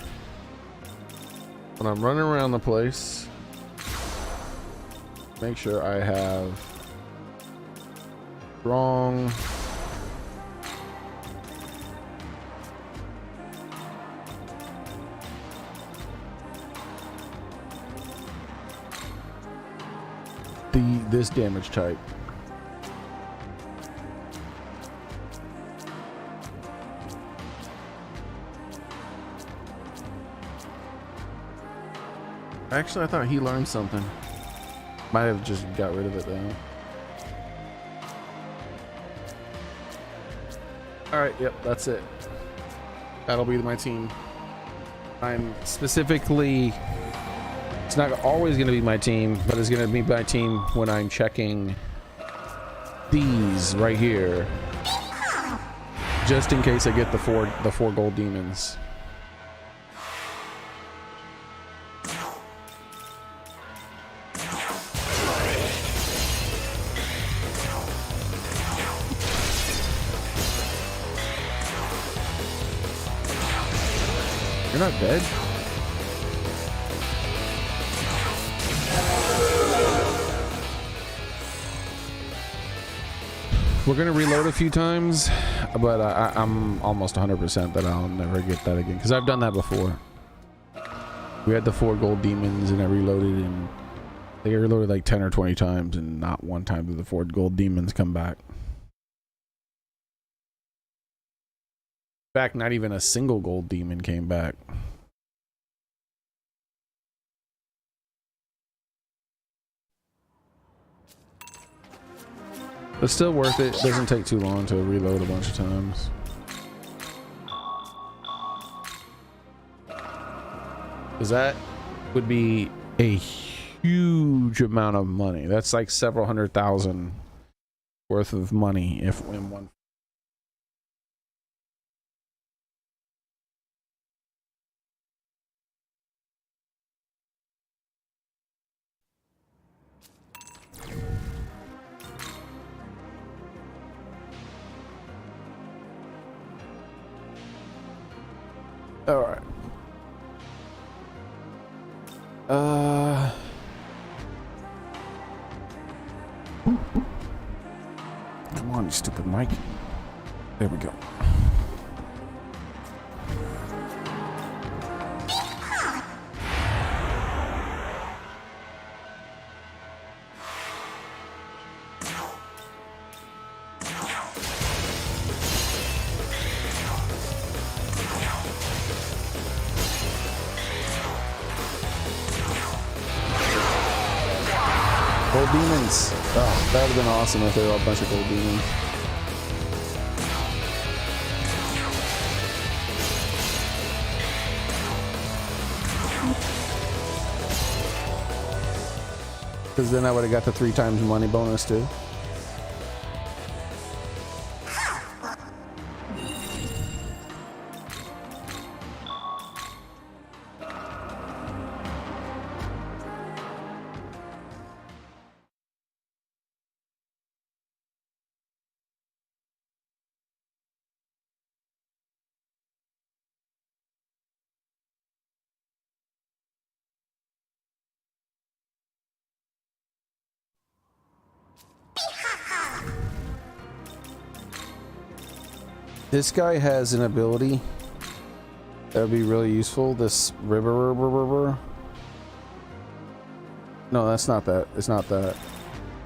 when I'm running around the place, make sure I have strong this damage type. Actually, I thought he learned something. Might have just got rid of it though. Alright, yep, that's it. That'll be my team. I'm specifically... It's not always going to be my team, but it's going to be my team when I'm checking these right here. Just in case I get the four gold demons. You're not dead? We're gonna reload a few times, but I'm almost 100% that I'll never get that again, because I've done that before. We had the 4 gold demons and I reloaded, and they reloaded like 10 or 20 times, and not one time did the 4 gold demons come back. In fact, not even a single gold demon came back. But still worth it. It doesn't take too long to reload a bunch of times. Because that would be a huge amount of money. That's like several $100,000 worth of money if in one. All right. Come on, you stupid mic. There we go. Gold demons. Oh, that would have been awesome if they were a bunch of gold demons. Because then I would have got the 3 times money bonus too. This guy has an ability that would be really useful. This river. No, that's not that. It's not that.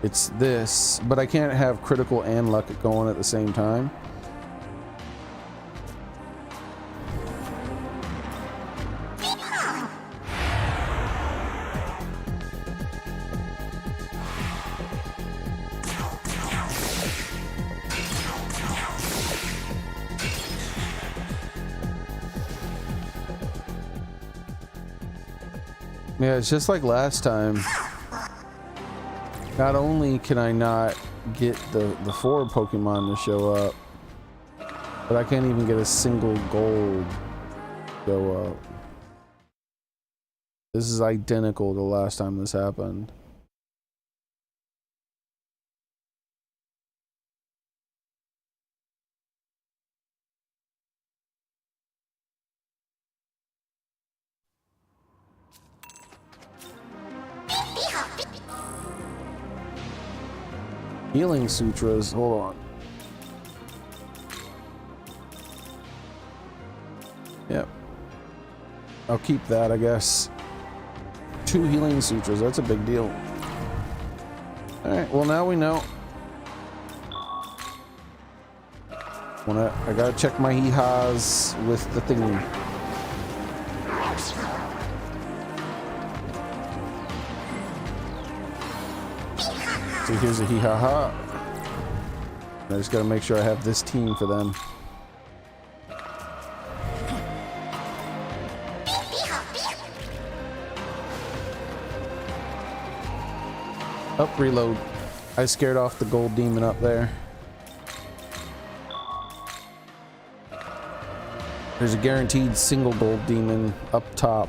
It's this, but I can't have critical and luck going at the same time. Yeah, it's just like last time. Not only can I not get the 4 Pokemon to show up, but I can't even get a single gold show up. This is identical to the last time this happened. Healing Sutras, hold on. Yep. I'll keep that, I guess. 2 Healing Sutras, that's a big deal. Alright, well now we know. I gotta check my hee-haws with the thingy. So here's a hee-ha-ha. I just gotta make sure I have this team for them. Up, reload. I scared off the gold demon up there. There's a guaranteed single gold demon up top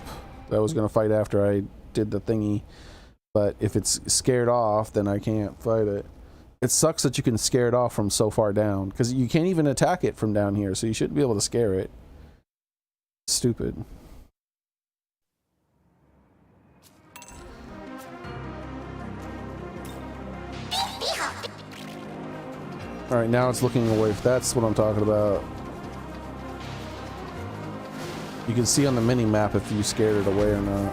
that I was gonna fight after I did the thingy. But if it's scared off, then I can't fight it. It sucks that you can scare it off from so far down, because you can't even attack it from down here, so you shouldn't be able to scare it. Stupid. Alright, now it's looking away. That's what I'm talking about. You can see on the mini-map if you scared it away or not.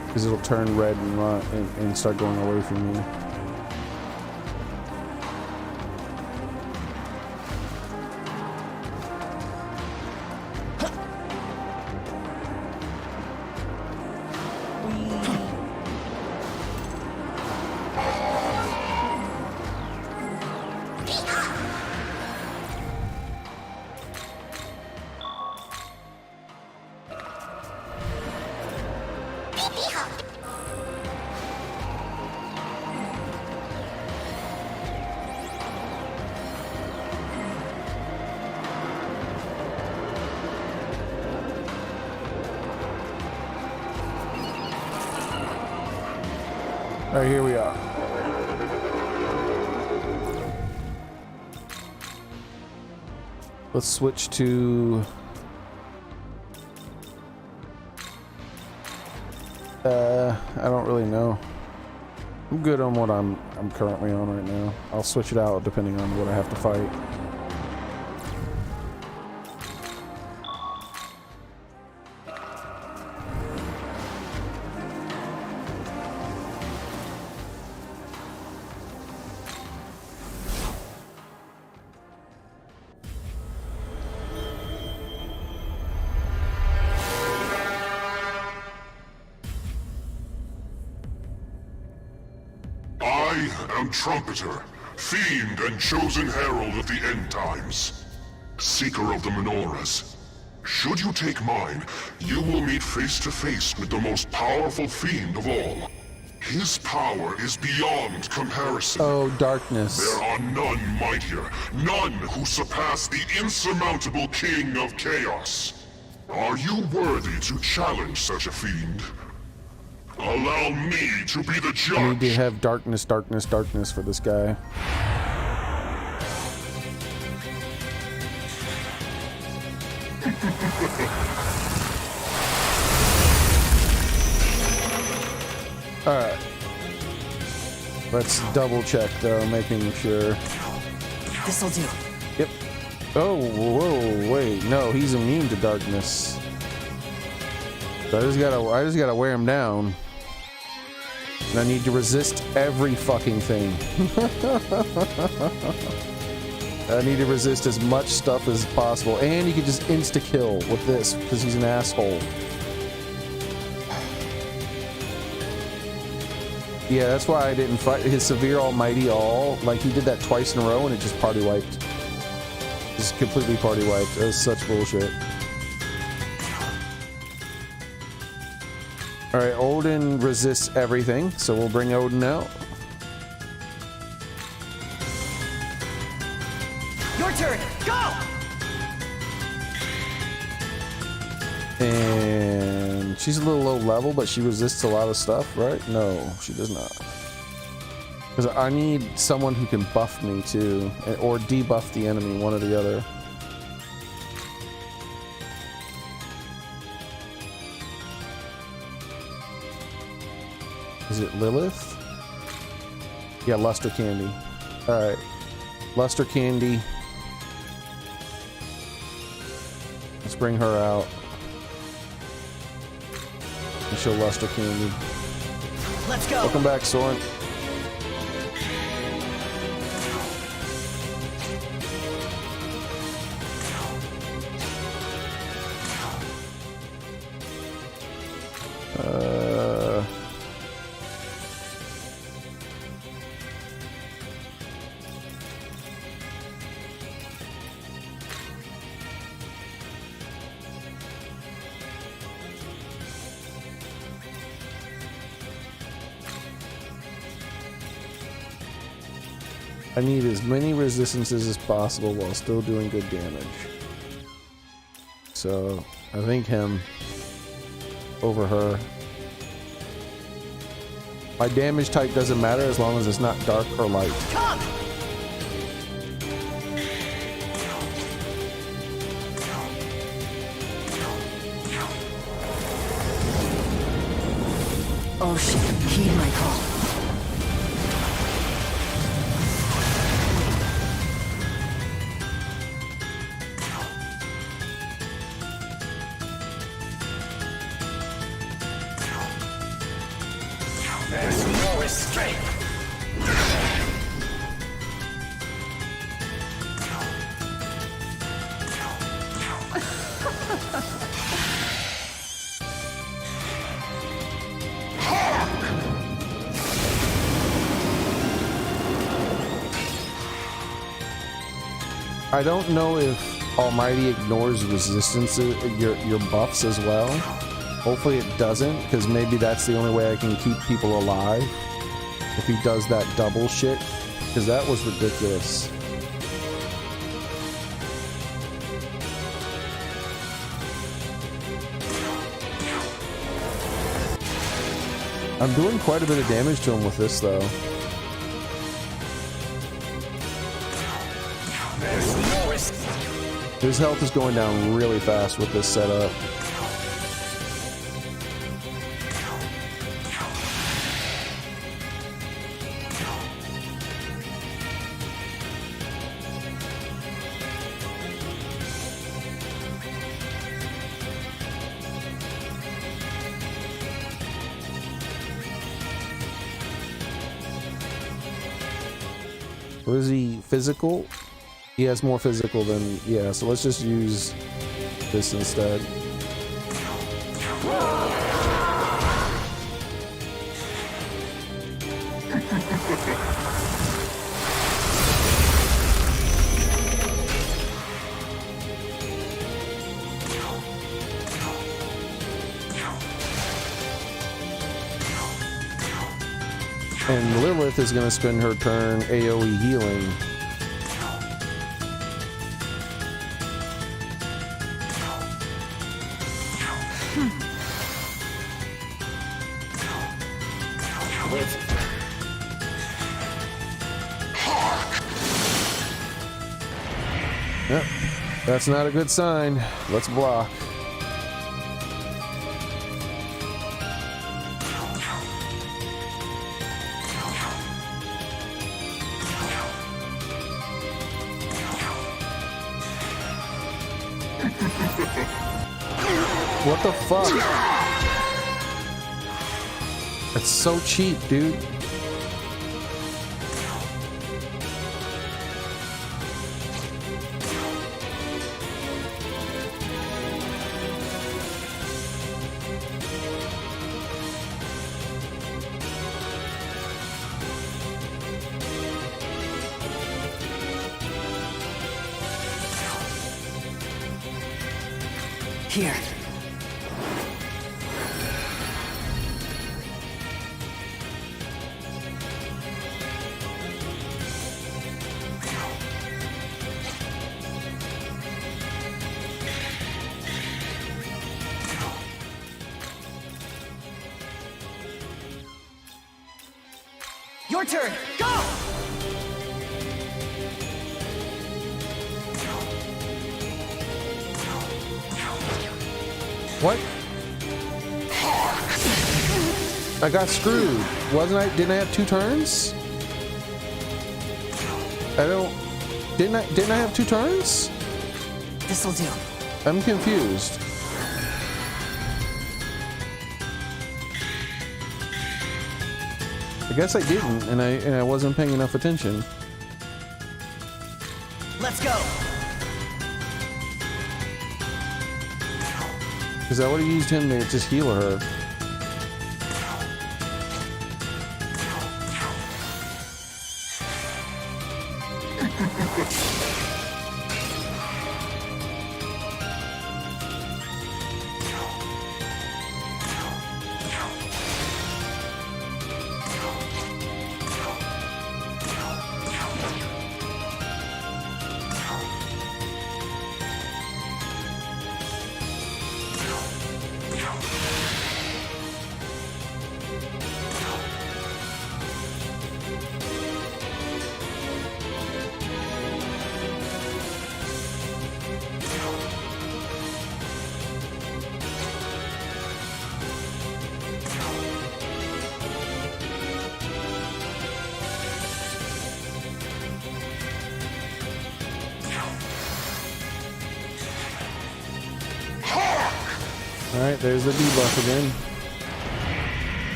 Because it'll turn red and run and start going away from you. Alright, here we are. Let's switch to I don't really know. I'm good on what I'm currently on right now. I'll switch it out depending on what I have to fight. Trumpeter, fiend and chosen herald of the end times, seeker of the menorahs. Should you take mine, you will meet face to face with the most powerful fiend of all. His power is beyond comparison. Oh, darkness. There are none mightier, none who surpass the insurmountable King of Chaos. Are you worthy to challenge such a fiend? Allow me to be the judge. I need to have darkness for this guy. Alright. Let's double check though, making sure. This'll do. Yep. Oh, whoa, wait. No, he's immune to darkness. So I just gotta wear him down. And I need to resist every fucking thing. I need to resist as much stuff as possible. And you can just insta-kill with this, because he's an asshole. Yeah, that's why I didn't fight his Severe Almighty All. Like, he did that twice in a row and it just party wiped. Just completely party wiped. That was such bullshit. Alright, Odin resists everything, so we'll bring Odin out. Your turn. Go. And she's a little low level, but she resists a lot of stuff, right? No, she does not. Because I need someone who can buff me too, or debuff the enemy, one or the other. Is it Lilith? Yeah, Luster Candy. Alright. Luster Candy. Let's bring her out. And show Luster Candy. Let's go. Welcome back, Soren. I need as many resistances as possible while still doing good damage. So, I think him over her. My damage type doesn't matter as long as it's not dark or light. Come. Oh shit, heed my call. There's no escape! I don't know if Almighty ignores resistances, your buffs as well. Hopefully it doesn't, because maybe that's the only way I can keep people alive. If he does that double shit, because that was ridiculous. I'm doing quite a bit of damage to him with this, though. His health is going down really fast with this setup. What is he? Physical? He has more physical than... Yeah, so let's just use this instead. And Lilith is going to spend her turn AoE healing. Yep, that's not a good sign. Let's block. What the fuck? It's so cheap, dude. Here. Your turn. Go! What? I got screwed. Wasn't I? Didn't I have 2 turns? Didn't I have 2 turns? This'll do. I'm confused. I guess I didn't, and I wasn't paying enough attention. Let's go. Because I would have used him to just heal her. Alright, there's the debuff again.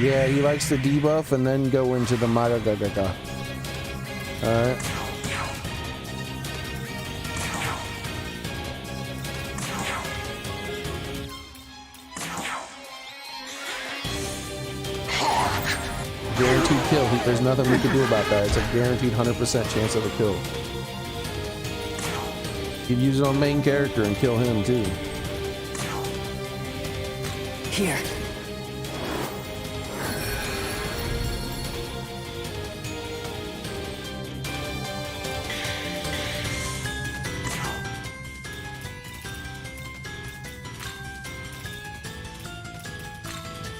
Yeah, he likes the debuff and then go into the Magagaga. Alright. Guaranteed kill. There's nothing we can do about that. It's a guaranteed 100% chance of a kill. You can use it on main character and kill him too. Here.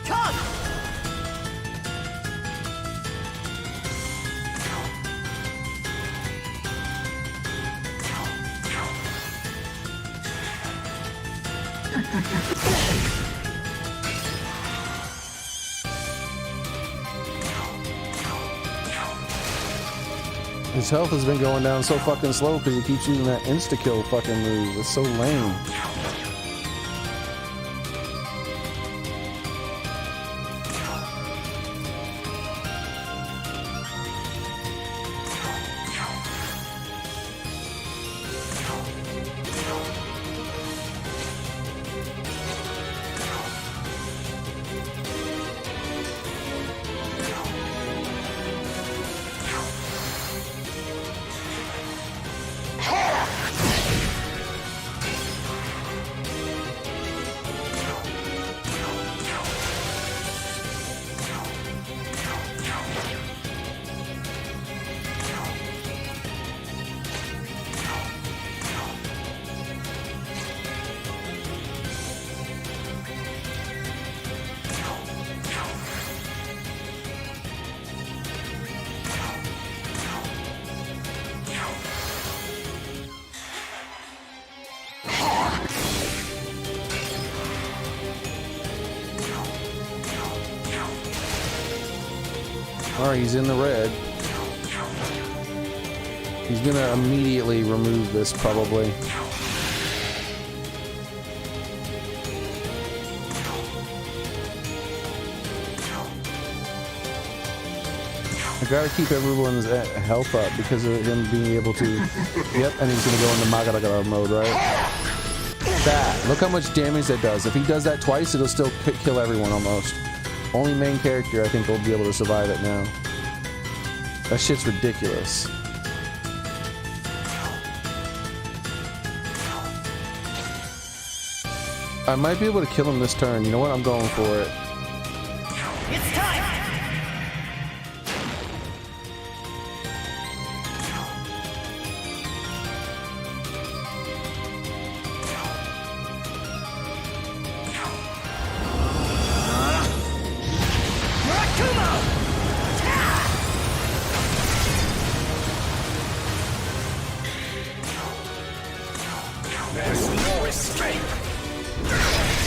Come! His health has been going down so fucking slow because he keeps using that insta-kill fucking move. It's so lame. Alright, he's in the red. He's gonna immediately remove this, probably. I gotta keep everyone's health up because of him being able to. Yep, and he's gonna go into Magaragara mode, right? That. Look how much damage that does. If he does that twice, it'll still kill everyone almost. Only main character I think will be able to survive it now. That shit's ridiculous. I might be able to kill him this turn. You know what? I'm going for it. It's time!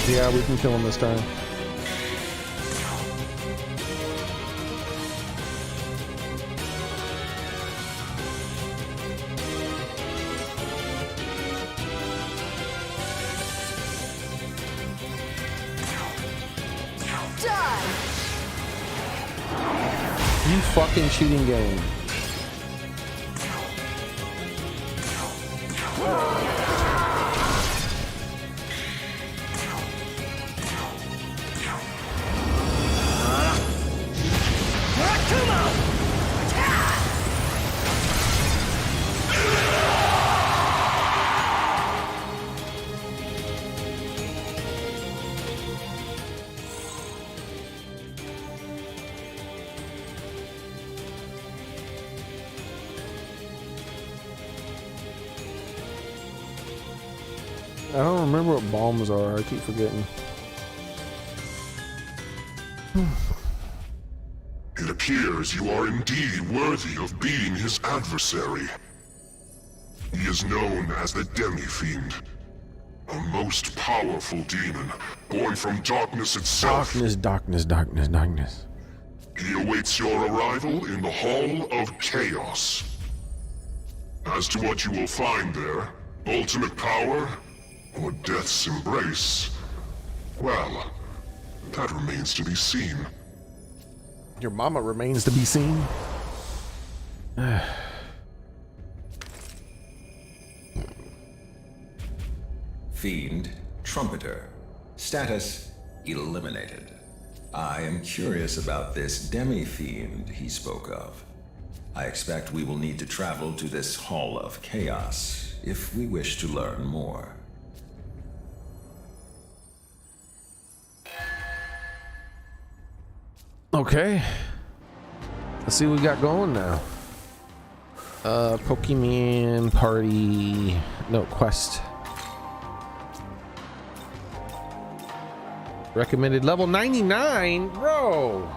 Yeah, we can kill him this time. You fucking cheating game. I don't remember what bombs are. I keep forgetting. It appears you are indeed worthy of being his adversary. He is known as the Demi-Fiend, a most powerful demon, born from darkness itself. Darkness. He awaits your arrival in the Hall of Chaos. As to what you will find there, ultimate power, or death's embrace, well, that remains to be seen. Your mama remains to be seen. Fiend, Trumpeter. Status, eliminated. I am curious about this Demi-Fiend he spoke of. I expect we will need to travel to this Hall of Chaos if we wish to learn more. Okay. Let's see what we got going now. Pokemon party. No, quest. Recommended level 99? Bro.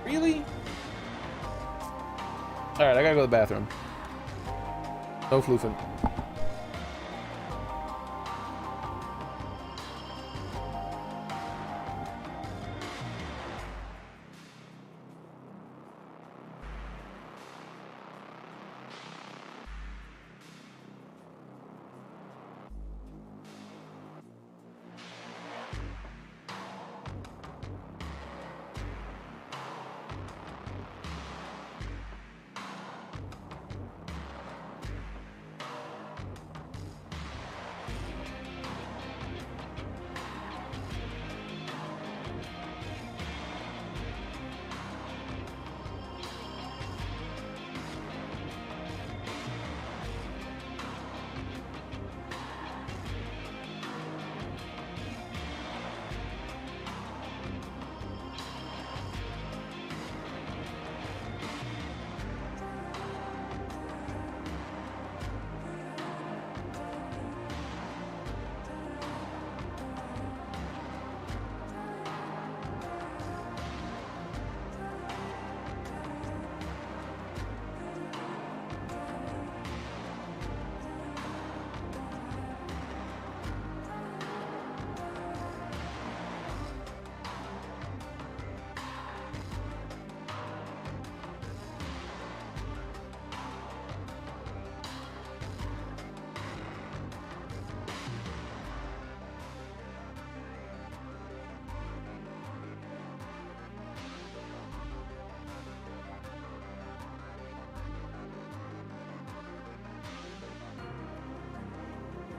Really? Alright, I gotta go to the bathroom. No floofing.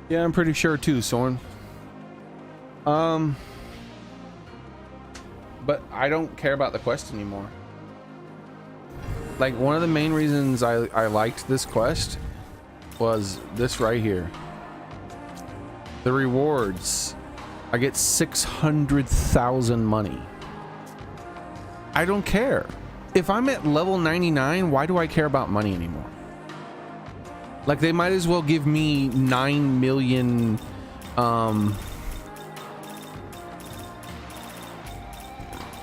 Yeah, I'm pretty sure too, Soren. But I don't care about the quest anymore. Like, one of the main reasons I liked this quest was this right here. The rewards. I get 600,000 money. I don't care. If I'm at level 99, why do I care about money anymore? Like, they might as well give me 9 million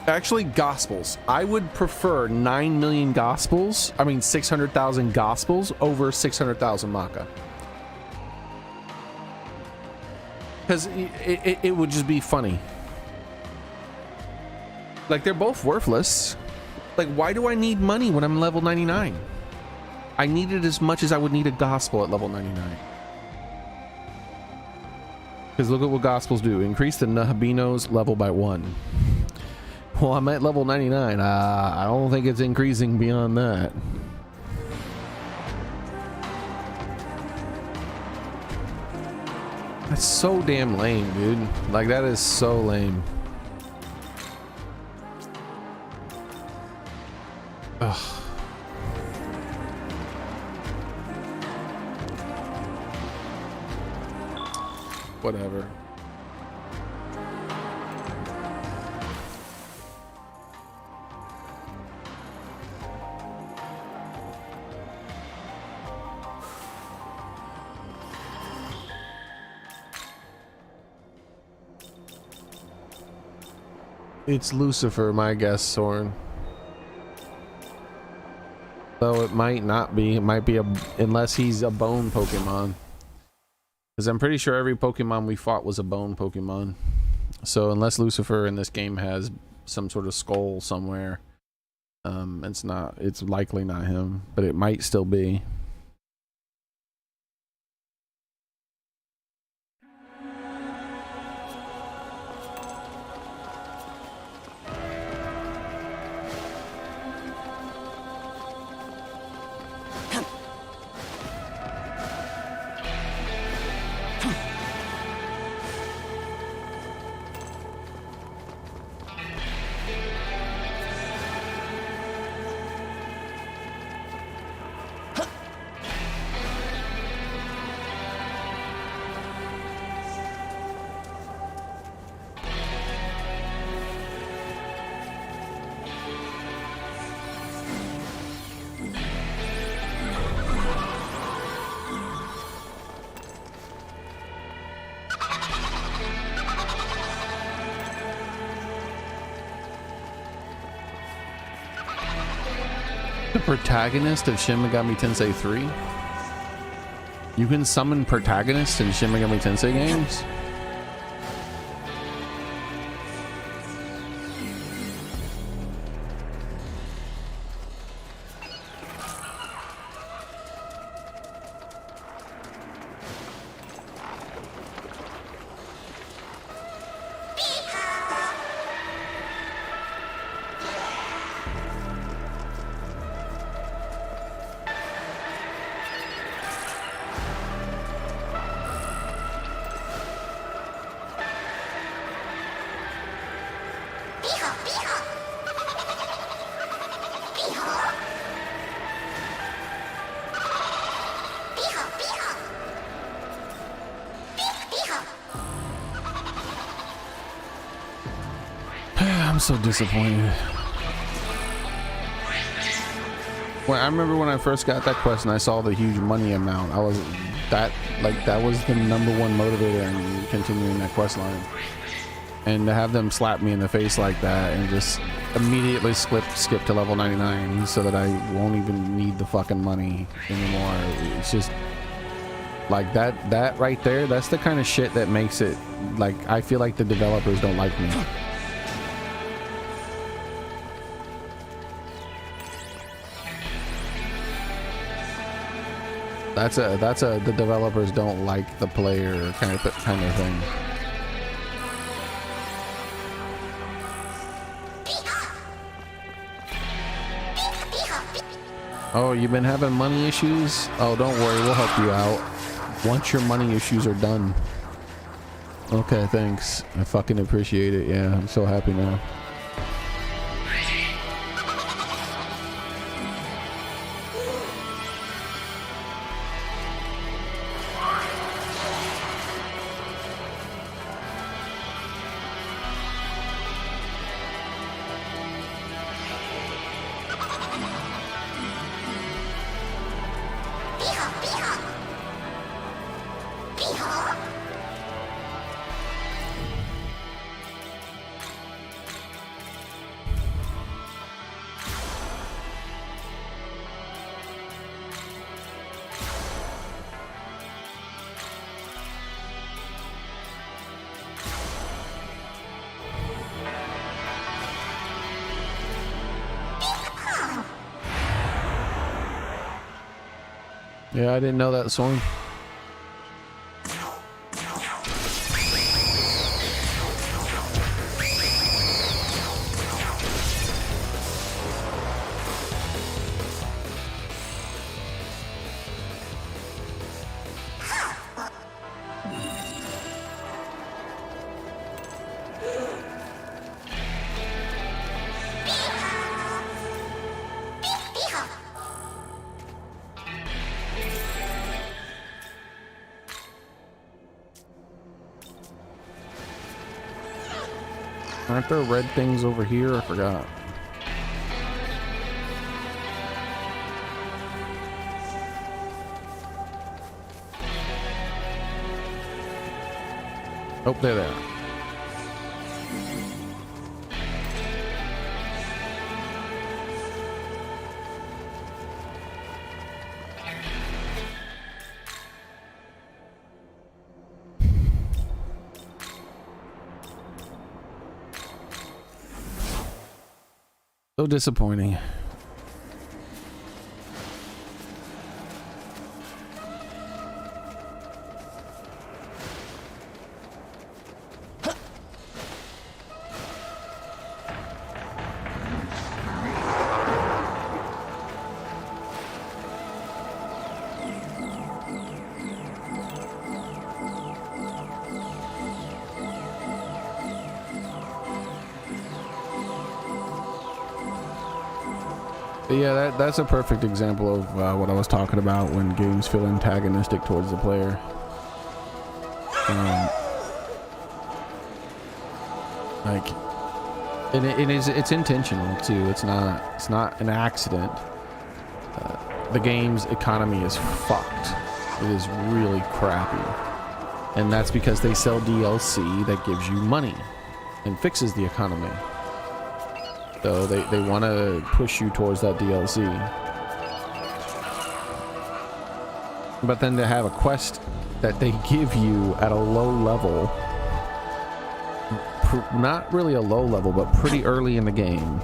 actually gospels. I would prefer 9 million gospels, I mean 600,000 gospels over 600,000 maca. Because it would just be funny. Like, they're both worthless. Like, why do I need money when I'm level 99? I need it as much as I would need a gospel at level 99. Because look at what gospels do. Increase the Nahabino's level by 1. Well, I'm at level 99. I don't think it's increasing beyond that. That's so damn lame, dude. Like, that is so lame. Ugh. Whatever. It's Lucifer, my guess, Soren. Though it might not be. It might be unless he's a bone Pokemon. Because I'm pretty sure every Pokemon we fought was a bone Pokemon. So unless Lucifer in this game has some sort of skull somewhere, it's likely not him, but it might still be. Protagonist of Shin Megami Tensei 3? You can summon protagonists in Shin Megami Tensei games? I'm so disappointed. Well, I remember when I first got that quest and I saw the huge money amount. That was the number one motivator in continuing that quest line. And to have them slap me in the face like that and just immediately skip to level 99 so that I won't even need the fucking money anymore. It's just like that right there. That's the kind of shit that makes it like I feel like the developers don't like me. That's a the developers don't like the player kind of thing. Oh, you've been having money issues? Oh, don't worry, we'll help you out. Once your money issues are done. Okay, thanks. I fucking appreciate it. Yeah, I'm so happy now. Yeah, I didn't know that song. Aren't there red things over here? I forgot. Oh, they're there. So disappointing. But yeah, that's a perfect example of what I was talking about when games feel antagonistic towards the player. Like, and it's intentional too. It's not an accident. The game's economy is fucked. It is really crappy, and that's because they sell DLC that gives you money and fixes the economy. So they want to push you towards that DLC. But then to have a quest that they give you at a low level, not really a low level, but pretty early in the game.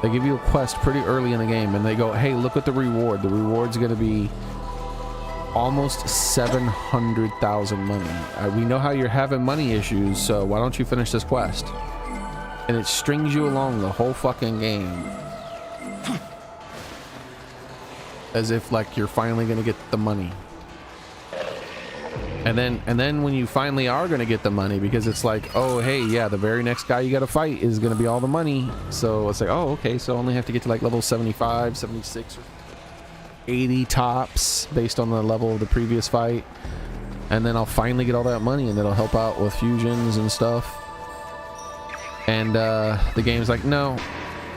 They give you a quest pretty early in the game and they go, hey, look at the reward. The reward's going to be almost 700,000 money. We know how you're having money issues, so why don't you finish this quest? And it strings you along the whole fucking game. As if like you're finally gonna get the money. And then when you finally are gonna get the money, because it's like, oh hey, yeah, the very next guy you gotta fight is gonna be all the money. So it's like, oh okay, so I only have to get to like level 75, 76, or 80 tops based on the level of the previous fight. And then I'll finally get all that money and it'll help out with fusions and stuff. And the game's like, no,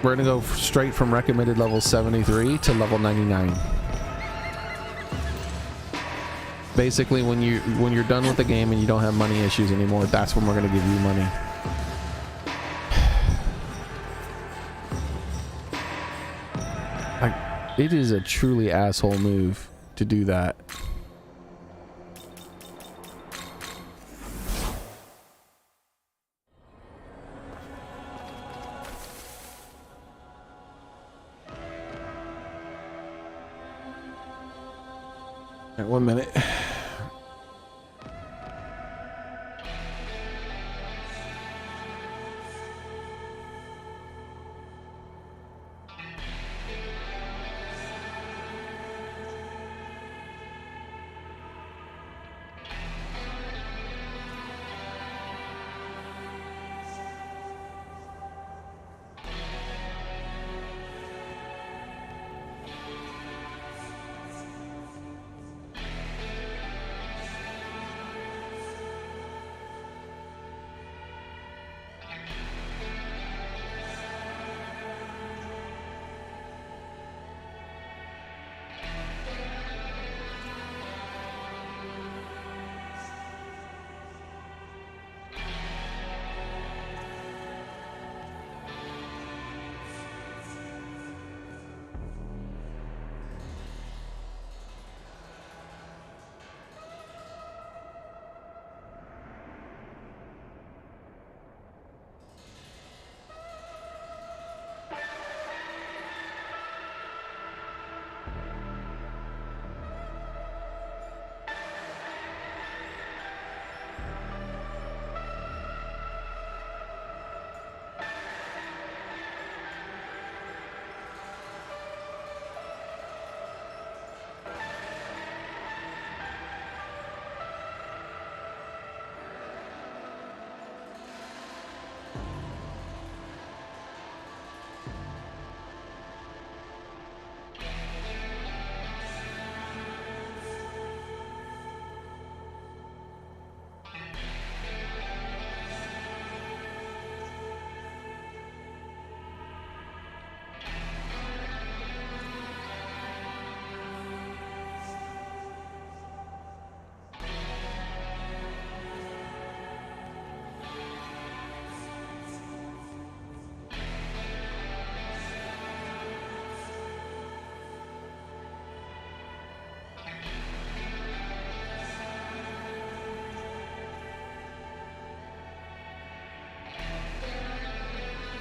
we're gonna go straight from recommended level 73 to level 99. Basically, when you're done with the game and you don't have money issues anymore, that's when we're gonna give you money. Like, it is a truly asshole move to do that. Right, 1 minute.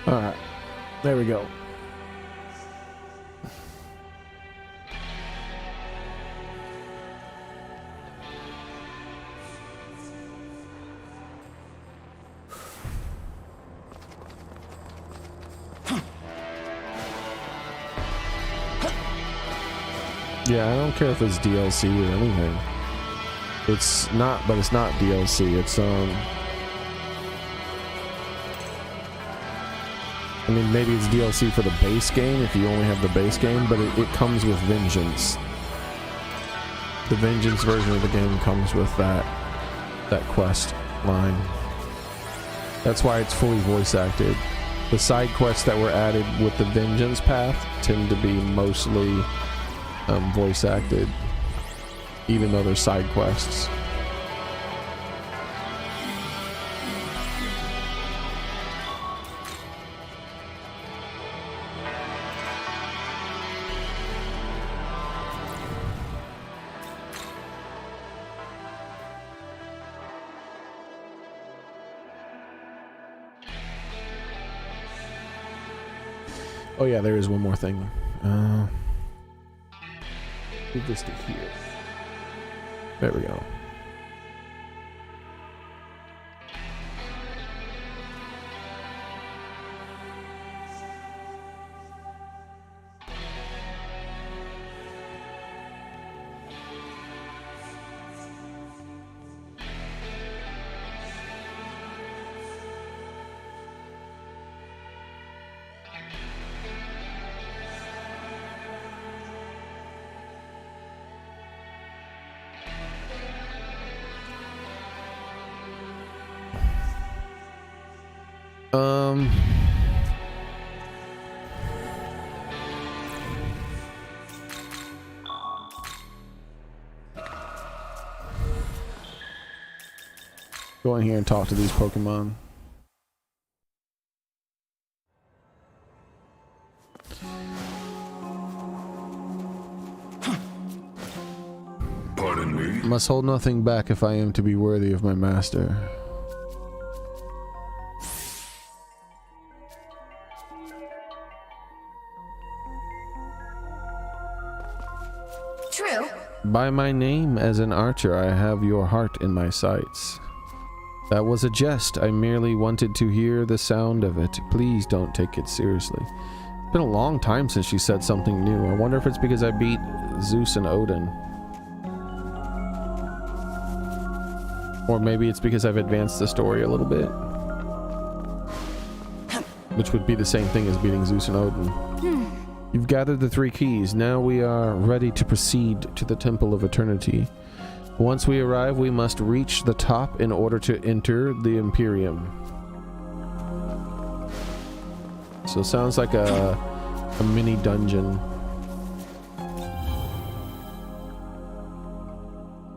All right, there we go. Yeah, I don't care if it's DLC or anything. It's not, but it's not DLC. It's I mean, maybe it's DLC for the base game if you only have the base game, but it comes with Vengeance. The Vengeance version of the game comes with that quest line. That's why it's fully voice acted. The side quests that were added with the Vengeance path tend to be mostly voice acted, even though they're side quests. Oh yeah, there is one more thing. Move this to here. There we go. Go in here and talk to these Pokemon. Pardon me? Must hold nothing back if I am to be worthy of my master. True. By my name as an archer, I have your heart in my sights. That was a jest. I merely wanted to hear the sound of it. Please don't take it seriously. It's been a long time since she said something new. I wonder if it's because I beat Zeus and Odin. Or maybe it's because I've advanced the story a little bit. Which would be the same thing as beating Zeus and Odin. You've gathered the 3 keys. Now we are ready to proceed to the Temple of Eternity. Once we arrive, we must reach the top in order to enter the Imperium. So it sounds like a mini dungeon.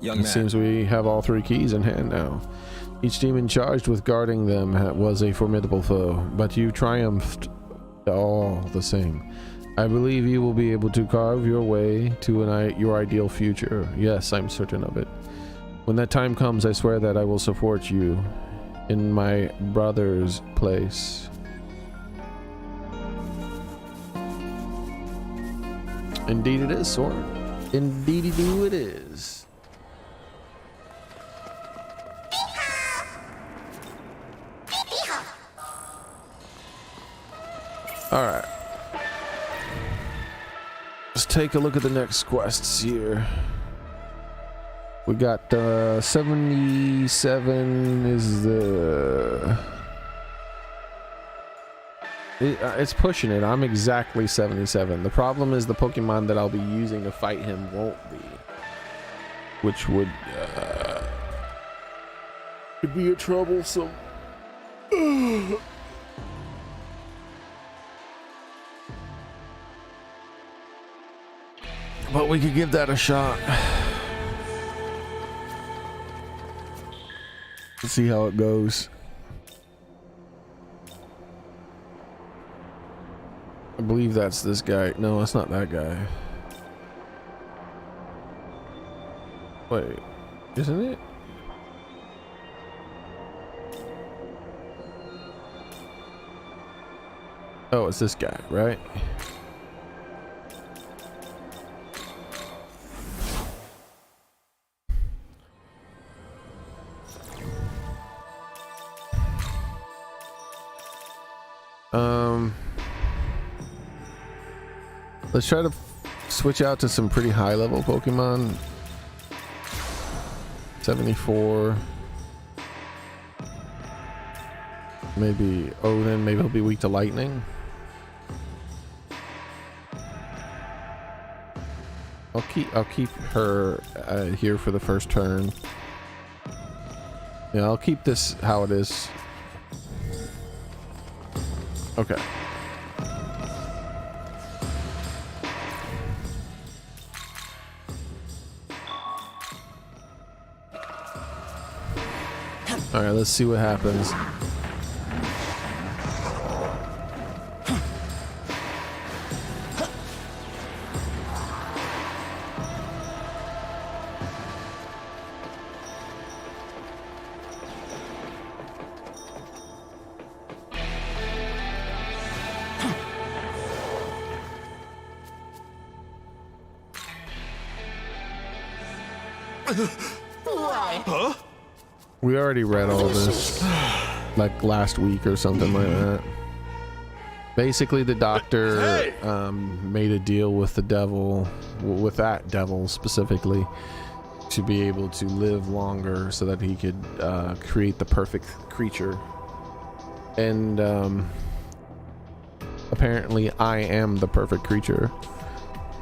Young It man, seems we have all 3 keys in hand now. Each demon charged with guarding them was a formidable foe, but you triumphed all the same. I believe you will be able to carve your way to your ideal future. Yes, I'm certain of it. When that time comes, I swear that I will support you in my brother's place. Indeed it is, Soren. Indeedy-do it is. Alright. Let's take a look at the next quests here. We got 77 is the... It's pushing it. I'm exactly 77. The problem is the Pokemon that I'll be using to fight him won't be. Which would be a troublesome. But we could give that a shot. Let's see how it goes. I believe that's this guy. No, it's not that guy. Wait, isn't it? Oh, it's this guy, right? Let's try to switch out to some pretty high level Pokemon. 74. Maybe Odin, maybe he'll be weak to lightning. I'll keep her here for the first turn. Yeah, I'll keep this how it is. Okay. All right, let's see what happens. We already read all this like last week or something like that. Basically, the doctor made a deal with the devil, with that devil specifically, to be able to live longer so that he could create the perfect creature. And apparently I am the perfect creature.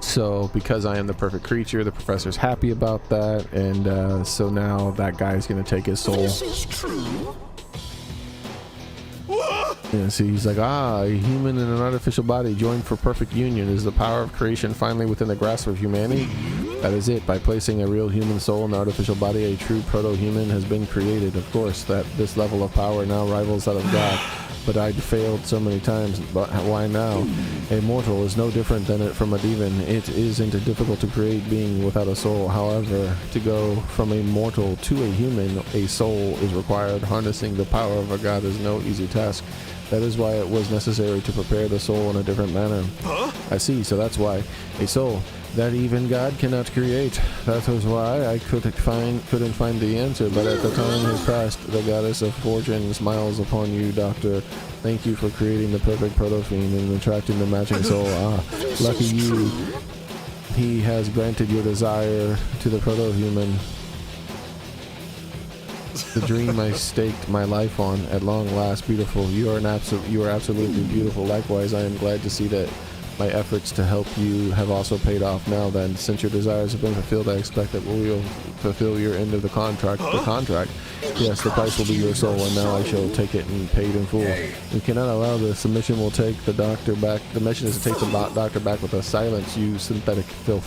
So because I am the perfect creature, the professor's happy about that, and so now that guy's gonna take his soul. This is true. Yeah, see, he's like, a human in an artificial body joined for perfect union. Is the power of creation finally within the grasp of humanity? That is it. By placing a real human soul in the artificial body, a true proto-human has been created. Of course, that this level of power now rivals that of God. But I'd failed so many times, but why now? A mortal is no different than it from a demon. It isn't difficult to create being without a soul. However, to go from a mortal to a human, a soul is required. Harnessing the power of a god is no easy task. That is why it was necessary to prepare the soul in a different manner. I see, so that's why. A soul that even God cannot create. That was why I couldn't find the answer, but at the time has passed. The goddess of fortune smiles upon you, Doctor. Thank you for creating the perfect proto-fiend and attracting the matching soul. Lucky you. He has granted your desire to the proto-human. The dream I staked my life on, at long last, beautiful. You are absolutely beautiful. Likewise, I am glad to see that my efforts to help you have also paid off. Now then, since your desires have been fulfilled, I expect that we will fulfill your end of the contract. The contract? Yes, the price will be your soul, and now I shall take it and paid in full. We cannot allow this. The mission will take the doctor back. The mission is to take the doctor back with us. Silence, you synthetic filth.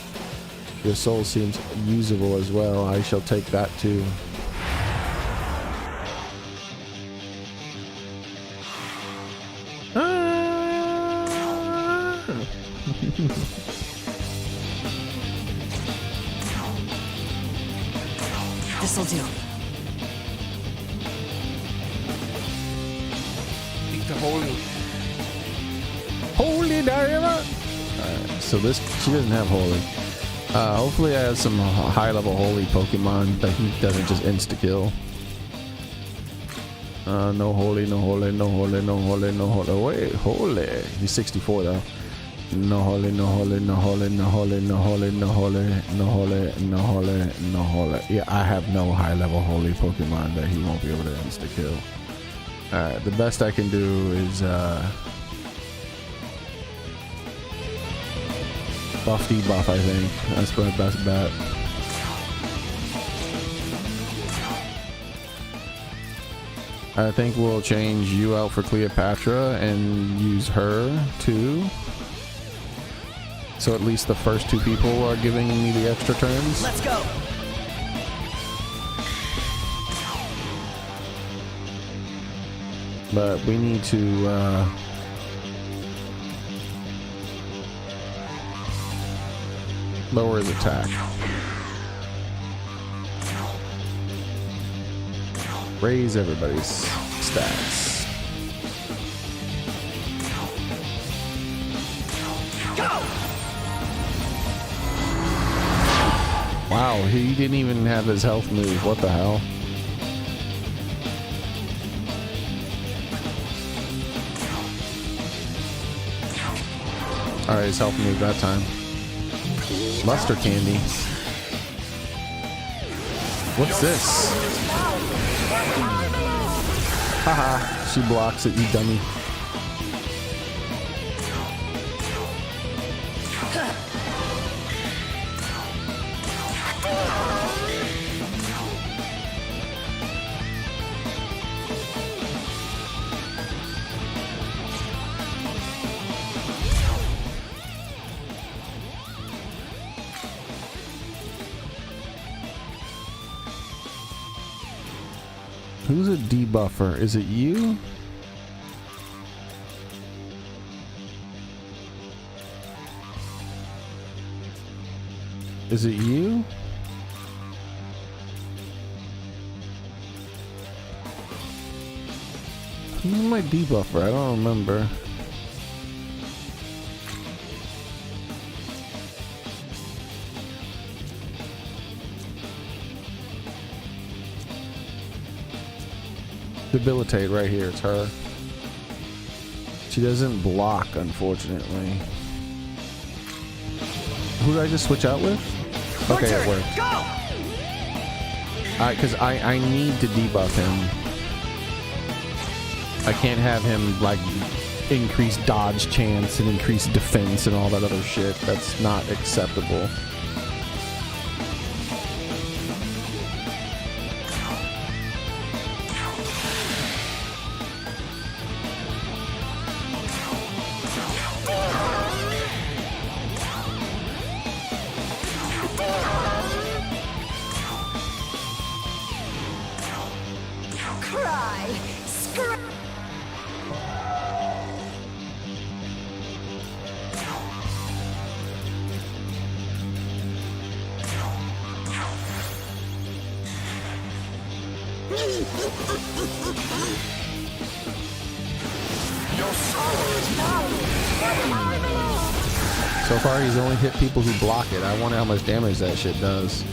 Your soul seems usable as well. I shall take that too. This'll do. Eat the holy diamond. So this, she doesn't have holy. Hopefully I have some high level holy Pokemon that he doesn't just insta kill. No holy, no holy, no holy, no holy, no holy. Wait, holy. He's 64 though. No holy, no holy, no holy, no holy, no holy, no holy, no holy, no holy, no holy. Yeah, I have no high level holy Pokemon that he won't be able to insta kill. Alright, the best I can do is buff debuff, I think. That's my best bet. I think we'll change you out for Cleopatra and use her too. So at least the first two people are giving me the extra turns. Let's go. But we need to lower his attack. Raise everybody's stats. Wow, he didn't even have his health move. What the hell? Alright, his health move that time. Luster candy. What's this? Haha, she blocks it, you dummy. Who's a debuffer? Is it you? Is it you? Who's my debuffer? I don't remember. Debilitate right here. It's her. She doesn't block, unfortunately. Who did I just switch out with? Okay, it worked. Because I need to debuff him. I can't have him like increase dodge chance and increase defense and all that other shit. That's not acceptable. So far, he's only hit people who block it. I wonder how much damage that shit does.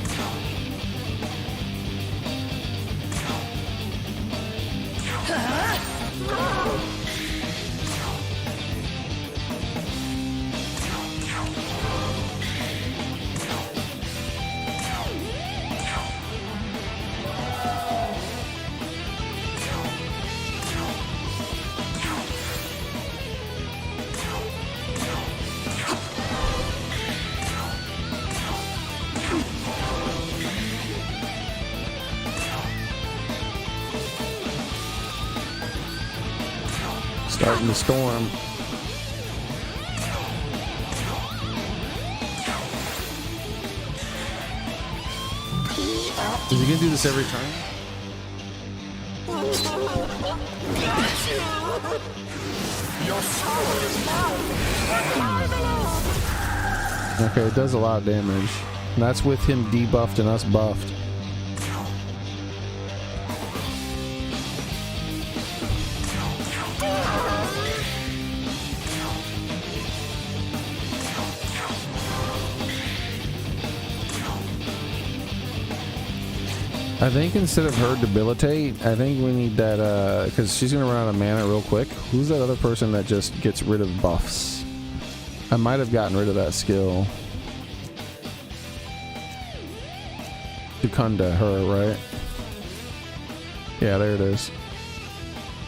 Starting the storm. Is he gonna do this every time? Okay, it does a lot of damage. And that's with him debuffed and us buffed. I think instead of her debilitate, I think we need that, because she's going to run out of mana real quick. Who's that other person that just gets rid of buffs? I might have gotten rid of that skill. Dukunda, her, right? Yeah, there it is.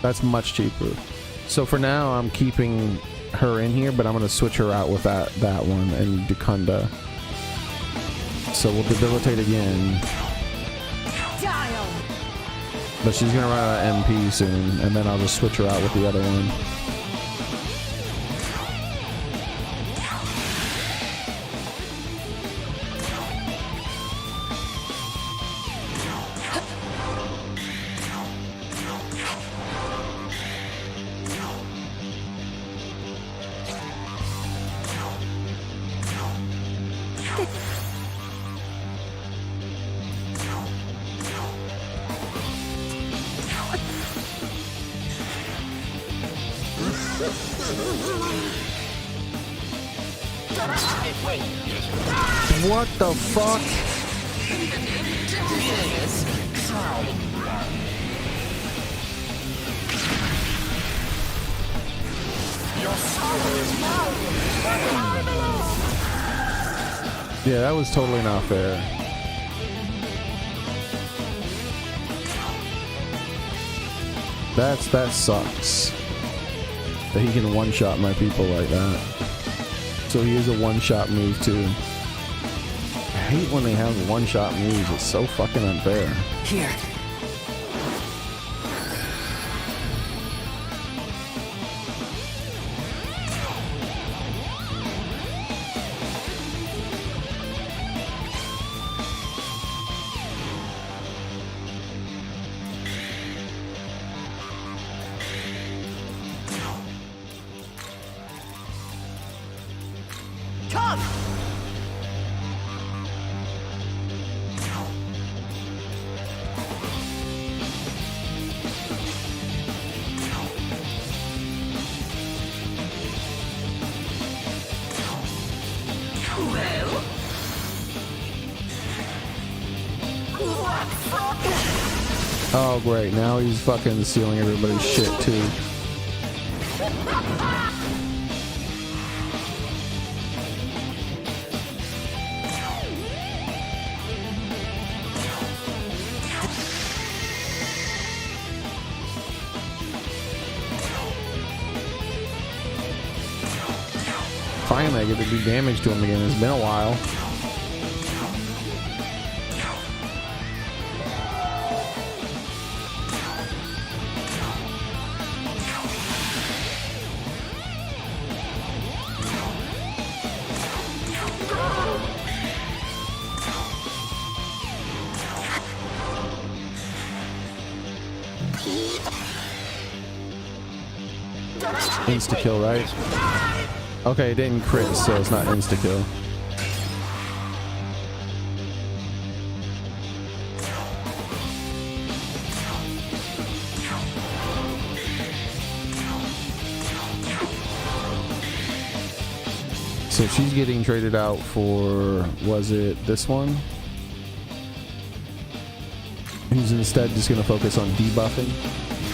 That's much cheaper. So for now, I'm keeping her in here, but I'm going to switch her out with that one and Dukunda. So we'll debilitate again. But she's gonna run out of MP soon, and then I'll just switch her out with the other one. What the fuck? Yeah, that was totally not fair. That sucks. That he can one-shot my people like that. So he is a one-shot move too. I hate when they have one-shot moves. It's so fucking unfair. Here. Come! Oh great, now he's fucking stealing everybody's shit too. Finally I get to do damage to him again. It's been a while. Insta-kill, right? Okay, it didn't crit, so it's not insta-kill. So she's getting traded out for, was it this one? He's instead just going to focus on debuffing.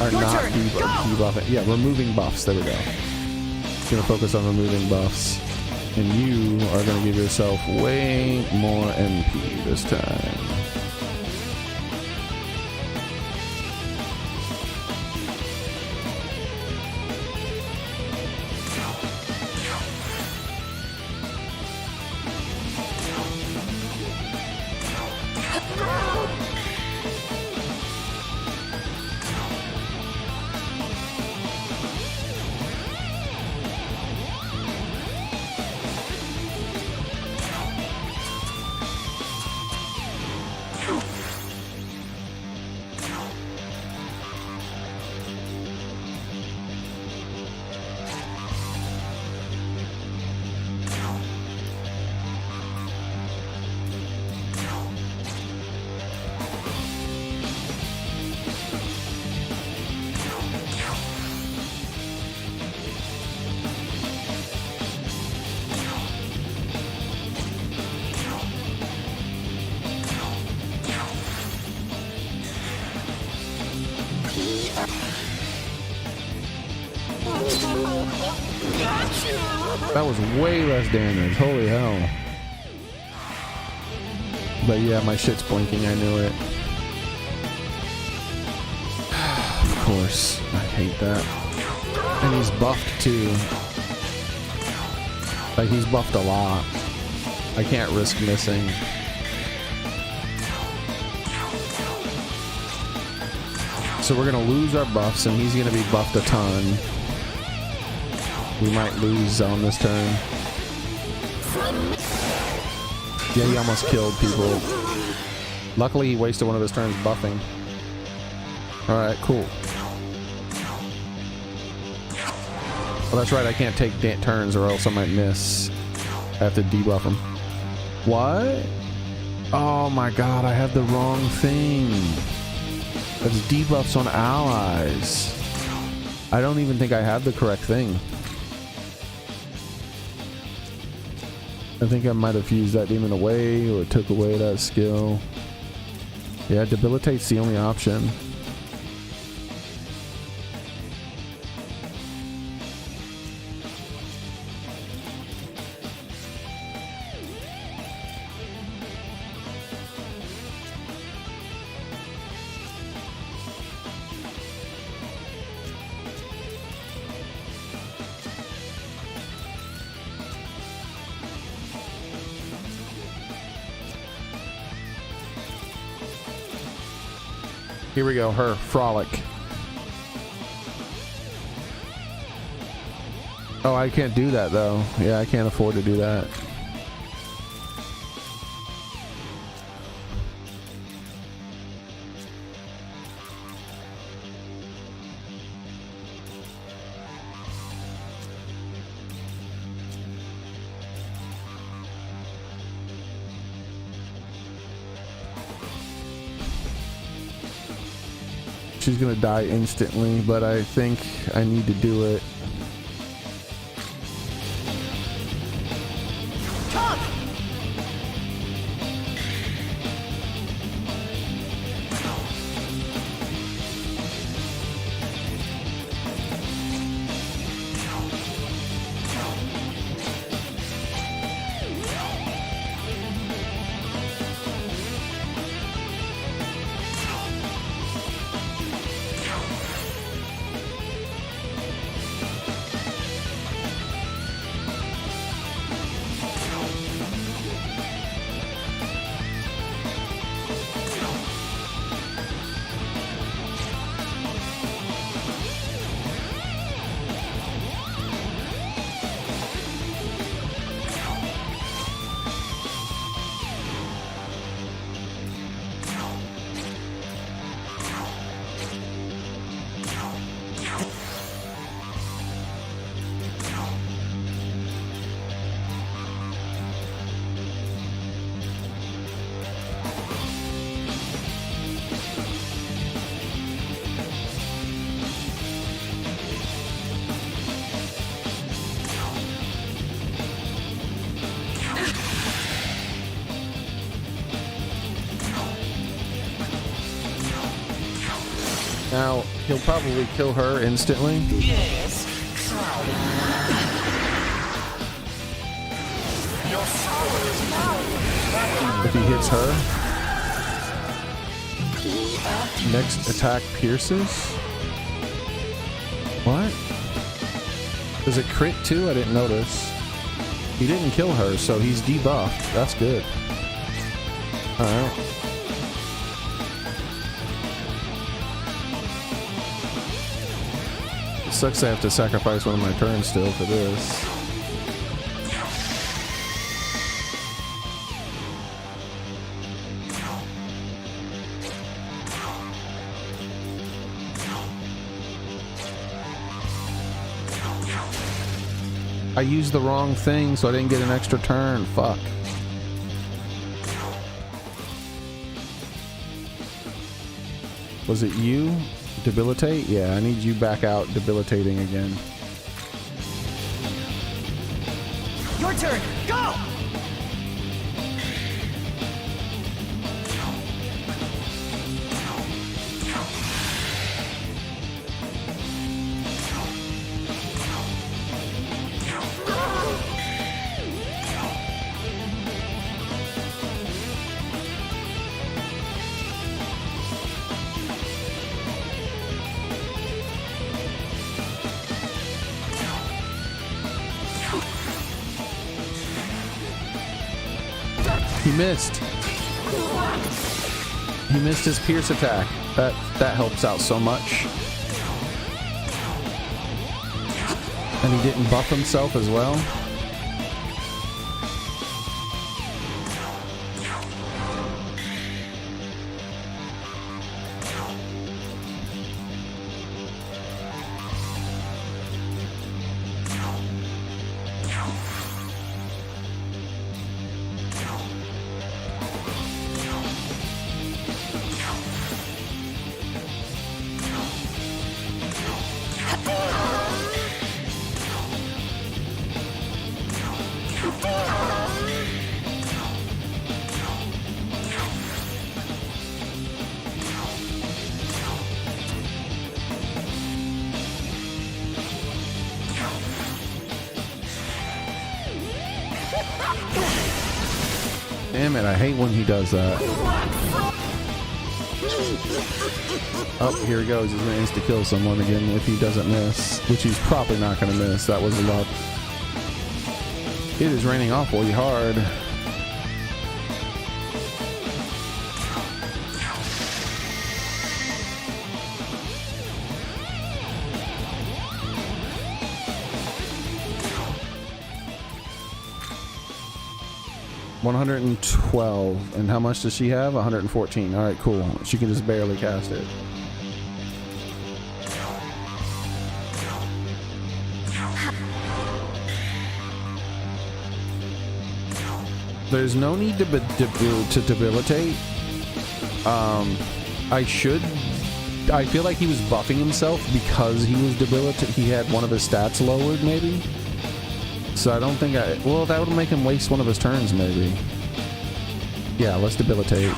Or not debuffing. Yeah, removing buffs. There we go. Gonna focus on removing buffs, and you are gonna give yourself way more MP this time. That was way less damage. Holy hell. But yeah, my shit's blinking. I knew it. Of course. I hate that. And he's buffed too. Like, he's buffed a lot. I can't risk missing. So we're gonna lose our buffs, and he's gonna be buffed a ton. We might lose on this turn. Yeah, he almost killed people. Luckily, he wasted one of his turns buffing. Alright, cool. Well, that's right, I can't take turns or else I might miss. I have to debuff him. What? Oh my god, I have the wrong thing. That's debuffs on allies. I don't even think I have the correct thing. I think I might have used that demon away or took away that skill. Yeah, debilitate's the only option. Here we go, her frolic. Oh, I can't do that though. Yeah, I can't afford to do that. She's gonna die instantly, but I think I need to do it. Now, he'll probably kill her instantly. Yes. If he hits her. Next attack pierces. What? Does it crit too? I didn't notice. He didn't kill her, so he's debuffed. That's good. Alright. Sucks I have to sacrifice one of my turns still for this. I used the wrong thing, so I didn't get an extra turn. Fuck. Was it you? Debilitate? Yeah, I need you back out debilitating again. Your turn. Go. He missed. He missed his pierce attack. That helps out so much. And he didn't buff himself as well. Damn it, I hate when he does that. Oh, here he goes. He's gonna insta-kill someone again if he doesn't miss, which he's probably not gonna miss. That was a luck. It is raining awfully hard. $112, and how much does she have? 114. All right, cool. She can just barely cast it. There's no need to debilitate. I feel like he was buffing himself because he was debilitated. He had one of his stats lowered, maybe. So I don't think well, that would make him waste one of his turns, maybe. Yeah, let's debilitate.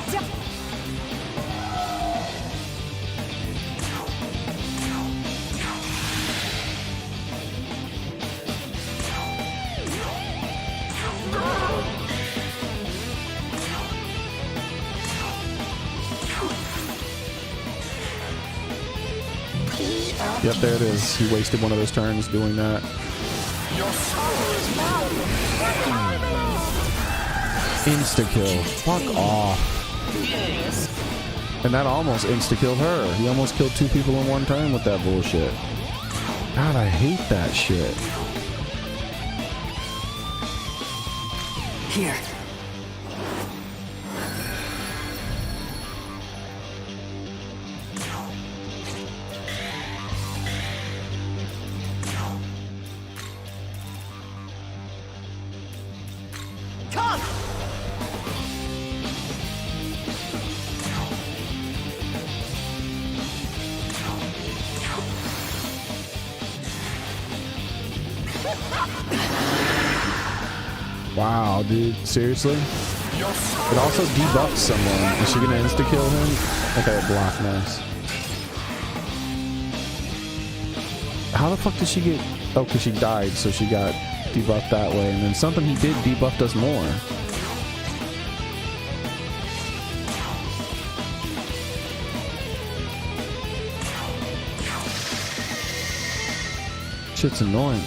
Yep, there it is. He wasted one of his turns doing that. Insta-kill. Fuck off. And that almost insta-killed her. He almost killed 2 people in one turn with that bullshit. God, I hate that shit. Here. Come! Wow, dude. Seriously? It also debuffs someone. Is she gonna insta-kill him? Okay, block, nice. How the fuck did she get... Oh, because she died, so she got debuffed that way. And then something he did debuffed us more. Shit's annoying.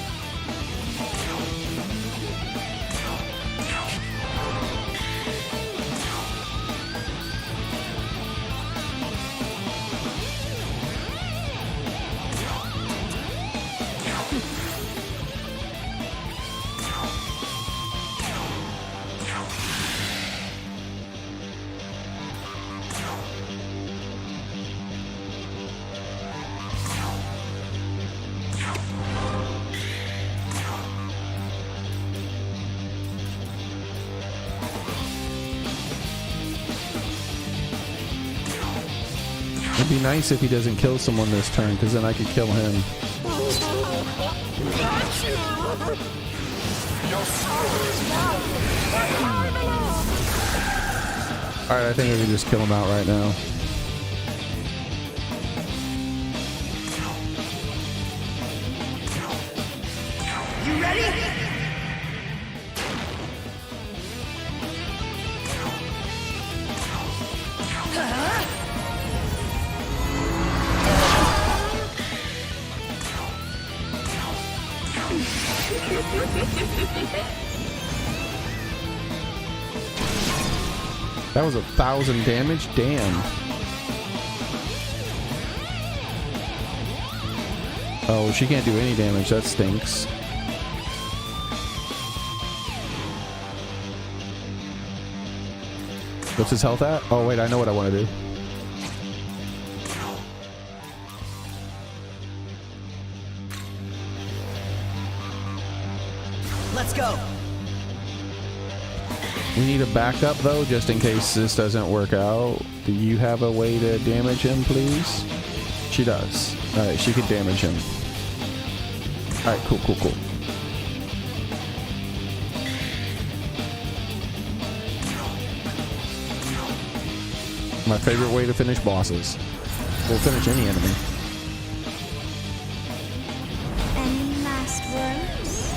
It'd be nice if he doesn't kill someone this turn, because then I could kill him. Alright, I think we can just kill him out right now. You ready? That was 1,000 damage? Damn. Oh, she can't do any damage. That stinks. What's his health at? Oh, wait, I know what I want to do. Let's go. We need a backup, though, just in case this doesn't work out. Do you have a way to damage him, please? She does. Alright, she could damage him. Alright, cool, cool, cool. My favorite way to finish bosses. We'll finish any enemy. Any last words?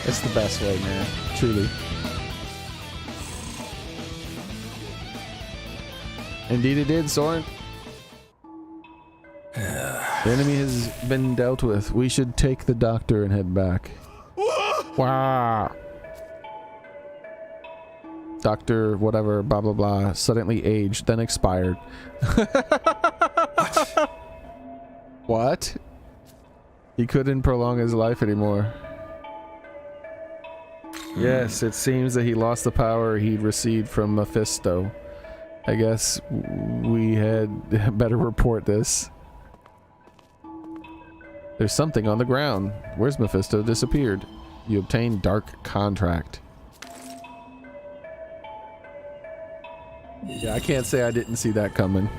It's the best way, man. Truly. Indeed it did, Soren. The enemy has been dealt with. We should take the doctor and head back. Wow. Doctor, whatever, blah, blah, blah, suddenly aged, then expired. What? He couldn't prolong his life anymore. Yes, it seems that he lost the power he'd received from Mephisto. I guess we had better report this. There's something on the ground. Where's Mephisto? Disappeared. You obtained Dark Contract. Yeah, I can't say I didn't see that coming.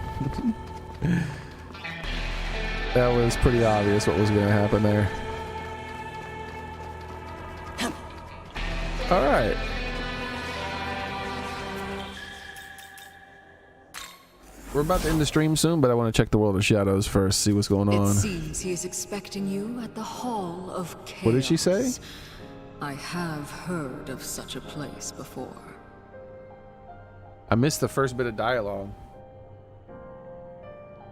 That was pretty obvious what was going to happen there. All right. We're about to end the stream soon, but I want to check the World of Shadows first, see what's going on. It seems he is expecting you at the Hall of Chaos. What did she say? I have heard of such a place before. I missed the first bit of dialogue.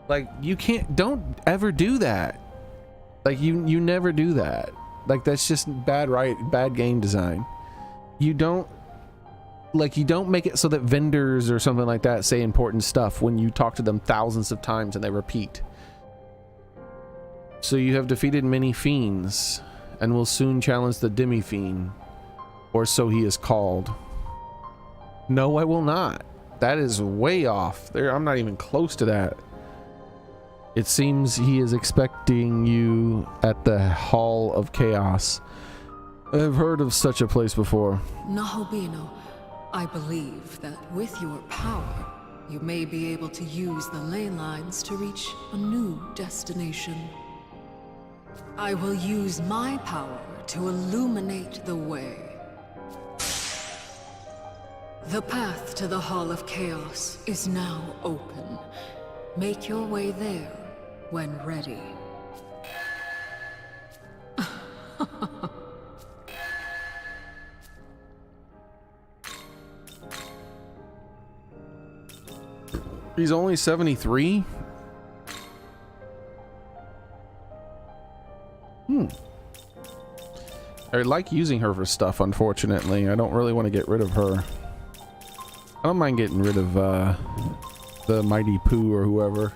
Like, you can't, don't ever do that. Like, you never do that. Like, that's just bad game design. You don't make it so that vendors or something like that say important stuff when you talk to them thousands of times and they repeat. So you have defeated many fiends and will soon challenge the demi-fiend, or so he is called. No, I will not. That is way off. I'm not even close to that. It seems he is expecting you at the Hall of Chaos. I've heard of such a place before. Nahobino, I believe that with your power, you may be able to use the ley lines to reach a new destination. I will use my power to illuminate the way. The path to the Hall of Chaos is now open. Make your way there when ready. He's only 73? I like using her for stuff, unfortunately. I don't really want to get rid of her. I don't mind getting rid of the Mighty Pooh or whoever.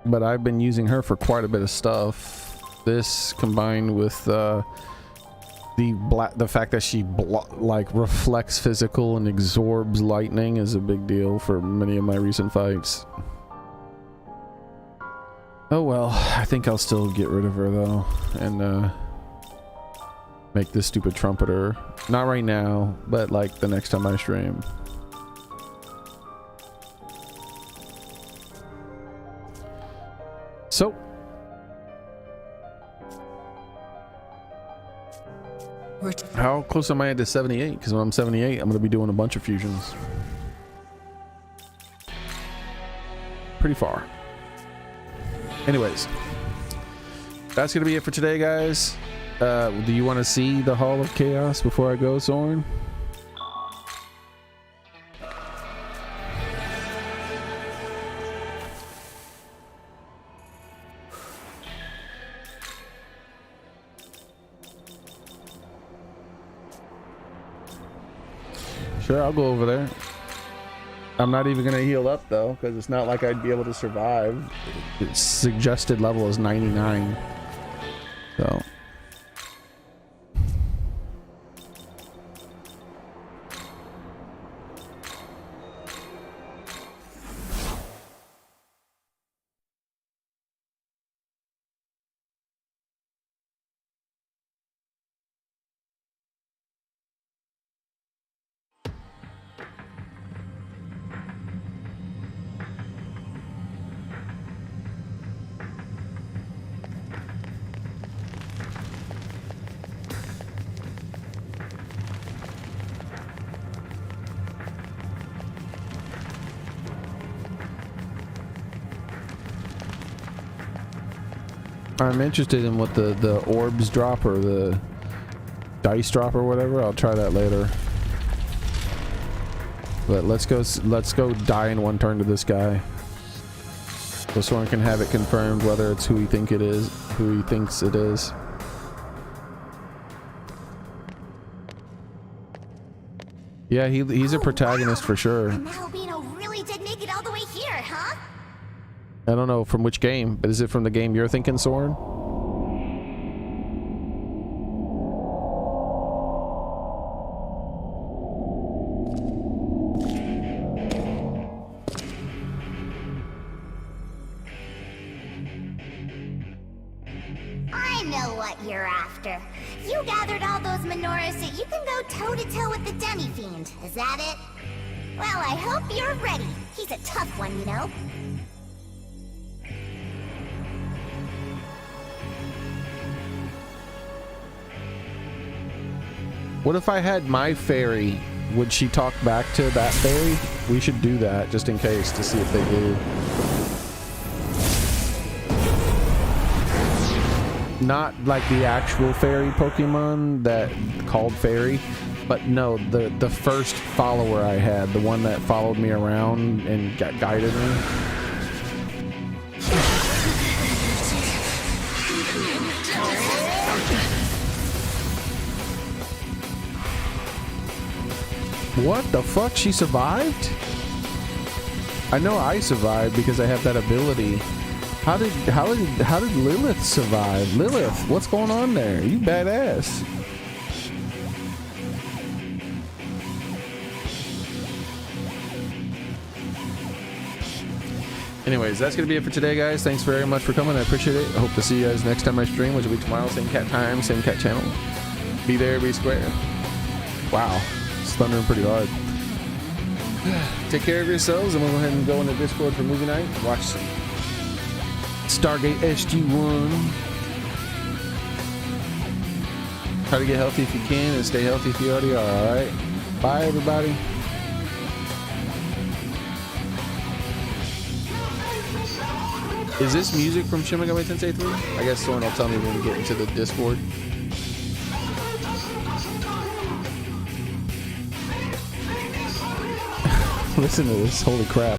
But I've been using her for quite a bit of stuff. This combined with the fact that she like reflects physical and absorbs lightning is a big deal for many of my recent fights. Oh well, I think I'll still get rid of her though and make this stupid trumpeter. Not right now, but like the next time I stream. So, how close am I to 78? Because when I'm 78, I'm going to be doing a bunch of fusions. Pretty far. Anyways, that's going to be it for today, guys. Do you want to see the Hall of Chaos before I go, Soren? Sure, I'll go over there. I'm not even gonna heal up though, because it's not like I'd be able to survive. Its suggested level is 99. So. I'm interested in what the orbs drop or the dice drop or whatever. I'll try that later. But let's go die in one turn to this guy. This one can have it confirmed whether it's who he thinks it is. Yeah, he's a protagonist for sure. And that albino really did make it all the way here, huh? I don't know from which game, but is it from the game you're thinking, Soren? I know what you're after. You gathered all those menorahs so you can go toe-to-toe with the demi-fiend. Is that it? Well, I hope you're ready. He's a tough one, you know. What if I had my fairy? Would she talk back to that fairy? We should do that just in case to see if they do. Not like the actual fairy Pokemon that called fairy, but no, the first follower I had, the one that followed me around and guided me. What the fuck? She survived? I know I survived because I have that ability. How did Lilith survive? Lilith, what's going on there? You badass. Anyways, that's gonna be it for today, guys. Thanks very much for coming. I appreciate it. I hope to see you guys next time I stream, which will be tomorrow. Same cat time, same cat channel. Be there, be square. Wow, it's thundering pretty hard. Take care of yourselves, and we'll go ahead and go into Discord for movie night. Watch some Stargate SG-1. Try to get healthy if you can, and stay healthy if you already are. All right. Bye, everybody. Is this music from Shin Megami Tensei 3? I guess someone will tell me when we get into the Discord. Listen to this. Holy crap.